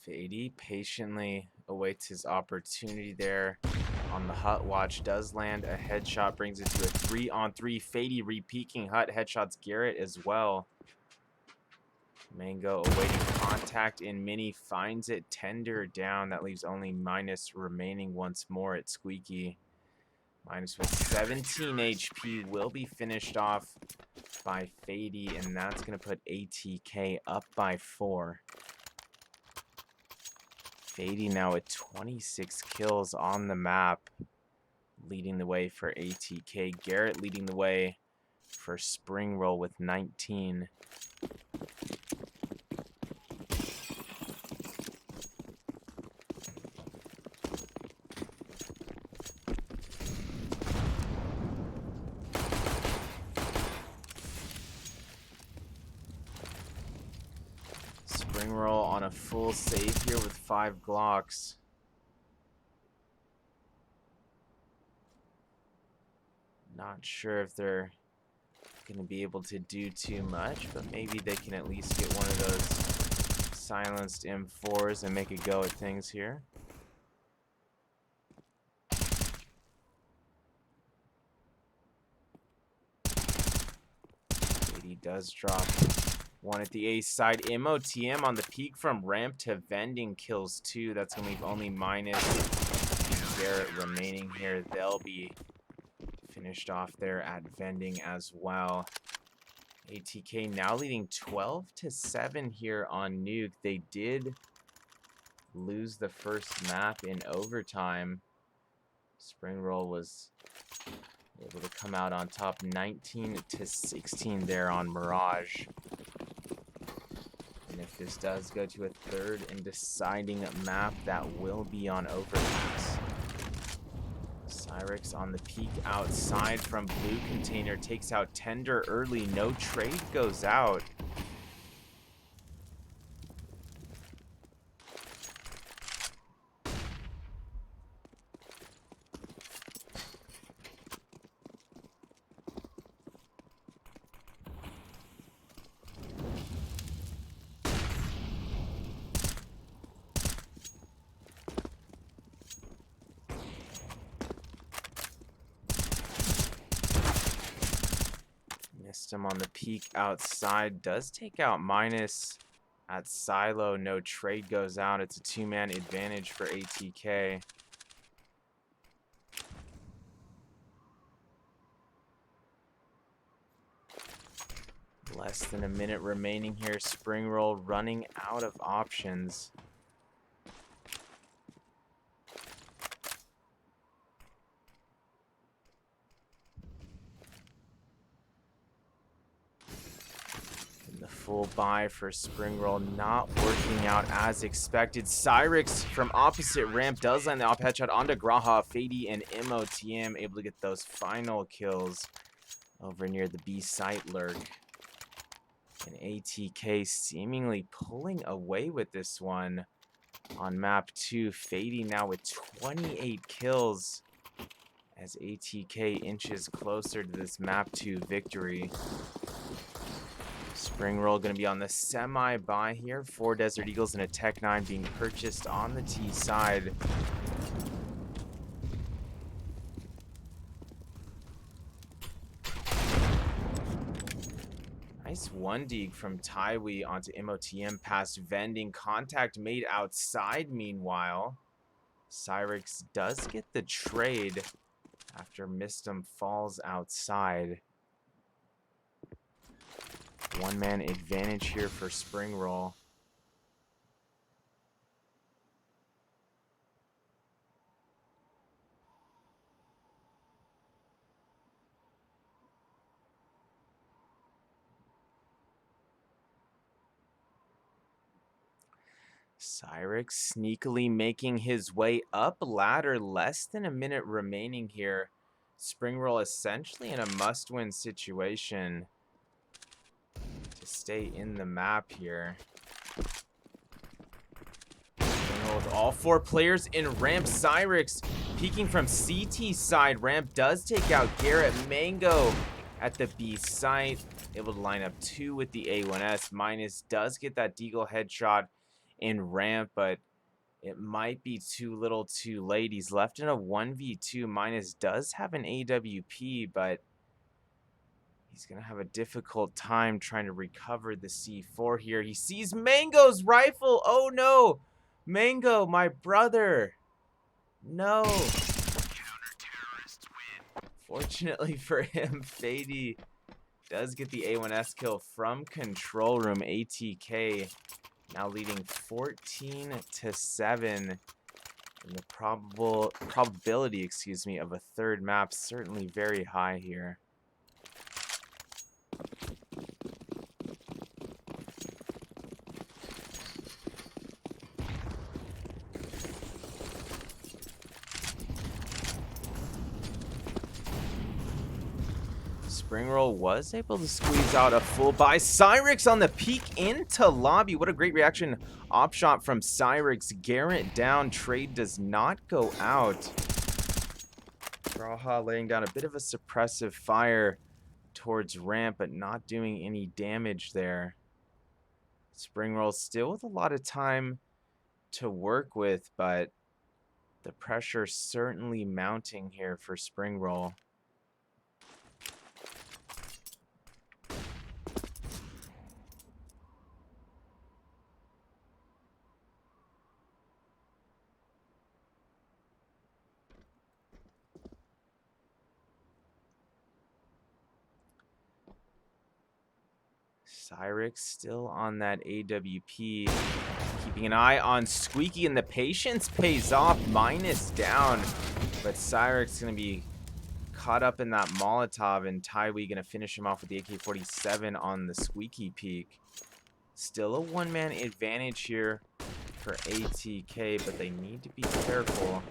Fady patiently awaits his opportunity there on the Hut watch. Does land a headshot, brings it to a 3-on-3. Fady re-peeking Hut, headshots Garrett as well. Mango awaiting contact in mini, finds it, tender down. That leaves only Minus remaining once more at Squeaky. Minus with 17 HP will be finished off by Fady, and that's going to put ATK up by 4. Fady now with 26 kills on the map, leading the way for ATK. Garrett leading the way for Springroll with 19. Springroll on a full save here with 5 Glocks. Not sure if they're going to be able to do too much, but maybe they can at least get one of those silenced M4s and make a go at things here. He does drop one at the ace side. MOTM on the peak from ramp to vending kills 2. That's going to leave only Minus and Garrett remaining here. They'll be finished off there at vending as well. ATK now leading 12-7 here on Nuke. They did lose the first map in overtime. Springroll was able to come out on top 19-16 there on Mirage. And if this does go to a third and deciding map, that will be on Overpass. Cyrix on the peak outside from blue container, takes out Tender early. No trade goes out. Missed him on the peak outside. Does take out Minus at silo. No trade goes out. It's a 2-man advantage for ATK. Less than a minute remaining here. Springroll running out of options. Full buy for Spring Roll, not working out as expected. Cyrix from opposite ramp does land the op headshot onto Graha. Fady and MOTM able to get those final kills over near the B site lurk. And ATK seemingly pulling away with this one on map 2. Fady now with 28 kills as ATK inches closer to this map 2 victory. Spring Roll going to be on the semi-buy here. 4 Desert Eagles and a Tech 9 being purchased on the T side. Nice 1-dig from Taiwi onto MOTM past vending. Contact made outside meanwhile. Cyrix does get the trade after Mistum falls outside. One-man advantage here for Spring Roll. Cyrix sneakily making his way up ladder. Less than a minute remaining here. Spring Roll essentially in a must-win situation to stay in the map here. With all 4 players in ramp, Cyrix peeking from CT side. Ramp does take out Garrett. Mango at the B site, able to line up 2 with the A1S. Minus does get that deagle headshot in ramp, but it might be too little too late. He's left in a 1v2. Minus does have an AWP, but he's going to have a difficult time trying to recover the C4 here. He sees Mango's rifle. Oh no! Mango, my brother. No. Fortunately for him, Fady does get the A1S kill from control room. ATK now leading 14-7. And the probability, excuse me, of a third map certainly very high here. Spring Roll was able to squeeze out a full buy. Cyrix on the peek into lobby. What a great reaction. Op shot from Cyrix. Garrett down. Trade does not go out. Graha laying down a bit of a suppressive fire towards ramp, but not doing any damage there. Spring Roll still with a lot of time to work with, but the pressure certainly mounting here for Spring Roll. Cyrix still on that AWP, keeping an eye on Squeaky, and the patience pays off. Minus down, but Cyrix is going to be caught up in that Molotov, and Taiwi going to finish him off with the AK-47 on the Squeaky peak. Still a one-man advantage here for ATK, but they need to be careful.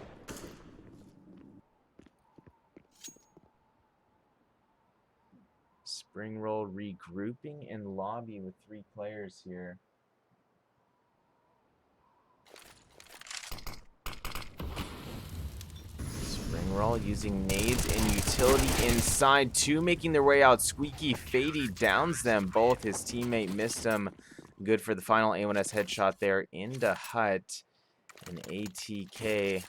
Spring Roll regrouping in lobby with 3 players here. Spring Roll using nades and utility inside. 2 making their way out. Squeaky, Fady downs them both. His teammate missed him. Good for the final A1S headshot there into Hut. And ATK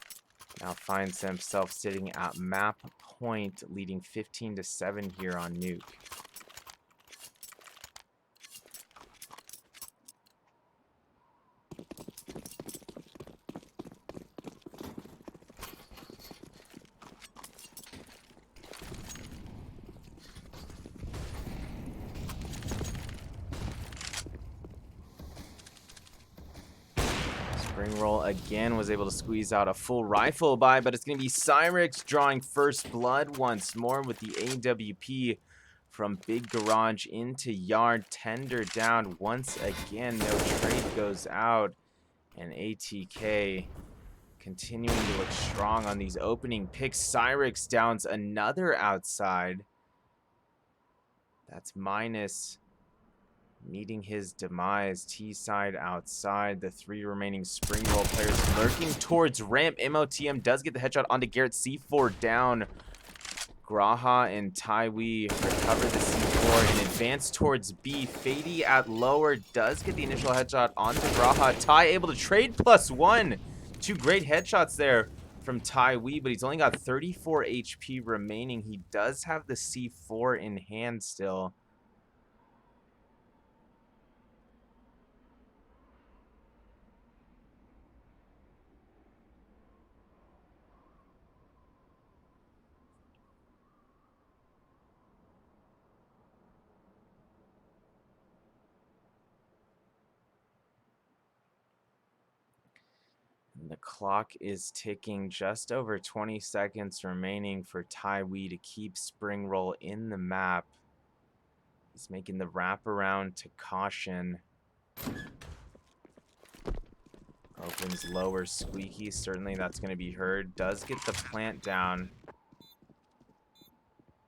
now finds himself sitting at map point, leading 15-7 here on Nuke. Spring Roll again was able to squeeze out a full rifle buy, but it's going to be Cyrix drawing first blood once more with the AWP from Big Garage into Yard. Tender down once again. No trade goes out. And ATK continuing to look strong on these opening picks. Cyrix downs another outside. That's minus meeting his demise. T-side outside. The 3 remaining spring roll players lurking towards ramp. MOTM does get the headshot onto Garrett. C4 down. Graha and Taiwi recover the C4 and advance towards B. Fady at lower does get the initial headshot onto Graha. Tai able to trade +1. 2 great headshots there from Taiwi, but he's only got 34 HP remaining. He does have the C4 in hand still. And the clock is ticking, just over 20 seconds remaining for Taiwi to keep Spring Roll in the map. He's making the wraparound to Caution. Opens lower Squeaky, certainly that's going to be heard. Does get the plant down.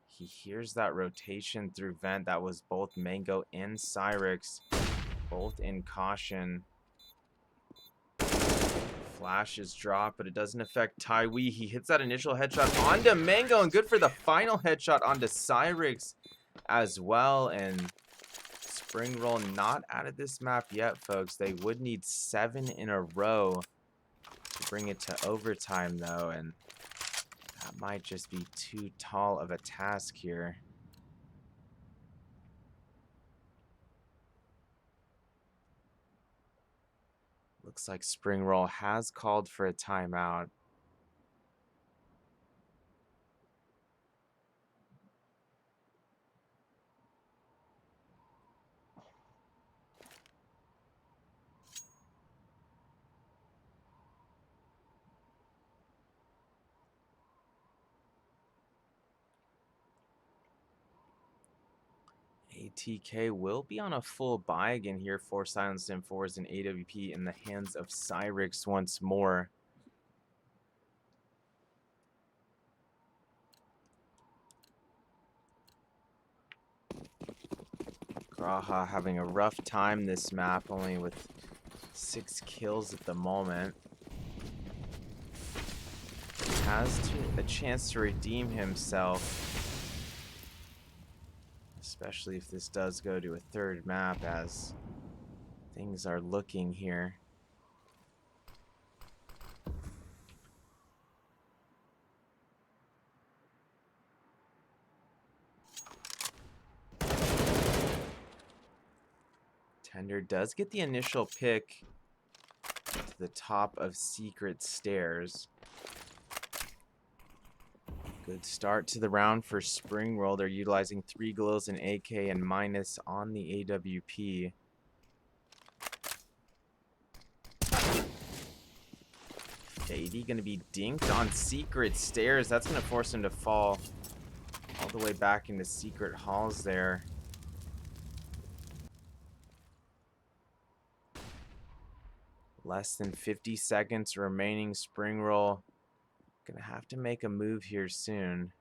He hears that rotation through vent. That was both Mango and Cyrix, both in Caution. Flash is dropped, but it doesn't affect Taiwi. He hits that initial headshot onto Mango, and good for the final headshot onto Cyrix as well. And Spring Roll not out of this map yet, folks. They would need 7 in a row to bring it to overtime, though, and that might just be too tall of a task here. Looks like Spring Roll has called for a timeout. ATK will be on a full buy again here. 4 silenced and 4s and AWP in the hands of Cyrix once more. Graha having a rough time this map, only with 6 kills at the moment. Has a chance to redeem himself. Especially if this does go to a 3rd map, as things are looking here. Tender does get the initial pick to the top of Secret Stairs. Good start to the round for Spring Roll. They're utilizing 3 glows and AK and minus on the AWP. Fady gonna be dinked on Secret Stairs. That's gonna force him to fall all the way back into Secret Halls there. Less than 50 seconds remaining. Spring Roll gonna have to make a move here soon.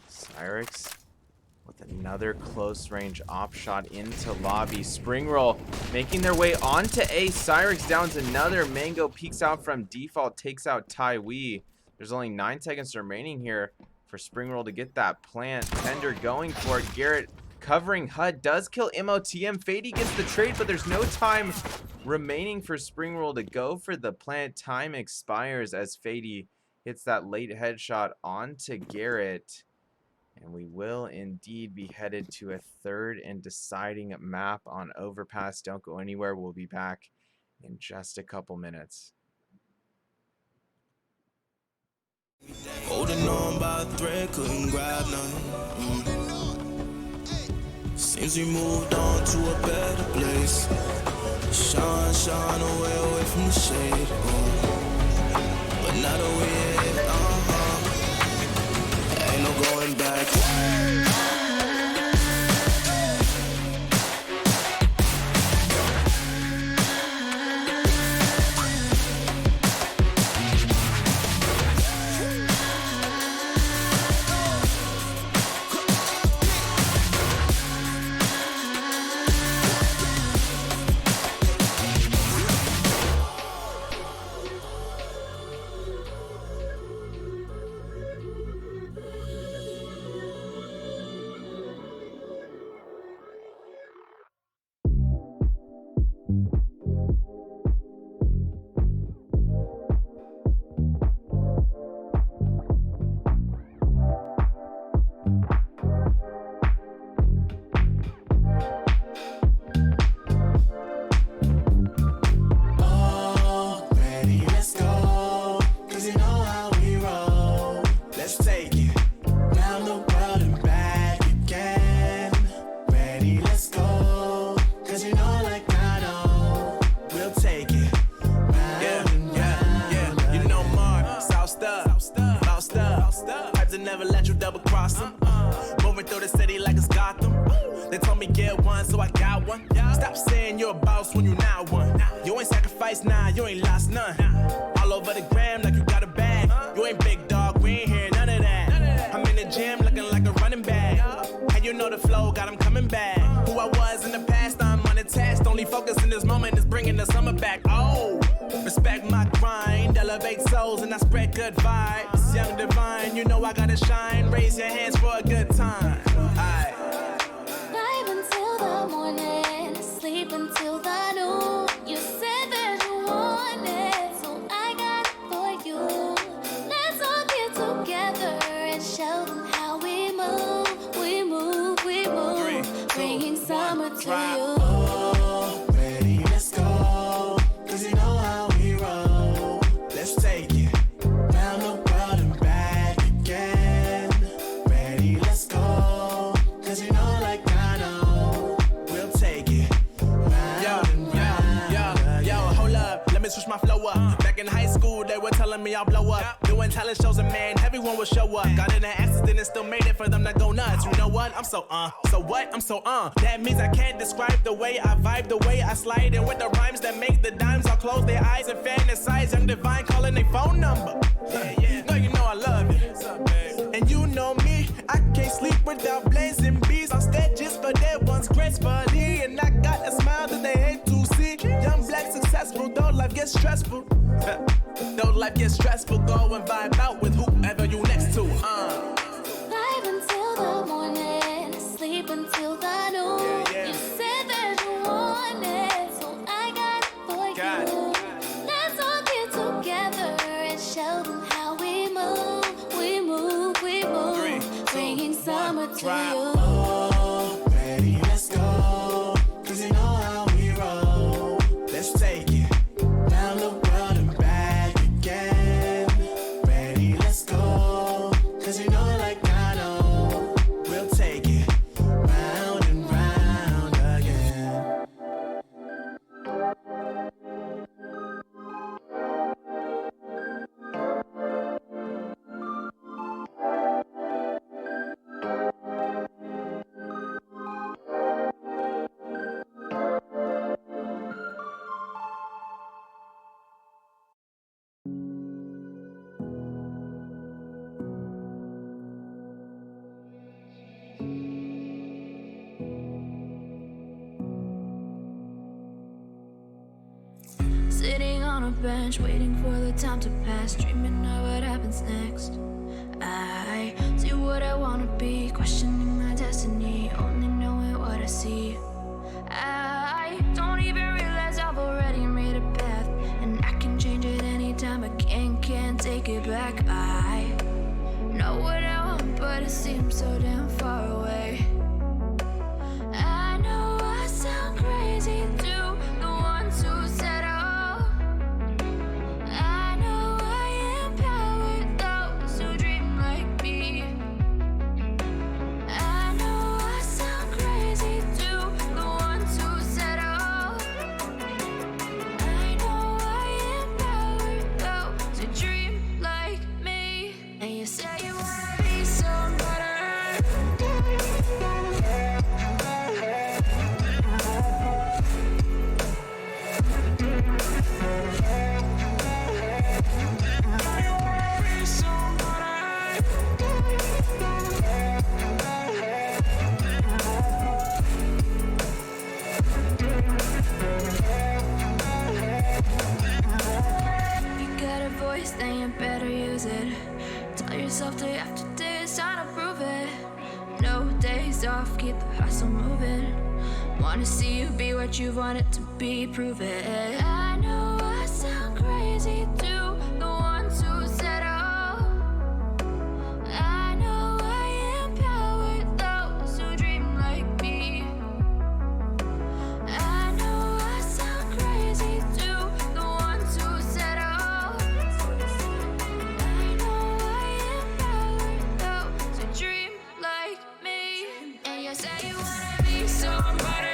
Cyrix with another close range op shot into lobby. Spring Roll making their way onto A. Cyrix downs another. Mango peeks out from default, takes out Taiwi. There's only 9 seconds remaining here for Spring Roll to get that plant. Tender going for it. Garrett covering HUD does kill MOTM. Fady gets the trade, but there's no time remaining for Spring Roll to go for the plant. Time expires as Fady hits that late headshot onto Garrett. And we will indeed be headed to a 3rd and deciding map on Overpass. Don't go anywhere. We'll be back in just a couple minutes. Holding on by a thread, couldn't grab none. Seems we moved on to a better place. Shine away from the shade. But now that we're here, ain't no going back. That means I can't describe the way I vibe, the way I slide, and with the rhymes that make the dimes all close their eyes and fantasize. Young Divine calling their phone number. No, you know I love it. And you know me, I can't sleep without blazing beats on stages for their ones gracefully. And I got a smile that they hate to see. Young black successful, though life gets stressful. Though life gets stressful, go and vibe out with whoever you next to. Vibe until the morning, sleep until the noon. You said that you want it, so I got it for you. Let's all get together and show them how we move. We move, we move, bringing summer to you. Oh, ready, let's go. 'Cause you know how we roll. Let's take it round the world and back again. Ready, let's go. 'Cause you know like I know. We'll take it round and round again. Sitting on a bench, waiting for the time to pass, dreaming of what happens next. I see what I wanna be, questioning my destiny, only knowing what I see. I don't even realize I've already made a path, and I can change it anytime. I can't take it back. I know what I want, but it seems so damn far away. I know I sound crazy to the ones who said, oh, I know I empowered those yourself day after day, it's time to prove it. No days off, keep the hustle moving. Wanna see you be what you wanted to be, prove it. I know I sound crazy to the ones who said oh. I know I empower those who dream like me. I know I sound crazy to the ones who said oh. I know I empower those who dream like me. And you say you wanna be somebody.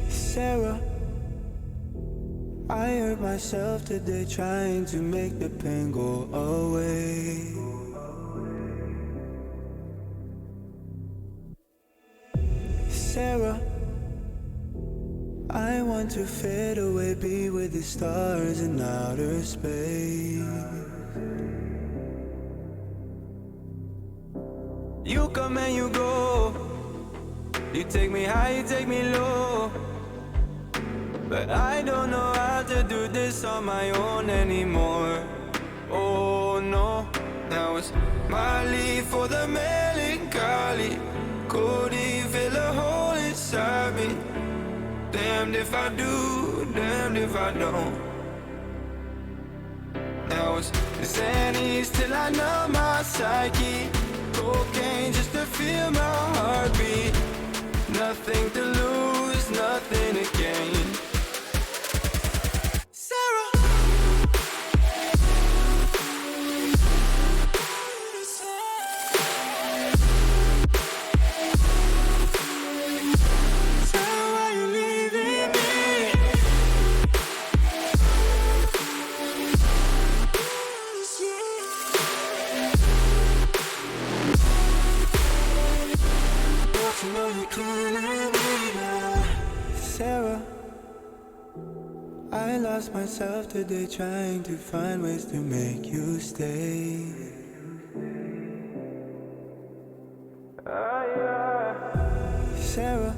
Sarah, I hurt myself today trying to make the pain go away. Sarah, I want to fade away, be with the stars in outer space. You come and you go, you take me high, you take me low. But I don't know how to do this on my own anymore. Oh no, now it's my leave for the melancholy. Could he fill a hole inside me? Damned if I do, damned if I don't. Now it's Xannies till I numb my psyche. Cocaine just to feel my heartbeat. Nothing to lose, nothing to gain. Sarah, I lost myself today trying to find ways to make you stay. Sarah,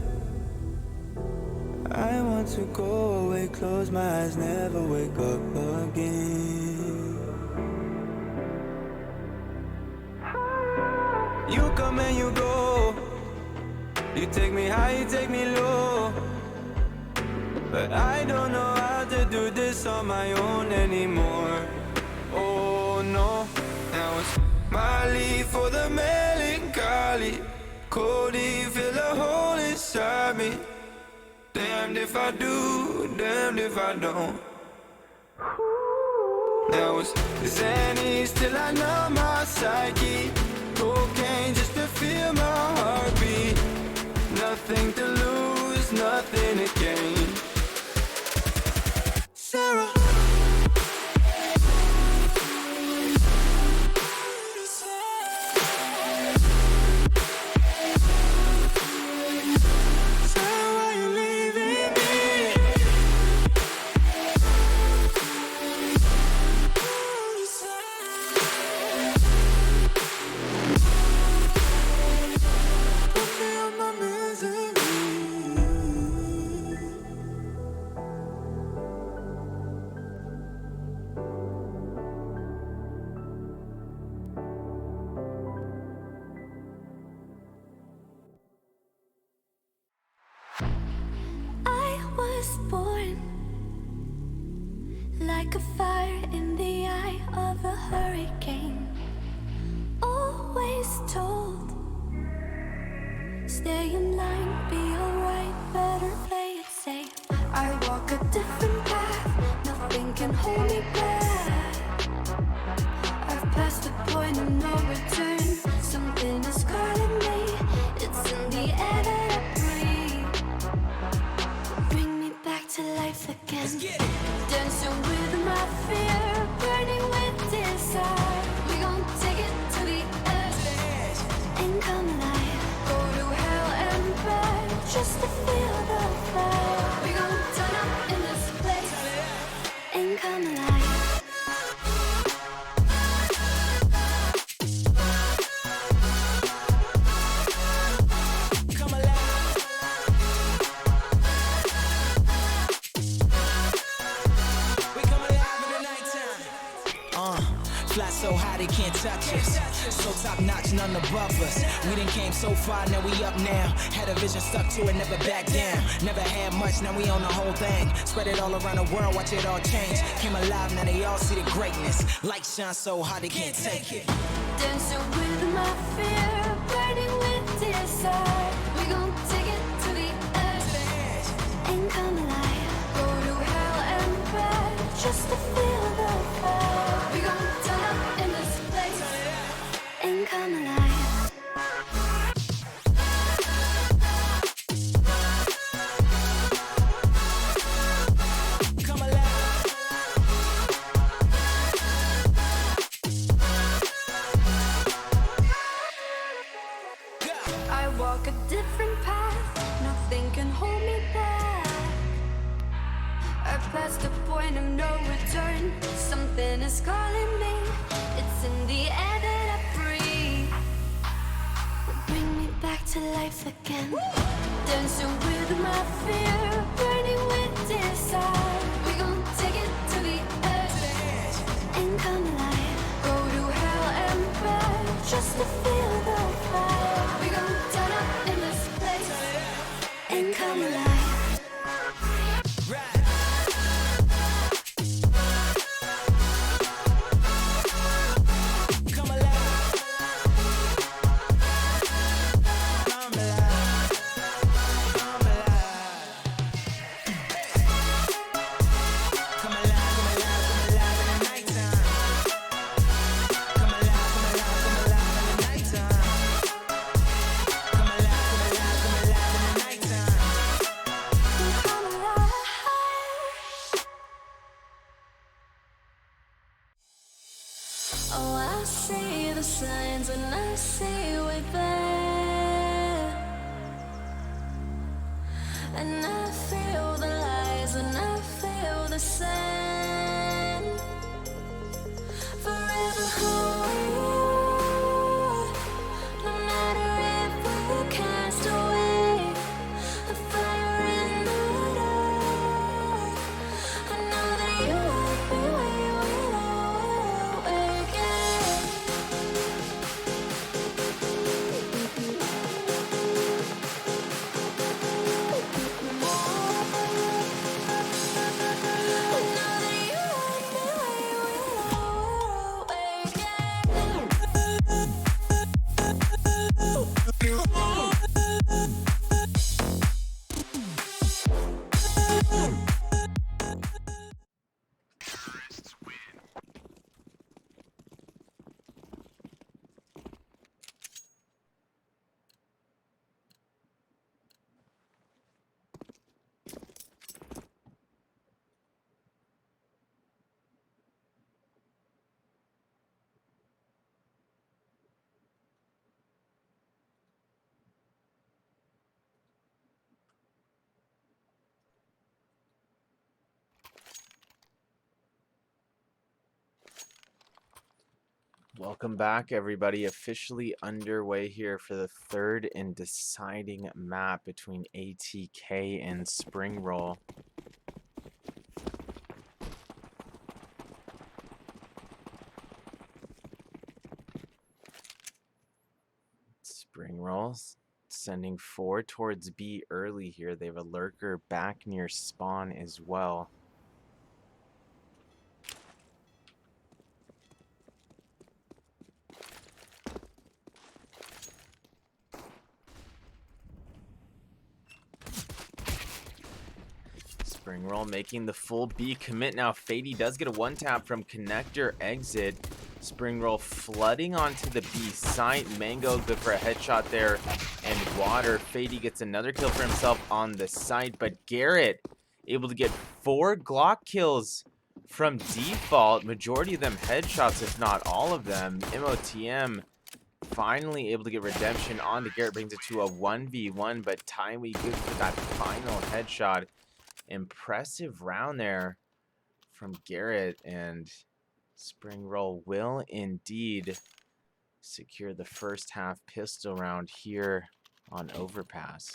I want to go away, close my eyes, never wake up again. You come and you go, you take me high, you take me low. But I don't know how to do this on my own anymore. Oh no, now it's my leave for the melancholy. Could he fill a hole inside me? Damned if I do, damned if I don't. Now it's Xannies till I numb my psyche. Cocaine just to feel my heartbeat. Nothing to lose, nothing to gain. Sarah. always told. Stay in line, be alright, better play it safe. I walk a different path, nothing can hold me back. I've passed the point of no return. Something is calling me, it's in the air that I breathe. Bring me back to life again. Dancing with my fear, burning with desire. We gon' take it to the edge and come alive. Go to hell and back just to feel the fire. We gon' turn up in this place and come alive. Fly so high they can't touch us. So top notch, none above us. We done came so far, now we up now. Had a vision, stuck to it, never back down. Never had much, now we own the whole thing. Spread it all around the world, watch it all change. Came alive, now they all see the greatness. Light shine so high they can't take it. Dancing with my fear, burning with desire. We gon' take it to the edge and come alive. Go to hell and back just to feel the fire. We gon' turn up in this place and come alive. Come alive. I walk a different path, nothing can hold me back. I've passed the point of no return. Something is calling me, it's in the air that I breathe. Bring me back to life again. Dancing with my fear, burning with desire. We gon' take it to the edge and come alive. Go to hell and back just to feel the fire. We gon' turn up in this place and come alive. Oh, I see the signs and I see way there. And I feel the lies and I feel the sand. Forever hold, no matter if we're cast away. A fire in the dark. I know that you won't be Welcome back, everybody. Officially underway here for the third and deciding map between ATK and Spring Roll. Spring Rolls sending 4 towards B early here. They have a lurker back near spawn as well. Spring roll making the full B commit now. Fady does get a one tap from connector exit. Spring roll flooding onto the B site. Mango good for a headshot there. And Water. Fady gets another kill for himself on the site. But Garrett able to get 4 Glock kills from default. Majority of them headshots, if not all of them. MOTM finally able to get redemption on the Garrett, brings it to a 1v1, but Tywee good for that final headshot. Impressive round there from Garrett, and Spring Roll will indeed secure the first half pistol round here on Overpass.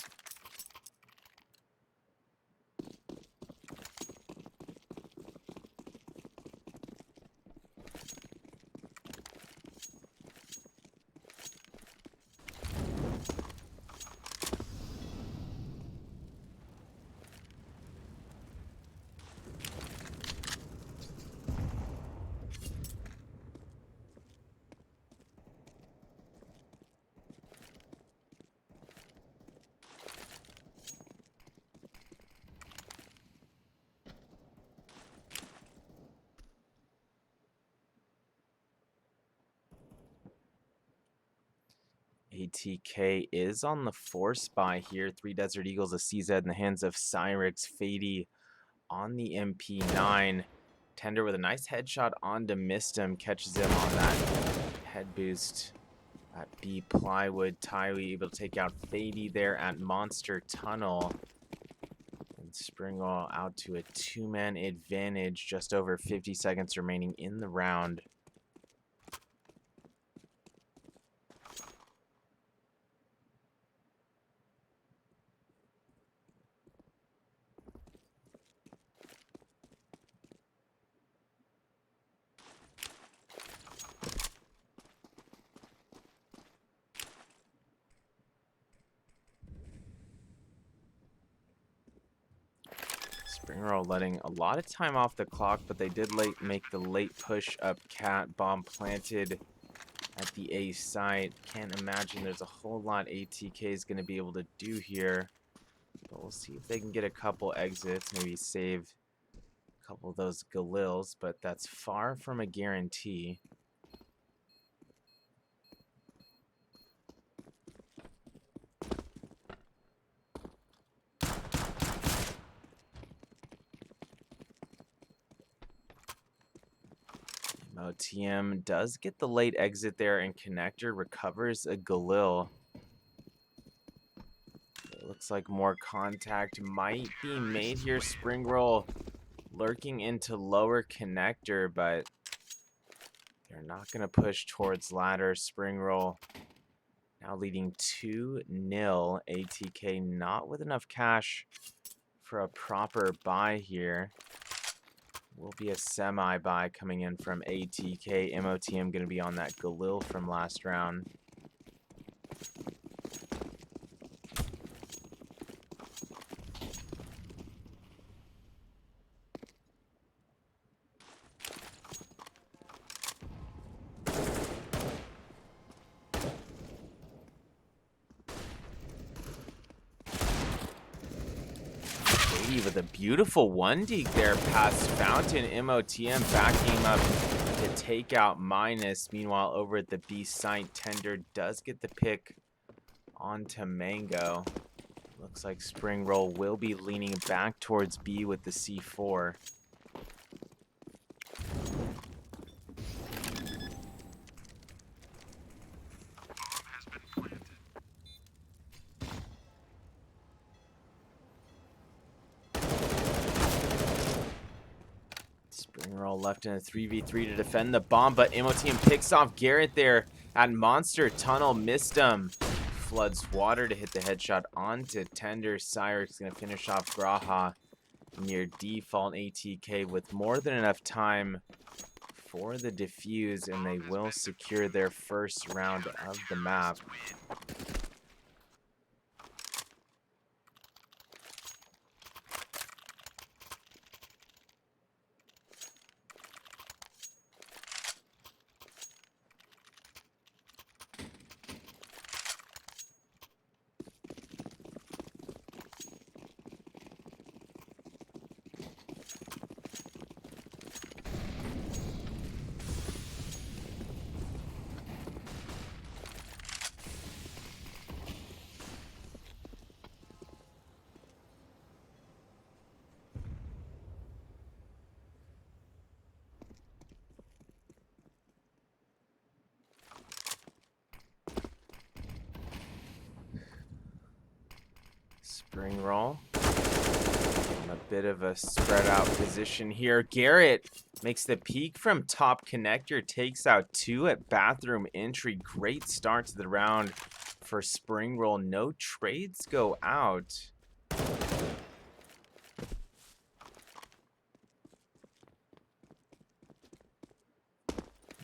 ATK is on the force buy here. 3 Desert Eagles, a CZ in the hands of Cyrix. Fady on the MP9. Tender with a nice headshot onto Mistum. Catches him on that head boost at B Plywood. Tywee able to take out Fady there at Monster Tunnel. And Springall out to a 2-man advantage. Just over 50 seconds remaining in the round. Springroll letting a lot of time off the clock, but they did make the late push up cat. Bomb planted at the A site. Can't imagine there's a whole lot ATK is going to be able to do here. But we'll see if they can get a couple exits, maybe save a couple of those Galils, but that's far from a guarantee. OTM does get the late exit there, and Connector recovers a Galil. It looks like more contact might be made here. Springroll lurking into lower Connector, but they're not going to push towards ladder. Springroll now leading 2-0. ATK not with enough cash for a proper buy here. Will be a semi-buy coming in from ATK. MOTM going to be on that Galil from last round. With a beautiful 1-deke there past Fountain. MOTM backing him up to take out Minus. Meanwhile, over at the B site, Tender does get the pick onto Mango. Looks like Springroll will be leaning back towards B with the C4. Springroll left in a 3v3 to defend the bomb, but MOTM picks off Garrett there at Monster Tunnel. Missed him. Floods Water to hit the headshot onto Tender. Cyrix going to finish off Graha near default. ATK with more than enough time for the defuse, and they will secure their first round of the map. Spring roll. In a bit of a spread out position here. Garrett makes the peek from top connector, takes out 2 at bathroom entry. Great start to the round for spring roll. No trades go out.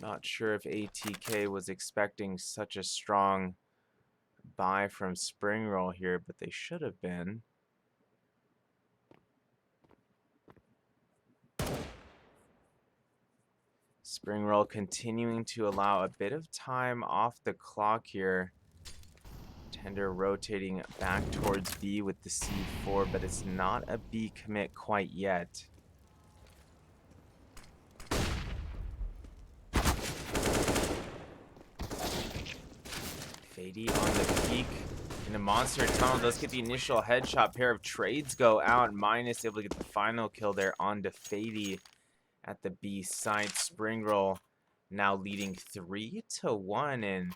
Not sure if ATK was expecting such a strong buy from spring roll here, but they should have been. Spring roll continuing to allow a bit of time off the clock here. Tender rotating back towards B with the C4, but it's not a B commit quite yet. Fady on the peak in the monster tunnel does get the initial headshot. Pair of trades go out. Minus able to get the final kill there onto Fady at the B side. Spring roll now leading 3-1, and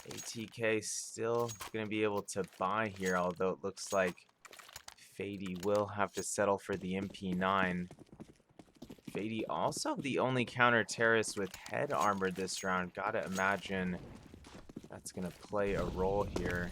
ATK still going to be able to buy here, although it looks like Fady will have to settle for the MP9. Fady also the only counter terrorist with head armor this round. Gotta imagine that's going to play a role here.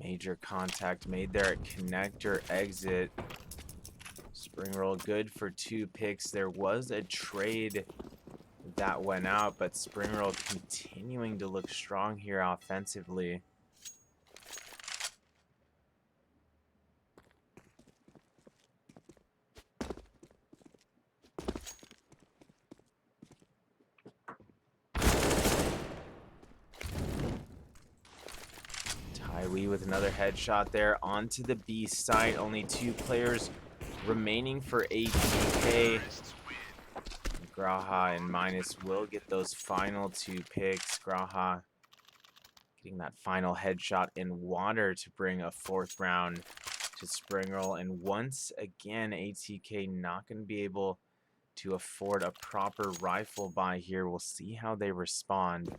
Major contact made there at connector exit. Spring roll good for 2 picks. There was a trade that went out, but spring roll continuing to look strong here offensively. Tyree with another headshot there onto the B site. Only 2 players remaining for ATK. Graha and Minus will get those final 2 picks. Graha getting that final headshot in water to bring a 4th round to spring roll. And once again, ATK not going to be able to afford a proper rifle buy here. We'll see how they respond.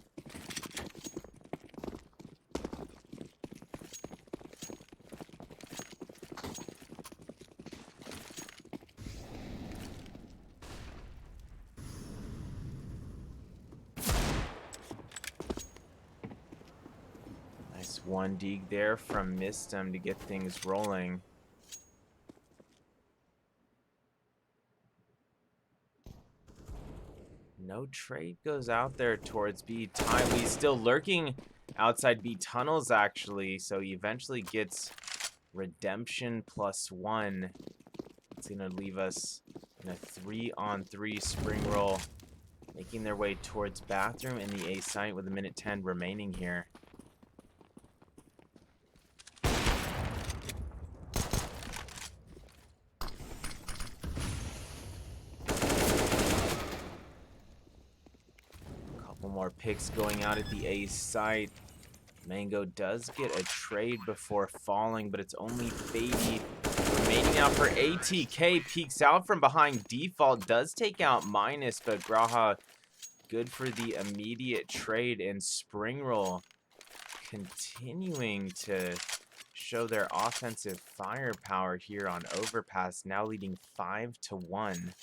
Nice 1 dig there from Mistem to get things rolling. No trade goes out there towards B. Tywee still lurking outside B tunnels, actually, so he eventually gets redemption +1. It's going to leave us in a 3-on-3 spring roll, making their way towards bathroom in the A site with 1:10 remaining here. More picks going out at the A site. Mango does get a trade before falling, but it's only Fady remaining out for ATK. Peeks out from behind default, does take out Minus, but Graha good for the immediate trade. And spring roll continuing to show their offensive firepower here on overpass, now leading 5-1.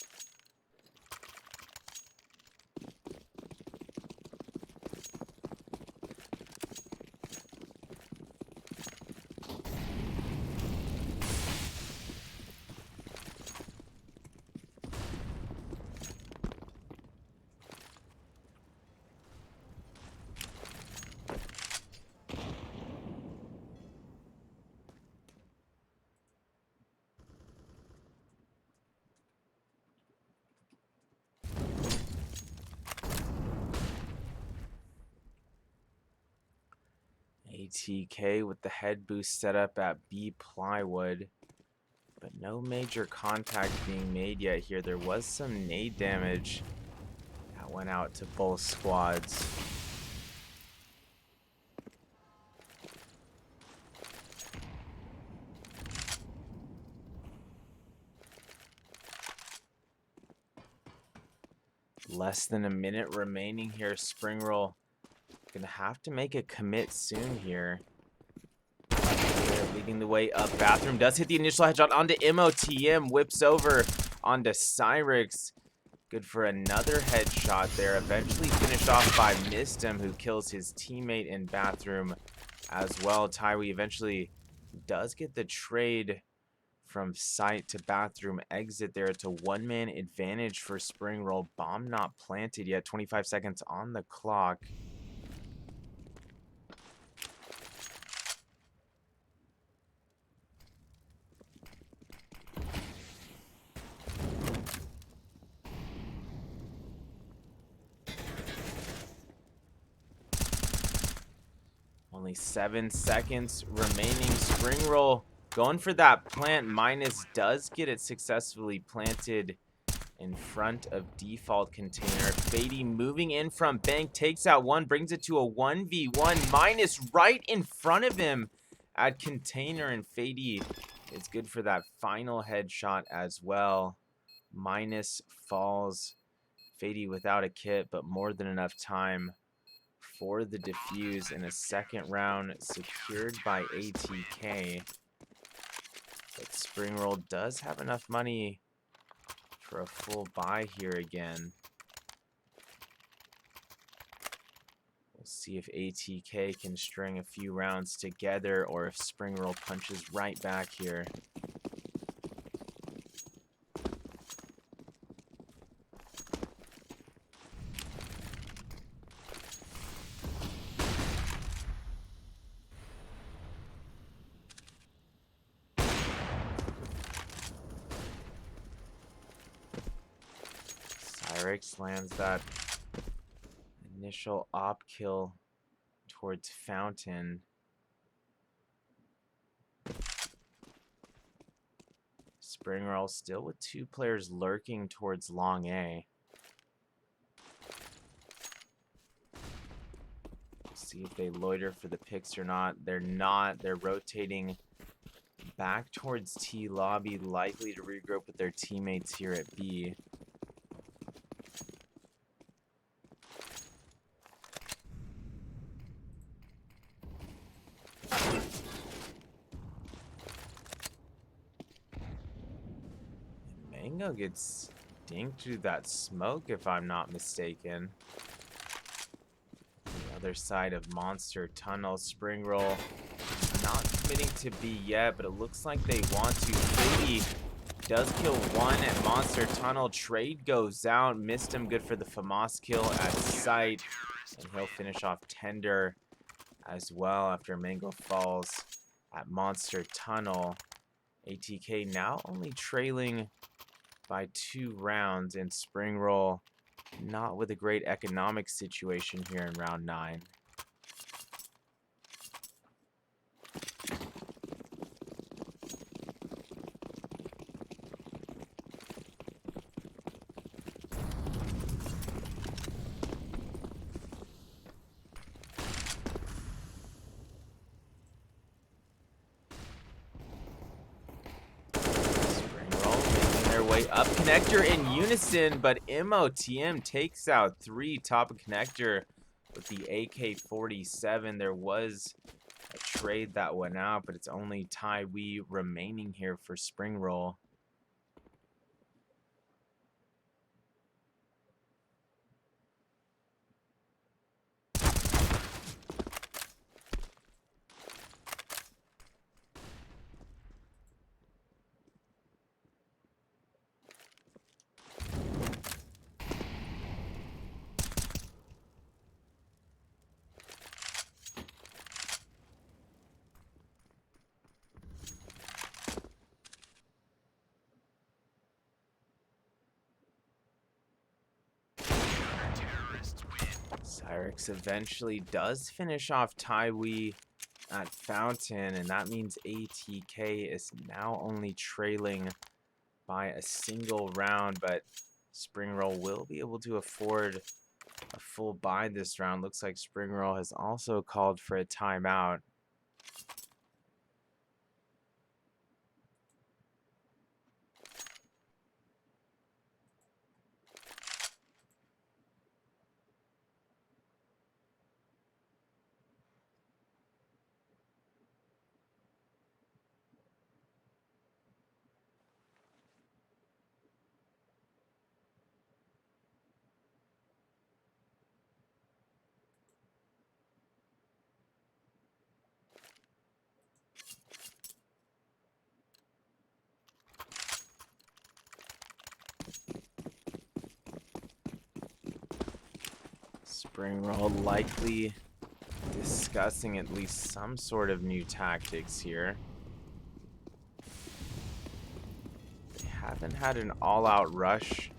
ATK with the head boost set up at B plywood, but no major contact being made yet here. There was some nade damage that went out to both squads. Less than a minute remaining here. Springroll gonna have to make a commit soon here. They're leading the way up. Bathroom does hit the initial headshot onto MOTM. Whips over onto Cyrix. Good for another headshot there. Eventually finished off by Mistem, who kills his teammate in Bathroom as well. Tyree eventually does get the trade from site to Bathroom exit there. It's a one-man advantage for Springroll. Bomb not planted yet. 25 seconds on the clock. Only 7 seconds remaining. Springroll going for that plant. Minus does get it successfully planted in front of default container. Fady moving in from bank, takes out one, brings it to a 1v1. Minus right in front of him at container, and Fady is good for that final headshot as well. Minus falls. Fady without a kit, but more than enough time for the defuse in a second round secured by ATK. But Springroll does have enough money for a full buy here again. We'll see if ATK can string a few rounds together or if Springroll punches right back here. Cyrix lands that initial op kill towards Fountain. Springroll still with 2 players lurking towards Long A. See if they loiter for the picks or not. They're not. They're rotating back towards T lobby, likely to regroup with their teammates here at B. Mango gets dinked through that smoke, if I'm not mistaken. The other side of Monster Tunnel. Springroll not committing to B yet, but it looks like they want to. Fady does kill one at Monster Tunnel. Trade goes out. Missed him. Good for the FAMAS kill at site. And he'll finish off Tender as well after Mango falls at Monster Tunnel. ATK now only trailing by 2 rounds, and Springroll not with a great economic situation here in round 9. Up connector in unison, but MOTM takes out 3 top of connector with the AK-47. There was a trade that went out, but it's only Tywee remaining here for Springroll. Cyrix eventually does finish off Tywee at Fountain, and that means ATK is now only trailing by a single round, but Spring Roll will be able to afford a full buy this round. Looks like Spring Roll has also called for a timeout. Spring Roll likely discussing at least some sort of new tactics here. They haven't had an all-out rush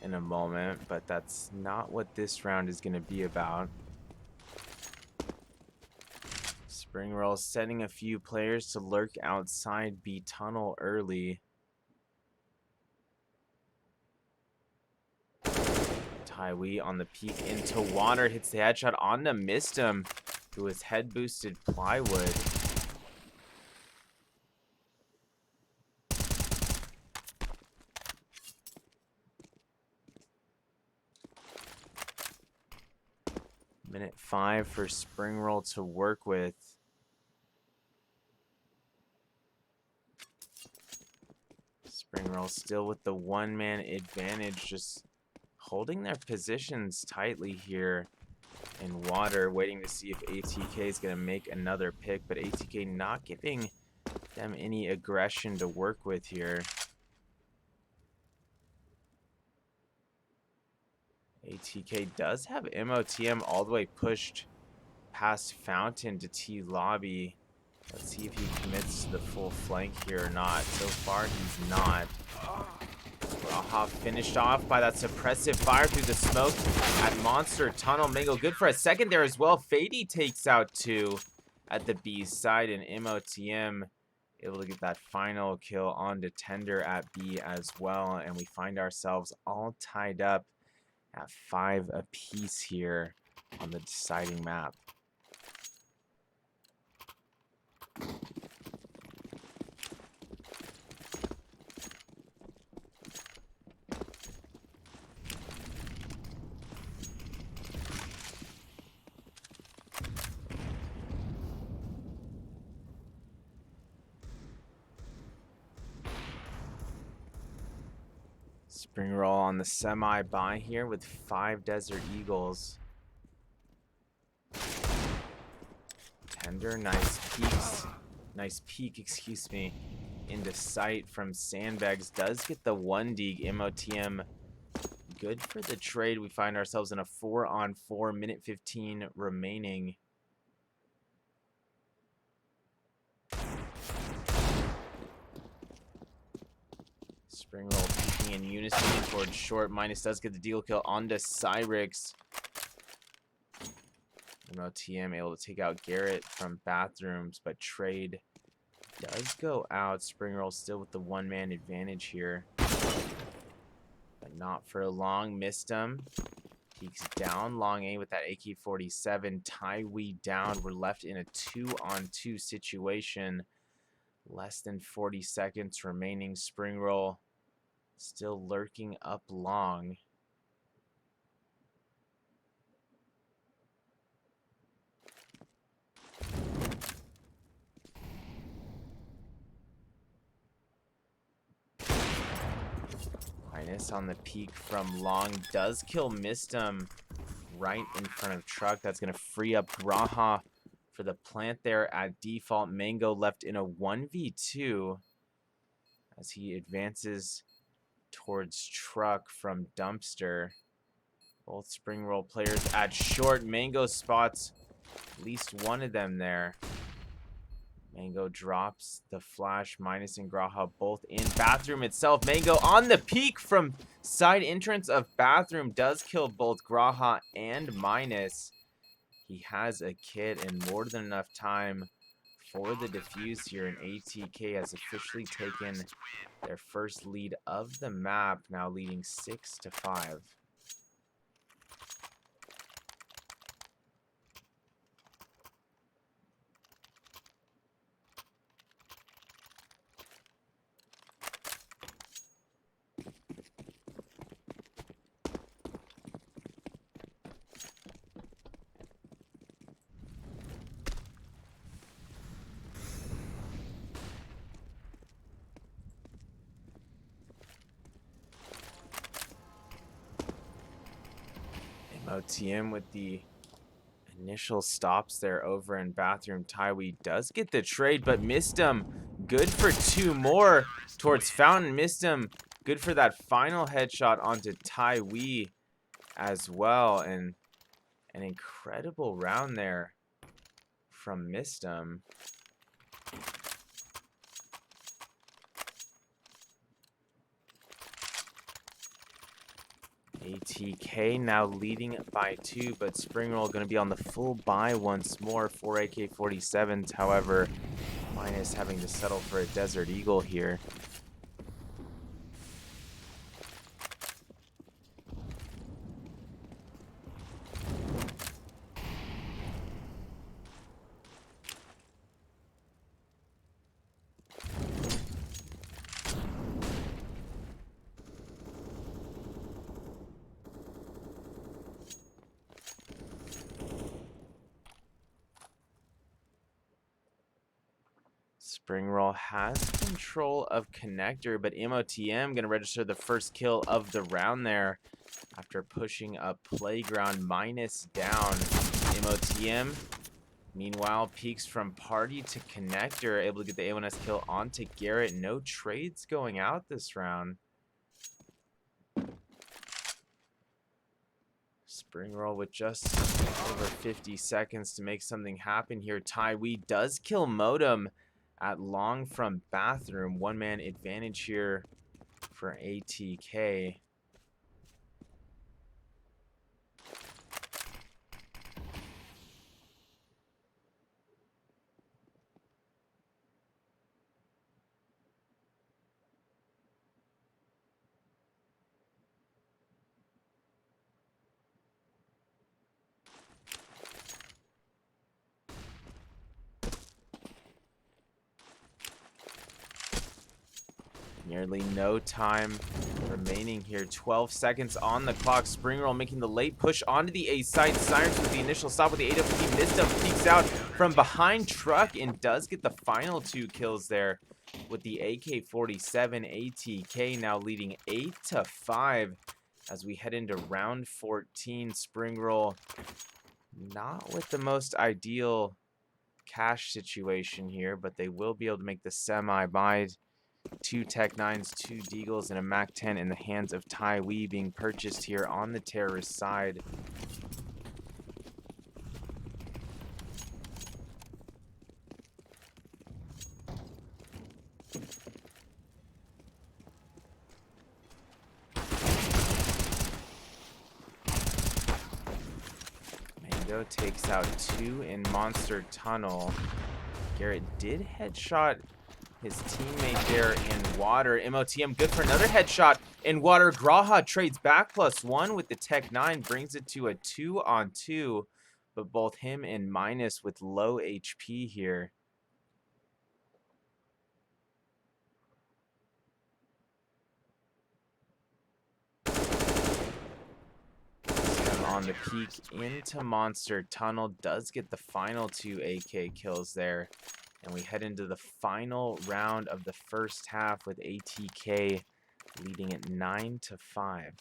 in a moment, but that's not what this round is going to be about. Spring Roll setting a few players to lurk outside B tunnel early. Taiwi on the peak into water, hits the headshot onto Mistum, who was head boosted plywood. Minute 5 for Spring Roll to work with. Spring Roll still with the one-man advantage, just holding their positions tightly here in water, waiting to see if ATK is going to make another pick, but ATK not giving them any aggression to work with here. ATK does have MOTM all the way pushed past Fountain to T lobby. Let's see if he commits to the full flank here or not. So far, he's not. Raha finished off by that suppressive fire through the smoke at Monster Tunnel. Mango good for a second there as well. Fady takes out 2 at the B side, and MOTM able to get that final kill on Tender at B as well. And we find ourselves all tied up at 5 apiece here on the deciding map. Spring Roll on the semi-buy here with 5 Desert Eagles. Tender, nice peek, excuse me, into sight from Sandbags. Does get the 1 dig. MOTM good for the trade. We find ourselves in a 4-on-4, minute 15 remaining. Spring Roll peeking in unison towards short. Minus does get the deal kill onto Cyrix. MOTM able to take out Garrett from bathrooms, but trade does go out. Spring Roll still with the one-man advantage here, but not for long. Missed him. Peeks down long A with that AK-47. Taiwi down. We're left in a 2-on-2 situation. Less than 40 seconds remaining. Spring Roll still lurking up long. Minus on the peak from long does kill Mistum right in front of Truck. That's going to free up Graha for the plant there at default. Mango left in a 1v2 as he advances towards Truck from Dumpster. Both Spring Roll players at short. Mango spots at least one of them there. Mango drops the flash. Minus and Graha both in bathroom itself. Mango on the peak from side entrance of bathroom does kill both Graha and Minus. He has a kit and more than enough time for the defuse here, and ATK has officially taken their first lead of the map, now leading 6-5. OTM with the initial stops there over in bathroom. Tywee does get the trade, but missed him. Good for 2 more towards Fountain. Missed him. Good for that final headshot onto Tywee as well. And an incredible round there from Mistum. ATK now leading by 2, but Springroll going to be on the full buy once more for AK-47s. However, Minus having to settle for a Desert Eagle here. Springroll has control of connector, but MOTM going to register the first kill of the round there after pushing up Playground. Minus down. MOTM, meanwhile, peeks from party to connector, able to get the A1S kill onto Garrett. No trades going out this round. Springroll with just over 50 seconds to make something happen here. Tywee does kill Modem at long from bathroom. 1-man advantage here for ATK. Nearly no time remaining here. 12 seconds on the clock. Springroll making the late push onto the A site. Sirens with the initial stop with the AWP. Missed him. Peeks out from behind truck and does get the final 2 kills there with the AK-47. ATK now leading 8-5 as we head into round 14. Springroll not with the most ideal cash situation here, but they will be able to make the semi-buy. 2 Tech 9s, 2 Deagles, and a Mac 10 in the hands of Tywee being purchased here on the terrorist side. Mango takes out 2 in Monster Tunnel. Garrett did headshot his teammate there in water. MOTM good for another headshot in water. Graha trades back +1 with the Tech 9, brings it to a 2-on-2, but both him and Minus with low HP here. On the peak into Monster Tunnel, does get the final 2 AK kills there. And we head into the final round of the first half with ATK leading at 9-5.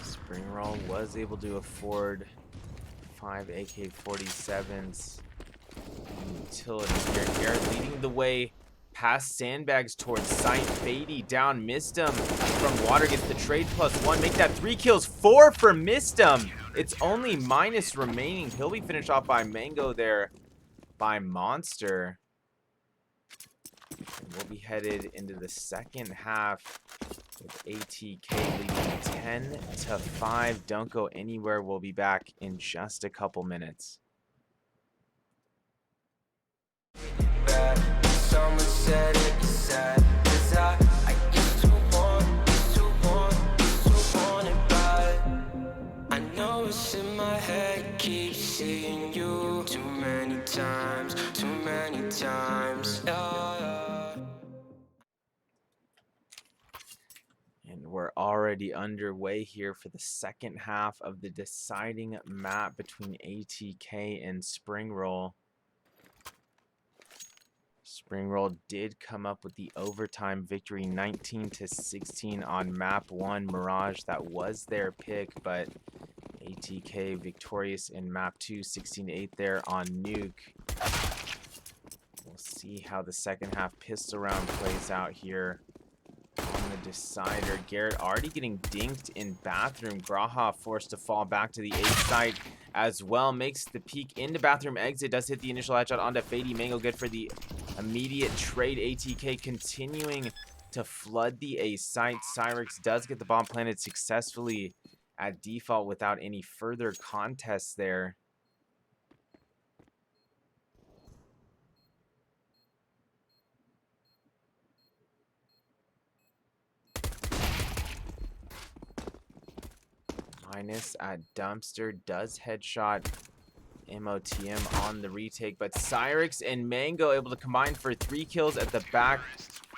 Springroll was able to afford 5 AK-47s. Utility here. Garrett leading the way Pass sandbags towards sight. Fady down. Missed him from water. Gets the trade +1. Make that 3 kills. 4 for Missed him. It's only Minus remaining. He'll be finished off by Mango there by Monster. And we'll be headed into the second half with ATK leading 10-5. Don't go anywhere. We'll be back in just a couple minutes. Someone said it's sad, 'cause I used to want it bad. I know it's in my head, keep seeing you too many times, yeah. And we're already underway here for the second half of the deciding map between ATK and Springroll. Springroll did come up with the overtime victory, 19-16 on map 1. Mirage, that was their pick, but ATK victorious in map 2, 16-8 there on Nuke. We'll see how the second half pistol round plays out here on the decider. Garrett already getting dinked in bathroom. Graha forced to fall back to the A site as well. Makes the peek into bathroom exit. Does hit the initial headshot onto Fady. Mango good for the immediate trade. ATK continuing to flood the A site. Cyrix does get the bomb planted successfully at default without any further contests there. Minus at dumpster does headshot MOTM on the retake, but Cyrix and Mango able to combine for 3 kills at the back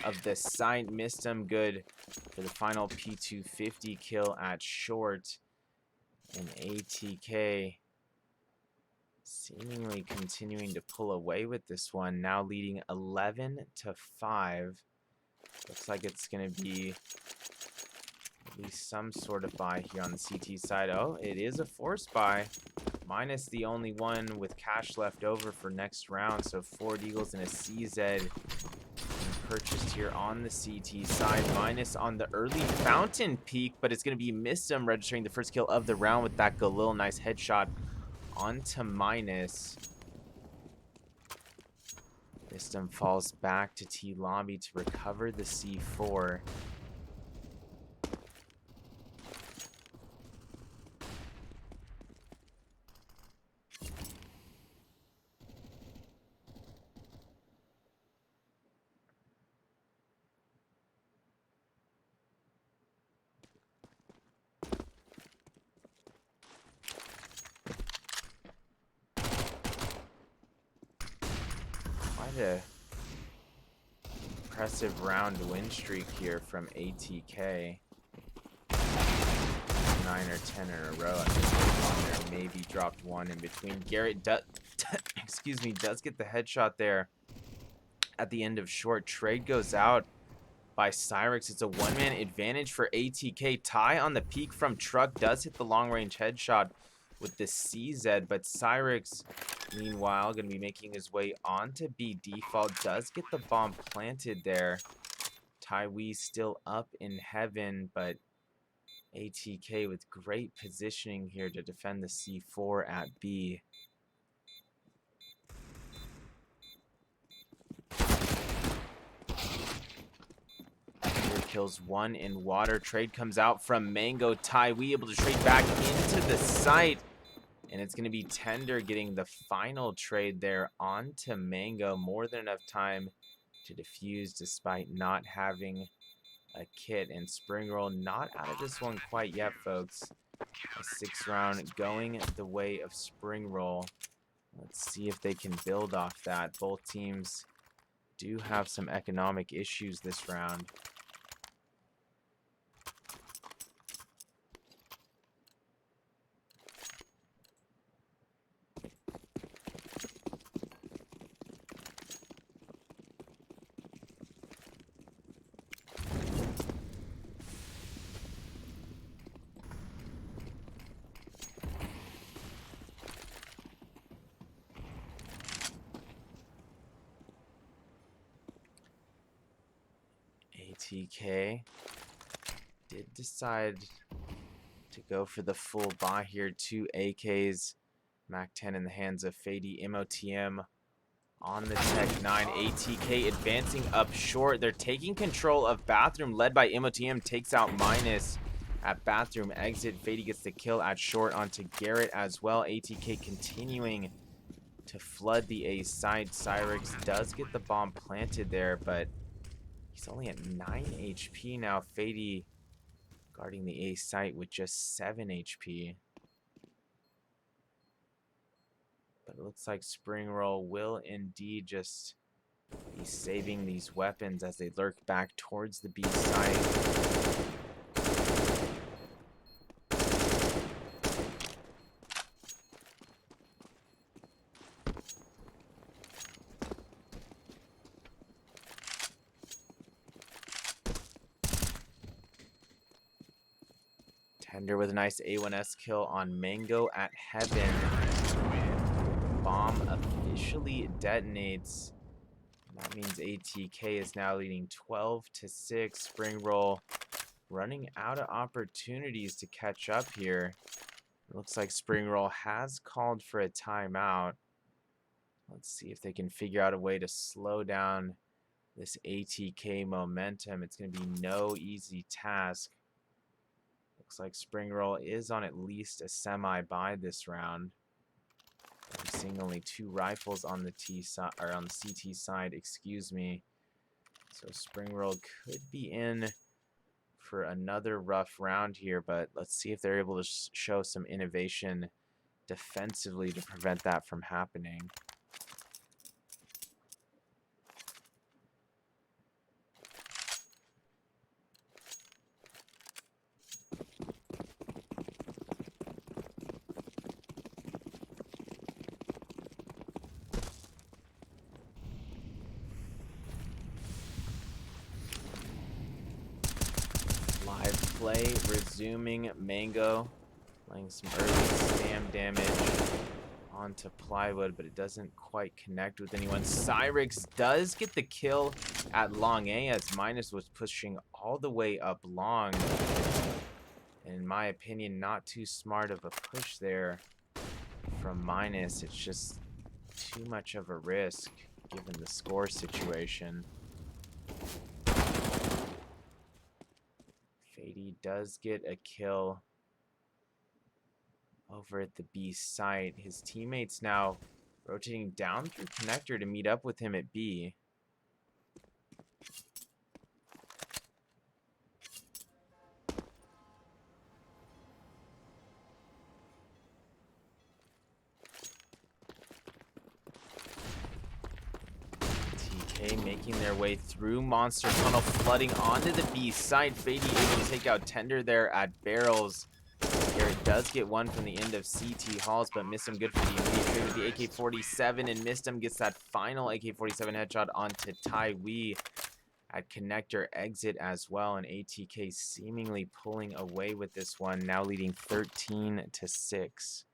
of the site. Missed him good for the final P250 kill at short. And ATK seemingly continuing to pull away with this one, now leading 11-5. Looks like it's going to be at least some sort of buy here on the CT side. Oh, it is a forced buy. Minus the only one with cash left over for next round. So 4 Eagles and a CZ purchased here on the CT side. Minus on the early fountain peak, but it's going to be Mistum registering the first kill of the round with that Galil. Nice headshot onto Minus. Mistum falls back to T lobby to recover the C4. A impressive round win streak here from ATK. 9 or 10 in a row. I think there maybe dropped one in between. Garrett does does get the headshot there at the end of short. Trade goes out by Cyrix. It's a one-man advantage for ATK. Ty on the peak from truck does hit the long-range headshot with the CZ, but Cyrix, meanwhile, going to be making his way onto B default. Does get the bomb planted there. Tywee still up in heaven, but ATK with great positioning here to defend the C4 at B. Kills 1 in water. Trade comes out from Mango. Tywee able to trade back into the site. And it's going to be Tender getting the final trade there onto Mango. More than enough time to defuse despite not having a kit. And Springroll not out of this one quite yet, folks. A 6th round going the way of Springroll. Let's see if they can build off that. Both teams do have some economic issues this round. ATK did decide to go for the full buy here. 2 AKs. MAC-10 in the hands of Fady. MOTM on the Tech 9. ATK advancing up short. They're taking control of Bathroom, led by MOTM. Takes out Minus at Bathroom exit. Fady gets the kill at short onto Garrett as well. ATK continuing to flood the A site. Cyrix does get the bomb planted there, but he's only at 9 HP now. Fady guarding the A site with just 7 HP. But it looks like Spring Roll will indeed just be saving these weapons as they lurk back towards the B site. Tender with a nice A1S kill on Mango at Heaven. Bomb officially detonates. That means ATK is now leading 12-6. Spring Roll running out of opportunities to catch up here. It looks like Spring Roll has called for a timeout. Let's see if they can figure out a way to slow down this ATK momentum. It's going to be no easy task. Looks like Spring Roll is on at least a semi-buy this round. I'm seeing only 2 rifles on the T side, or on the CT side, excuse me. So Spring Roll could be in for another rough round here, but let's see if they're able to show some innovation defensively to prevent that from happening. Live play resuming. Mango laying some early spam damage onto Plywood, but it doesn't quite connect with anyone. Cyrix does get the kill at Long A as Minus was pushing all the way up long. And in my opinion, not too smart of a push there from Minus. It's just too much of a risk given the score situation. Fady does get a kill over at the B site. His teammates now rotating down through connector to meet up with him at B. TK making their way through Monster Tunnel, flooding onto the B site. Fady able to take out Tender there at Barrels. Garrett does get one from the end of CT Halls, but missed him good for the immediate trade with the AK-47, and missed him, gets that final AK-47 headshot onto Tai Wee at connector exit as well, and ATK seemingly pulling away with this one, now leading 13-6.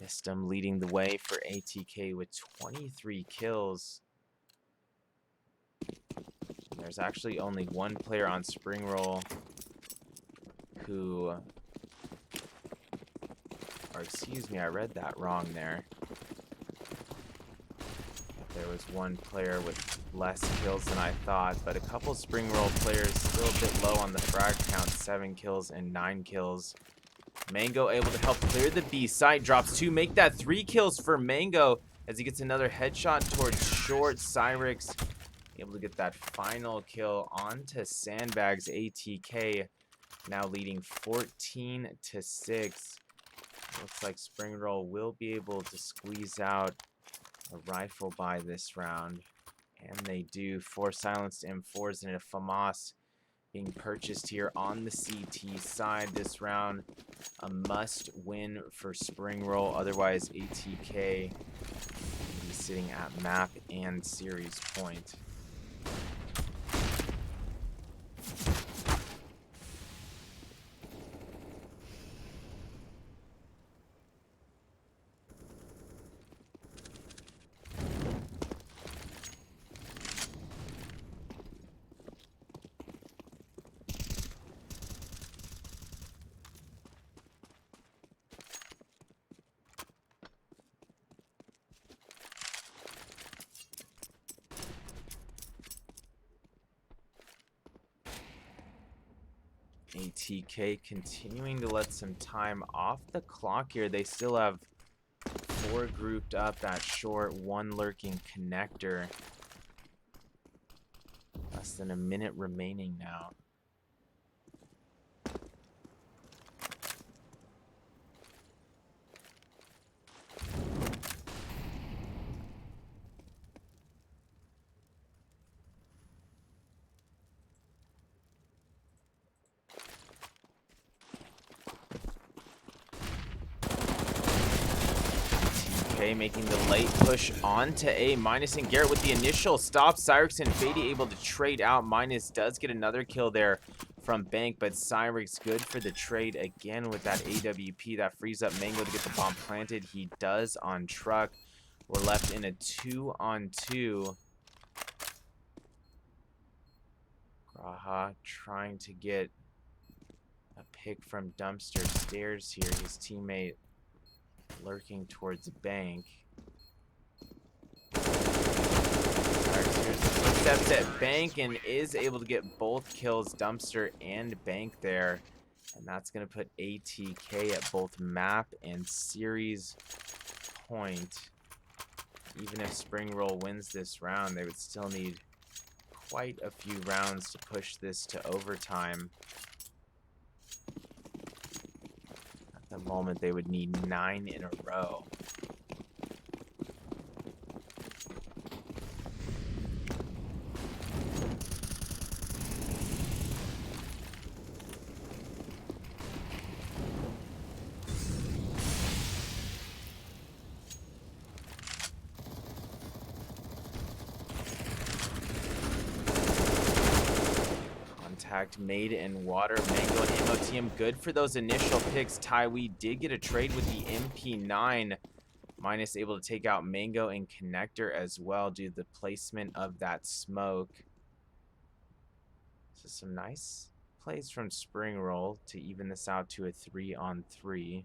Missed him leading the way for ATK with 23 kills. And there's actually only one player on Spring Roll who... Or excuse me, I read that wrong there. There was one player with less kills than I thought, but a couple Spring Roll players still a bit low on the frag count, 7 kills and 9 kills. Mango able to help clear the B site, drops 2, make that 3 kills for Mango as he gets another headshot towards short. Cyrix able to get that final kill onto Sandbags. ATK now leading 14-6. Looks like Spring Roll will be able to squeeze out a rifle by this round. And they do. 4 silenced M4s and a FAMAS being purchased here on the CT side this round. A must win for Spring Roll. Otherwise, ATK will be sitting at map and series point. ATK continuing to let some time off the clock here. They still have 4 grouped up at short, 1 lurking connector. Less than a minute remaining now. Making the late push onto A. Minus and Garrett with the initial stop. Cyrix and Fady able to trade out. Minus does get another kill there from Bank, but Cyrix good for the trade again with that AWP. That frees up Mango to get the bomb planted. He does on Truck. We're left in a 2-on-2. Graha trying to get a pick from Dumpster Stairs here. His teammate lurking towards Bank. Here's the footsteps at Bank and is able to get both kills, Dumpster and Bank there. And that's going to put ATK at both map and series point. Even if Spring Roll wins this round, they would still need quite a few rounds to push this to overtime. At the moment, they would need 9 in a row. Contact made in water. Mango and MOTM good for those initial picks. Taiwi did get a trade with the MP9. Minus able to take out Mango and Connector as well due to the placement of that smoke. So some nice plays from Spring Roll to even this out to a 3-on-3.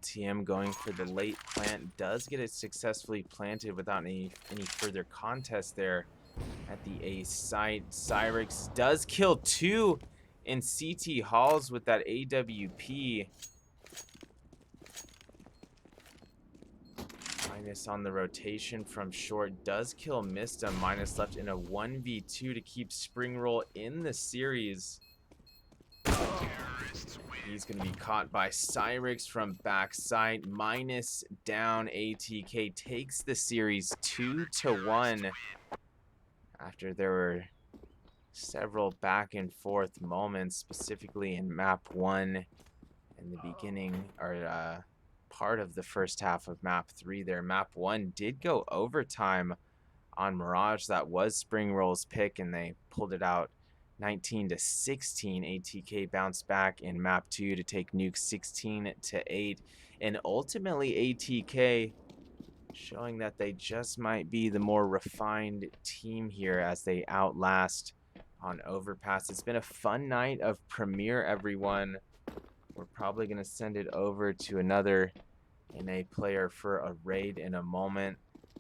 TM going for the late plant, does get it successfully planted without any further contest there at the A site. Cyrix does kill 2 in CT halls with that AWP. Minus on the rotation from short does kill Mista. Minus left in a 1v2 to keep Spring Roll in the series. He's going to be caught by Cyrix from backside. Minus down. ATK takes the series 2-1 after there were several back and forth moments, specifically in map 1 in the beginning, or part of the first half of map 3 there. Map 1 did go overtime on Mirage. That was Spring Roll's pick, and they pulled it out 19-16. ATK bounced back in map 2 to take Nuke 16-8, and ultimately ATK showing that they just might be the more refined team here as they outlast on Overpass. It's been a fun night of Premiere, everyone. We're probably going to send it over to another NA player for a raid in a moment.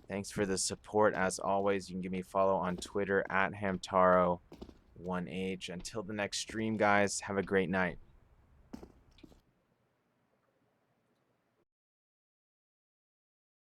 Thanks for the support. As always, you can give me a follow on Twitter at Hamtaro1H. Until the next stream, guys, have a great night.